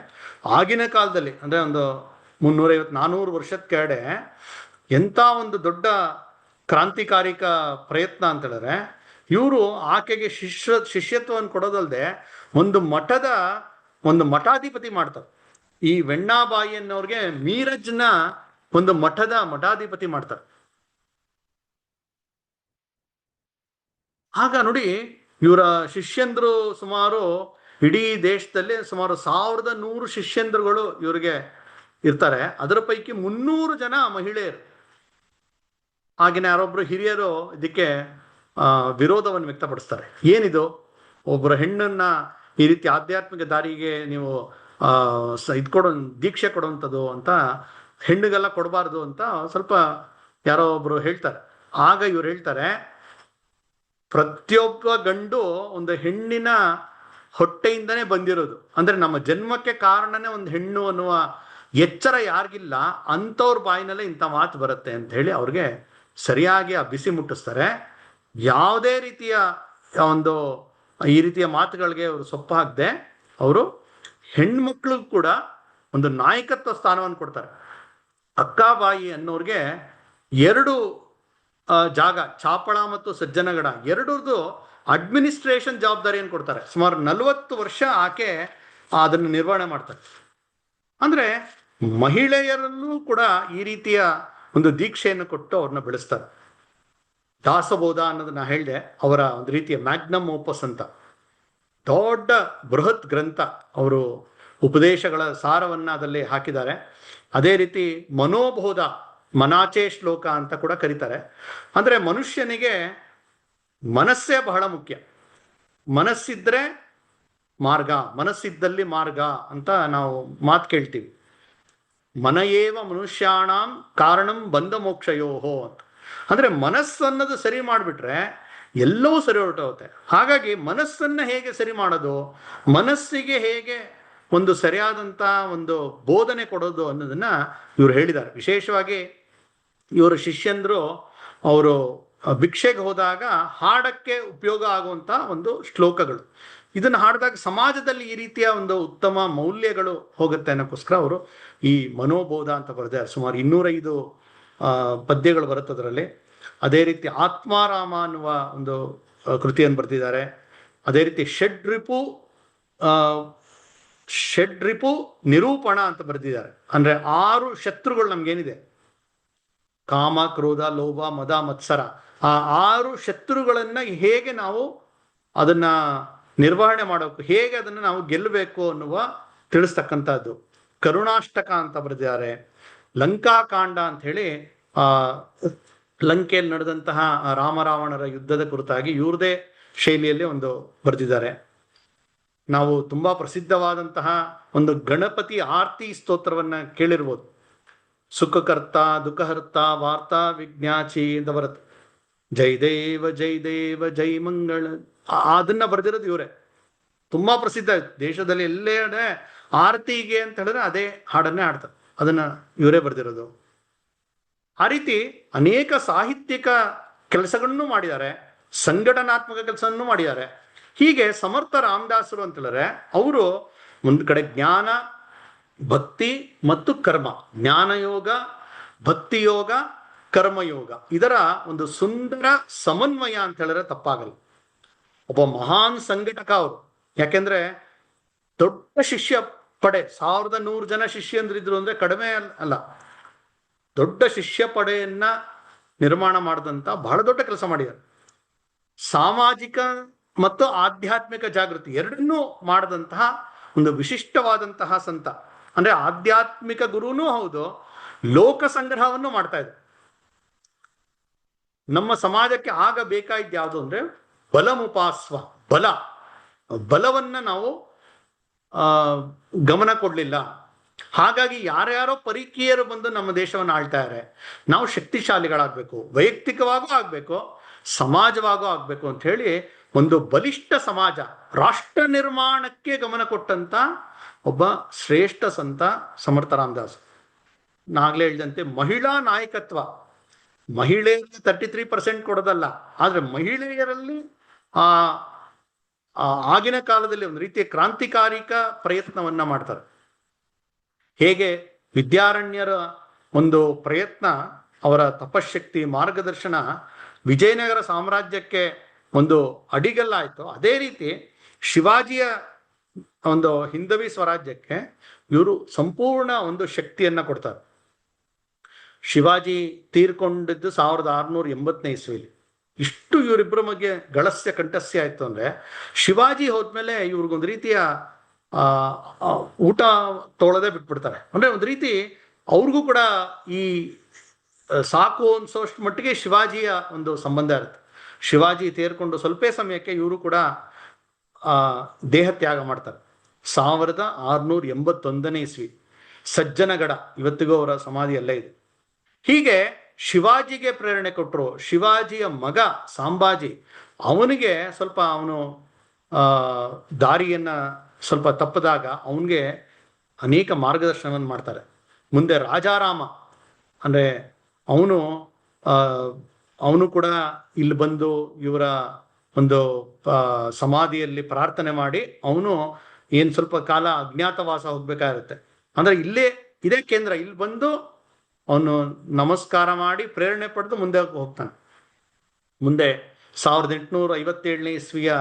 ಆಗಿನ ಕಾಲದಲ್ಲಿ ಅಂದ್ರೆ ಒಂದು 350-400 ವರ್ಷದ ಕೆಳಗಡೆ ಎಂಥ ಒಂದು ದೊಡ್ಡ ಕ್ರಾಂತಿಕಾರಿಕ ಪ್ರಯತ್ನ ಅಂತ ಹೇಳಿದ್ರೆ, ಇವರು ಆಕೆಗೆ ಶಿಷ್ಯತ್ವವನ್ನು ಕೊಡೋದಲ್ಲದೆ ಒಂದು ಮಠಾಧಿಪತಿ ಮಾಡ್ತಾರೆ. ಈ ವೆಣ್ಣಾಬಾಯಿ ಅನ್ನೋರ್ಗೆ ಮೀರಜ್ನ ಒಂದು ಮಠಾಧಿಪತಿ ಮಾಡ್ತಾರೆ. ಆಗ ನೋಡಿ, ಇವರ ಶಿಷ್ಯಂದ್ರು ಸುಮಾರು ಇಡೀ ದೇಶದಲ್ಲಿ ಸುಮಾರು 1100 ಶಿಷ್ಯಂದ್ರುಗಳು ಇವ್ರಿಗೆ ಇರ್ತಾರೆ. ಅದರ ಪೈಕಿ 300 ಜನ ಮಹಿಳೆಯರು. ಆಗಿನ ಯಾರೊಬ್ರು ಹಿರಿಯರು ಇದಕ್ಕೆ ವಿರೋಧವನ್ನು ವ್ಯಕ್ತಪಡಿಸ್ತಾರೆ. ಏನಿದು, ಒಬ್ಬರ ಹೆಣ್ಣನ್ನ ಈ ರೀತಿ ಆಧ್ಯಾತ್ಮಿಕ ದಾರಿಗೆ ನೀವು ದೀಕ್ಷೆ ಕೊಡುವಂಥದ್ದು ಅಂತ, ಹೆಣ್ಣಿಗೆಲ್ಲ ಕೊಡಬಾರ್ದು ಅಂತ ಸ್ವಲ್ಪ ಯಾರೋ ಒಬ್ರು ಹೇಳ್ತಾರೆ. ಆಗ ಇವ್ರು ಹೇಳ್ತಾರೆ, ಪ್ರತಿಯೊಬ್ಬ ಗಂಡು ಒಂದು ಹೆಣ್ಣಿನ ಹೊಟ್ಟೆಯಿಂದನೇ ಬಂದಿರೋದು, ಅಂದ್ರೆ ನಮ್ಮ ಜನ್ಮಕ್ಕೆ ಕಾರಣನೇ ಒಂದು ಹೆಣ್ಣು ಅನ್ನುವ ಎಚ್ಚರ ಯಾರಿಗಿಲ್ಲ, ಅಂಥವ್ರ ಬಾಯಿನಲ್ಲೇ ಇಂಥ ಮಾತು ಬರುತ್ತೆ ಅಂತ ಹೇಳಿ ಅವ್ರಿಗೆ ಸರಿಯಾಗಿ ಆ ಬಿಸಿ ಮುಟ್ಟಿಸ್ತಾರೆ. ಯಾವುದೇ ರೀತಿಯ ಒಂದು ಈ ರೀತಿಯ ಮಾತುಗಳಿಗೆ ಅವರು ಸೊಪ್ಪು ಹಾಕದೆ ಅವರು ಹೆಣ್ಮಕ್ಳಿಗೂ ಕೂಡ ಒಂದು ನಾಯಕತ್ವ ಸ್ಥಾನವನ್ನು ಕೊಡ್ತಾರೆ. ಅಕ್ಕಾಬಾಯಿ ಅನ್ನೋರ್ಗೆ 2 ಜಾಗ, ಚಾಪಳ ಮತ್ತು ಸಜ್ಜನಗಡ, ಎರಡರದು ಅಡ್ಮಿನಿಸ್ಟ್ರೇಷನ್ ಜವಾಬ್ದಾರಿಯನ್ನು ಕೊಡ್ತಾರೆ. ಸುಮಾರು 40 ವರ್ಷ ಆಕೆ ಅದನ್ನು ನಿರ್ವಹಣೆ ಮಾಡ್ತಾರೆ. ಅಂದ್ರೆ ಮಹಿಳೆಯರಲ್ಲೂ ಕೂಡ ಈ ರೀತಿಯ ಒಂದು ದೀಕ್ಷೆಯನ್ನು ಕೊಟ್ಟು ಅವ್ರನ್ನ ಬೆಳೆಸ್ತಾರೆ. ದಾಸಬೋಧ ಅನ್ನೋದನ್ನ ಹೇಳಿದೆ, ಅವರ ಒಂದು ರೀತಿಯ ಮ್ಯಾಗ್ನಮ್ ಓಪಸ್ ಅಂತ ದೊಡ್ಡ ಬೃಹತ್ ಗ್ರಂಥ. ಅವರು ಉಪದೇಶಗಳ ಸಾರವನ್ನ ಅದರಲ್ಲಿ ಹಾಕಿದ್ದಾರೆ. ಅದೇ ರೀತಿ ಮನೋಬೋಧ, ಮನಾಚೆ ಶ್ಲೋಕ ಅಂತ ಕೂಡ ಕರೀತಾರೆ. ಅಂದ್ರೆ ಮನುಷ್ಯನಿಗೆ ಮನಸ್ಸೇ ಬಹಳ ಮುಖ್ಯ. ಮನಸ್ಸಿದ್ರೆ ಮಾರ್ಗ, ಮನಸ್ಸಿದ್ದಲ್ಲಿ ಮಾರ್ಗ ಅಂತ ನಾವು ಮಾತು ಕೇಳ್ತೀವಿ. ಮನಯೇವ ಮನುಷ್ಯಾಣಂ ಕಾರಣಂ ಬಂಧ ಮೋಕ್ಷಯೋಹೋ ಅಂತ. ಅಂದ್ರೆ ಮನಸ್ಸನ್ನದು ಸರಿ ಮಾಡಿಬಿಟ್ರೆ ಎಲ್ಲವೂ ಸರಿ ಹೊರಟೋಗುತ್ತೆ. ಹಾಗಾಗಿ ಮನಸ್ಸನ್ನ ಹೇಗೆ ಸರಿ ಮಾಡೋದು, ಮನಸ್ಸಿಗೆ ಹೇಗೆ ಒಂದು ಸರಿಯಾದಂತ ಒಂದು ಬೋಧನೆ ಕೊಡೋದು ಅನ್ನೋದನ್ನ ಇವರು ಹೇಳಿದ್ದಾರೆ. ವಿಶೇಷವಾಗಿ ಇವರ ಶಿಷ್ಯಂದ್ರು ಅವರು ಭಿಕ್ಷೆಗೆ ಹೋದಾಗ ಹಾಡಕ್ಕೆ ಉಪಯೋಗ ಆಗುವಂತ ಒಂದು ಶ್ಲೋಕಗಳು, ಇದನ್ನು ಹಾಡಿದಾಗ ಸಮಾಜದಲ್ಲಿ ಈ ರೀತಿಯ ಒಂದು ಉತ್ತಮ ಮೌಲ್ಯಗಳು ಹೋಗುತ್ತೆ ಅನ್ನೋಕ್ಕೋಸ್ಕರ ಅವರು ಈ ಮನೋಬೋಧ ಅಂತ ಬರೆದಿದ್ದಾರೆ. ಸುಮಾರು 205 ಪದ್ಯಗಳು ಬರುತ್ತೆ ಅದರಲ್ಲಿ. ಅದೇ ರೀತಿ ಆತ್ಮಾರಾಮ ಅನ್ನುವ ಒಂದು ಕೃತಿಯನ್ನು ಬರೆದಿದ್ದಾರೆ. ಅದೇ ರೀತಿ ಷಡ್ರಿಪು ನಿರೂಪಣ ಅಂತ ಬರೆದಿದ್ದಾರೆ. ಅಂದ್ರೆ 6 ಶತ್ರುಗಳು ನಮ್ಗೇನಿದೆ, ಕಾಮ, ಕ್ರೋಧ, ಲೋಭ, ಮದ, ಮತ್ಸರ, ಆ 6 ಶತ್ರುಗಳನ್ನ ಹೇಗೆ ನಾವು ಅದನ್ನ ನಿರ್ವಹಣೆ ಮಾಡಬೇಕು, ಹೇಗೆ ಅದನ್ನು ನಾವು ಗೆಲ್ಲಬೇಕು ಅನ್ನುವ ತಿಳಿಸ್ತಕ್ಕಂಥದ್ದು. ಕರುಣಾಷ್ಟಕ ಅಂತ ಬರೆದಿದ್ದಾರೆ. ಲಂಕಾಕಾಂಡ ಅಂತ ಹೇಳಿ ಲಂಕೆಯಲ್ಲಿ ನಡೆದಂತಹ ರಾಮರಾವಣರ ಯುದ್ಧದ ಕುರಿತಾಗಿ ಇವ್ರದೇ ಶೈಲಿಯಲ್ಲಿ ಒಂದು ಬರೆದಿದ್ದಾರೆ. ನಾವು ತುಂಬಾ ಪ್ರಸಿದ್ಧವಾದಂತಹ ಒಂದು ಗಣಪತಿ ಆರ್ತಿ ಸ್ತೋತ್ರವನ್ನ ಕೇಳಿರ್ಬೋದು. ಸುಖಕರ್ತ ದುಃಖಹರ್ತ ವಾರ್ತಾ ವಿಜ್ಞಾಚಿ ಅಂತ ಬರುತ್ತೆ. ಜೈ ದೇವ ಜೈ ದೇವ ಜೈ ಮಂಗಳ, ಅದನ್ನ ಬರೆದಿರೋದು ಇವರೇ. ತುಂಬಾ ಪ್ರಸಿದ್ಧ ದೇಶದಲ್ಲಿ ಎಲ್ಲೆಡೆ ಆರತಿಗೆ ಅಂತ ಹೇಳಿದ್ರೆ ಅದೇ ಹಾಡನ್ನೇ ಹಾಡ್ತಾರೆ. ಅದನ್ನ ಇವರೇ ಬರೆದಿರೋದು. ಆ ರೀತಿ ಅನೇಕ ಸಾಹಿತ್ಯಿಕ ಕೆಲಸಗಳನ್ನು ಮಾಡಿದ್ದಾರೆ, ಸಂಘಟನಾತ್ಮಕ ಕೆಲಸವನ್ನು ಮಾಡಿದ್ದಾರೆ. ಹೀಗೆ ಸಮರ್ಥ ರಾಮದಾಸರು ಅಂತ ಹೇಳಿದ್ರೆ ಅವರು ಒಂದು ಕಡೆ ಜ್ಞಾನ, ಭಕ್ತಿ ಮತ್ತು ಕರ್ಮ, ಜ್ಞಾನಯೋಗ, ಭಕ್ತಿಯೋಗ, ಕರ್ಮಯೋಗ, ಇದರ ಒಂದು ಸುಂದರ ಸಮನ್ವಯ ಅಂತ ಹೇಳಿದ್ರೆ ತಪ್ಪಾಗಲ್ಲ. ಒಬ್ಬ ಮಹಾನ್ ಸಂಘಟಕ ಅವರು. ಯಾಕೆಂದ್ರೆ ದೊಡ್ಡ ಶಿಷ್ಯ ಪಡೆ, 1100 ಜನ ಶಿಷ್ಯಂದ್ರಿದ್ರು ಅಂದ್ರೆ ಕಡಿಮೆ ಅಲ್ಲ. ದೊಡ್ಡ ಶಿಷ್ಯ ಪಡೆಯನ್ನ ನಿರ್ಮಾಣ ಮಾಡಿದಂತ ಬಹಳ ದೊಡ್ಡ ಕೆಲಸ ಮಾಡಿದ್ದಾರೆ. ಸಾಮಾಜಿಕ ಮತ್ತು ಆಧ್ಯಾತ್ಮಿಕ ಜಾಗೃತಿ ಎರಡನ್ನೂ ಮಾಡಿದಂತಹ ಒಂದು ವಿಶಿಷ್ಟವಾದಂತಹ ಸಂತ. ಅಂದ್ರೆ ಆಧ್ಯಾತ್ಮಿಕ ಗುರುನೂ ಹೌದು, ಲೋಕ ಸಂಗ್ರಹವನ್ನು ಮಾಡ್ತಾ ಇದ್ರು. ನಮ್ಮ ಸಮಾಜಕ್ಕೆ ಆಗ ಬೇಕಾಗಿದ್ದು ಯಾವುದು ಅಂದ್ರೆ ಬಲಮುಪಾಸ್ವ, ಬಲವನ್ನ ನಾವು ಗಮನ ಕೊಡ್ಲಿಲ್ಲ. ಹಾಗಾಗಿ ಯಾರ್ಯಾರೋ ಪರಿಕೀಯರು ಬಂದು ನಮ್ಮ ದೇಶವನ್ನು ಆಳ್ತಾ ಇದ್ದಾರೆ. ನಾವು ಶಕ್ತಿಶಾಲಿಗಳಾಗಬೇಕು, ವೈಯಕ್ತಿಕವಾಗೂ ಆಗ್ಬೇಕು, ಸಮಾಜವಾಗೂ ಆಗ್ಬೇಕು ಅಂತ ಹೇಳಿ ಒಂದು ಬಲಿಷ್ಠ ಸಮಾಜ, ರಾಷ್ಟ್ರ ನಿರ್ಮಾಣಕ್ಕೆ ಗಮನ ಕೊಟ್ಟಂತ ಒಬ್ಬ ಶ್ರೇಷ್ಠ ಸಂತ ಸಮರ್ಥ ರಾಮದಾಸ್. ನಾಗ್ಲೇ ಹೇಳಿದಂತೆ ಮಹಿಳಾ ನಾಯಕತ್ವ, ಮಹಿಳೆಯರಿಗೆ 33% ಕೊಡೋದಲ್ಲ, ಆದ್ರೆ ಮಹಿಳೆಯರಲ್ಲಿ ಆಗಿನ ಕಾಲದಲ್ಲಿ ಒಂದು ರೀತಿಯ ಕ್ರಾಂತಿಕಾರಿಕ ಪ್ರಯತ್ನವನ್ನ ಮಾಡ್ತಾರೆ. ಹೇಗೆ ವಿದ್ಯಾರಣ್ಯರ ಒಂದು ಪ್ರಯತ್ನ, ಅವರ ತಪಶಕ್ತಿ, ಮಾರ್ಗದರ್ಶನ ವಿಜಯನಗರ ಸಾಮ್ರಾಜ್ಯಕ್ಕೆ ಒಂದು ಅಡಿಗಲ್ಲಾಯ್ತು, ಅದೇ ರೀತಿ ಶಿವಾಜಿಯ ಒಂದು ಹಿಂದವಿ ಸ್ವರಾಜ್ಯಕ್ಕೆ ಇವರು ಸಂಪೂರ್ಣ ಒಂದು ಶಕ್ತಿಯನ್ನ ಕೊಡ್ತಾರೆ. ಶಿವಾಜಿ ತೀರ್ಕೊಂಡಿದ್ದು 1680ನೇ ಇಸ್ವಿಲಿ. ಇಷ್ಟು ಇವರಿಬ್ಬರ ಬಗ್ಗೆ ಗಳಸ್ಯ ಕಂಠಸ್ಯ ಆಯ್ತು ಅಂದ್ರೆ, ಶಿವಾಜಿ ಹೋದ್ಮೇಲೆ ಇವ್ರಿಗೊಂದು ರೀತಿಯ ಊಟ ತೊಗೊಳದೆ ಬಿಟ್ಬಿಡ್ತಾರೆ. ಅಂದ್ರೆ ಒಂದು ರೀತಿ ಅವ್ರಿಗೂ ಕೂಡ ಈ ಸಾಕು ಅನ್ಸೋಷ್ಟು ಮಟ್ಟಿಗೆ ಶಿವಾಜಿಯ ಒಂದು ಸಂಬಂಧ ಇರುತ್ತೆ. ಶಿವಾಜಿ ತೀರ್ಕೊಂಡು ಸ್ವಲ್ಪ ಸಮಯಕ್ಕೆ ಇವರು ಕೂಡ ದೇಹ ತ್ಯಾಗ ಮಾಡ್ತಾರೆ. 1681ನೇ ಇಸ್ವಿ, ಸಜ್ಜನಗಡ, ಇವತ್ತಿಗೂ ಅವರ ಸಮಾಧಿ ಅಲ್ಲೇ ಇದೆ. ಹೀಗೆ ಶಿವಾಜಿಗೆ ಪ್ರೇರಣೆ ಕೊಟ್ಟರು. ಶಿವಾಜಿಯ ಮಗ ಸಾಂಬಾಜಿ, ಅವನಿಗೆ ಸ್ವಲ್ಪ ಅವನು ದಾರಿಯನ್ನ ಸ್ವಲ್ಪ ತಪ್ಪದಾಗ ಅವನಿಗೆ ಅನೇಕ ಮಾರ್ಗದರ್ಶನವನ್ನು ಮಾಡ್ತಾರೆ. ಮುಂದೆ ರಾಜಾರಾಮ ಅಂದ್ರೆ ಅವನು ಕೂಡ ಇಲ್ಲಿ ಬಂದು ಇವರ ಒಂದು ಸಮಾಧಿಯಲ್ಲಿ ಪ್ರಾರ್ಥನೆ ಮಾಡಿ ಅವನು ಏನ್ ಸ್ವಲ್ಪ ಕಾಲ ಅಜ್ಞಾತವಾಸ ಹೋಗ್ಬೇಕಾಗಿರುತ್ತೆ. ಅಂದ್ರೆ ಇದೇ ಕೇಂದ್ರ, ಇಲ್ಲಿ ಬಂದು ಅವನು ನಮಸ್ಕಾರ ಮಾಡಿ ಪ್ರೇರಣೆ ಪಡೆದು ಮುಂದೆ ಹೋಗ್ತಾನೆ. ಮುಂದೆ 1857ನೇ ಇಸ್ವಿಯ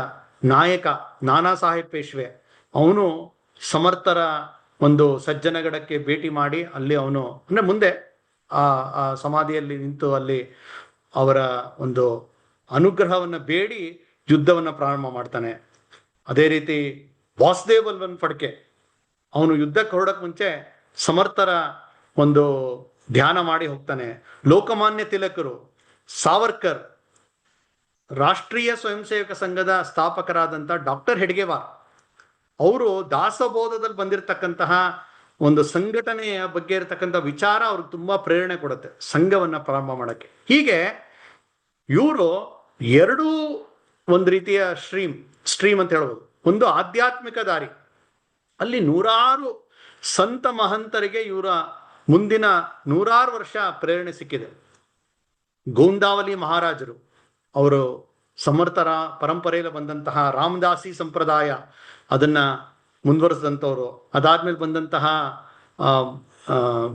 ನಾಯಕ ನಾನಾ ಸಾಹೇಬ್ ಪೇಶ್ವೆ ಅವನು ಸಮರ್ಥರ ಒಂದು ಸಜ್ಜನಗಡಕ್ಕೆ ಭೇಟಿ ಮಾಡಿ ಅಲ್ಲಿ ಅವನು ಅಂದ್ರೆ ಮುಂದೆ ಆ ಸಮಾಧಿಯಲ್ಲಿ ನಿಂತು ಅಲ್ಲಿ ಅವರ ಒಂದು ಅನುಗ್ರಹವನ್ನು ಬೇಡಿ ಯುದ್ಧವನ್ನ ಪ್ರಾರಂಭ ಮಾಡ್ತಾನೆ. ಅದೇ ರೀತಿ ವಾಸುದೇವ್ ಬಲ್ವನ್ ಫಡ್ಕೆ ಅವನು ಯುದ್ಧಕ್ಕೆ ಹೊರಡಕ್ ಮುಂಚೆ ಸಮರ್ಥರ ಒಂದು ಧ್ಯಾನ ಮಾಡಿ ಹೋಗ್ತಾನೆ. ಲೋಕಮಾನ್ಯ ತಿಲಕರು, ಸಾವರ್ಕರ್, ರಾಷ್ಟ್ರೀಯ ಸ್ವಯಂ ಸೇವಕ ಸಂಘದ ಸ್ಥಾಪಕರಾದಂಥ ಡಾಕ್ಟರ್ ಹೆಡ್ಗೇವಾರ್ ಅವರು ದಾಸಬೋಧದಲ್ಲಿ ಬಂದಿರತಕ್ಕಂತಹ ಒಂದು ಸಂಘಟನೆಯ ಬಗ್ಗೆ ಇರತಕ್ಕಂಥ ವಿಚಾರ ಅವ್ರಿಗೆ ತುಂಬಾ ಪ್ರೇರಣೆ ಕೊಡುತ್ತೆ ಸಂಘವನ್ನ ಪ್ರಾರಂಭ ಮಾಡಕ್ಕೆ. ಹೀಗೆ ಇವರು ಎರಡೂ ಒಂದು ರೀತಿಯ ಸ್ಟ್ರೀಮ್ ಅಂತ ಹೇಳ್ಬೋದು. ಒಂದು ಆಧ್ಯಾತ್ಮಿಕ ದಾರಿ, ಅಲ್ಲಿ ನೂರಾರು ಸಂತ ಮಹಂತರಿಗೆ ಇವರ ಮುಂದಿನ 100 ವರ್ಷ ಪ್ರೇರಣೆ ಸಿಕ್ಕಿದೆ. ಗೋಂದಾವಲಿ ಮಹಾರಾಜರು ಅವರು ಸಮರ್ಥರ ಪರಂಪರೆಯಲ್ಲಿ ಬಂದಂತಹ ರಾಮದಾಸಿ ಸಂಪ್ರದಾಯ ಅದನ್ನ ಮುಂದುವರೆಸಿದಂಥವ್ರು. ಅದಾದ್ಮೇಲೆ ಬಂದಂತಹ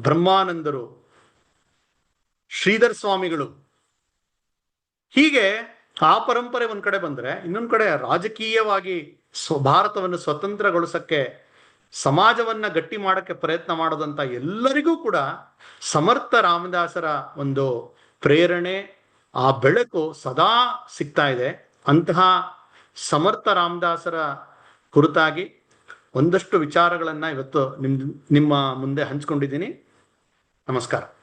ಬ್ರಹ್ಮಾನಂದರು, ಶ್ರೀಧರ್ ಸ್ವಾಮಿಗಳು, ಹೀಗೆ ಆ ಪರಂಪರೆ ಒಂದ್ ಕಡೆ ಬಂದ್ರೆ, ಇನ್ನೊಂದ್ ಕಡೆ ರಾಜಕೀಯವಾಗಿ ಭಾರತವನ್ನು ಸ್ವತಂತ್ರಗೊಳಿಸಕ್ಕೆ, ಸಮಾಜವನ್ನ ಗಟ್ಟಿ ಮಾಡಕ್ಕೆ ಪ್ರಯತ್ನ ಮಾಡೋದಂತ ಎಲ್ಲರಿಗೂ ಕೂಡ ಸಮರ್ಥ ರಾಮದಾಸರ ಒಂದು ಪ್ರೇರಣೆ, ಆ ಬೆಳಕು ಸದಾ ಸಿಗ್ತಾ ಇದೆ. ಅಂತಹ ಸಮರ್ಥ ರಾಮದಾಸರ ಕುರಿತಾಗಿ ಒಂದಷ್ಟು ವಿಚಾರಗಳನ್ನ ಇವತ್ತು ನಿಮ್ಮ ಮುಂದೆ ಹಂಚ್ಕೊಂಡಿದ್ದೀನಿ. ನಮಸ್ಕಾರ.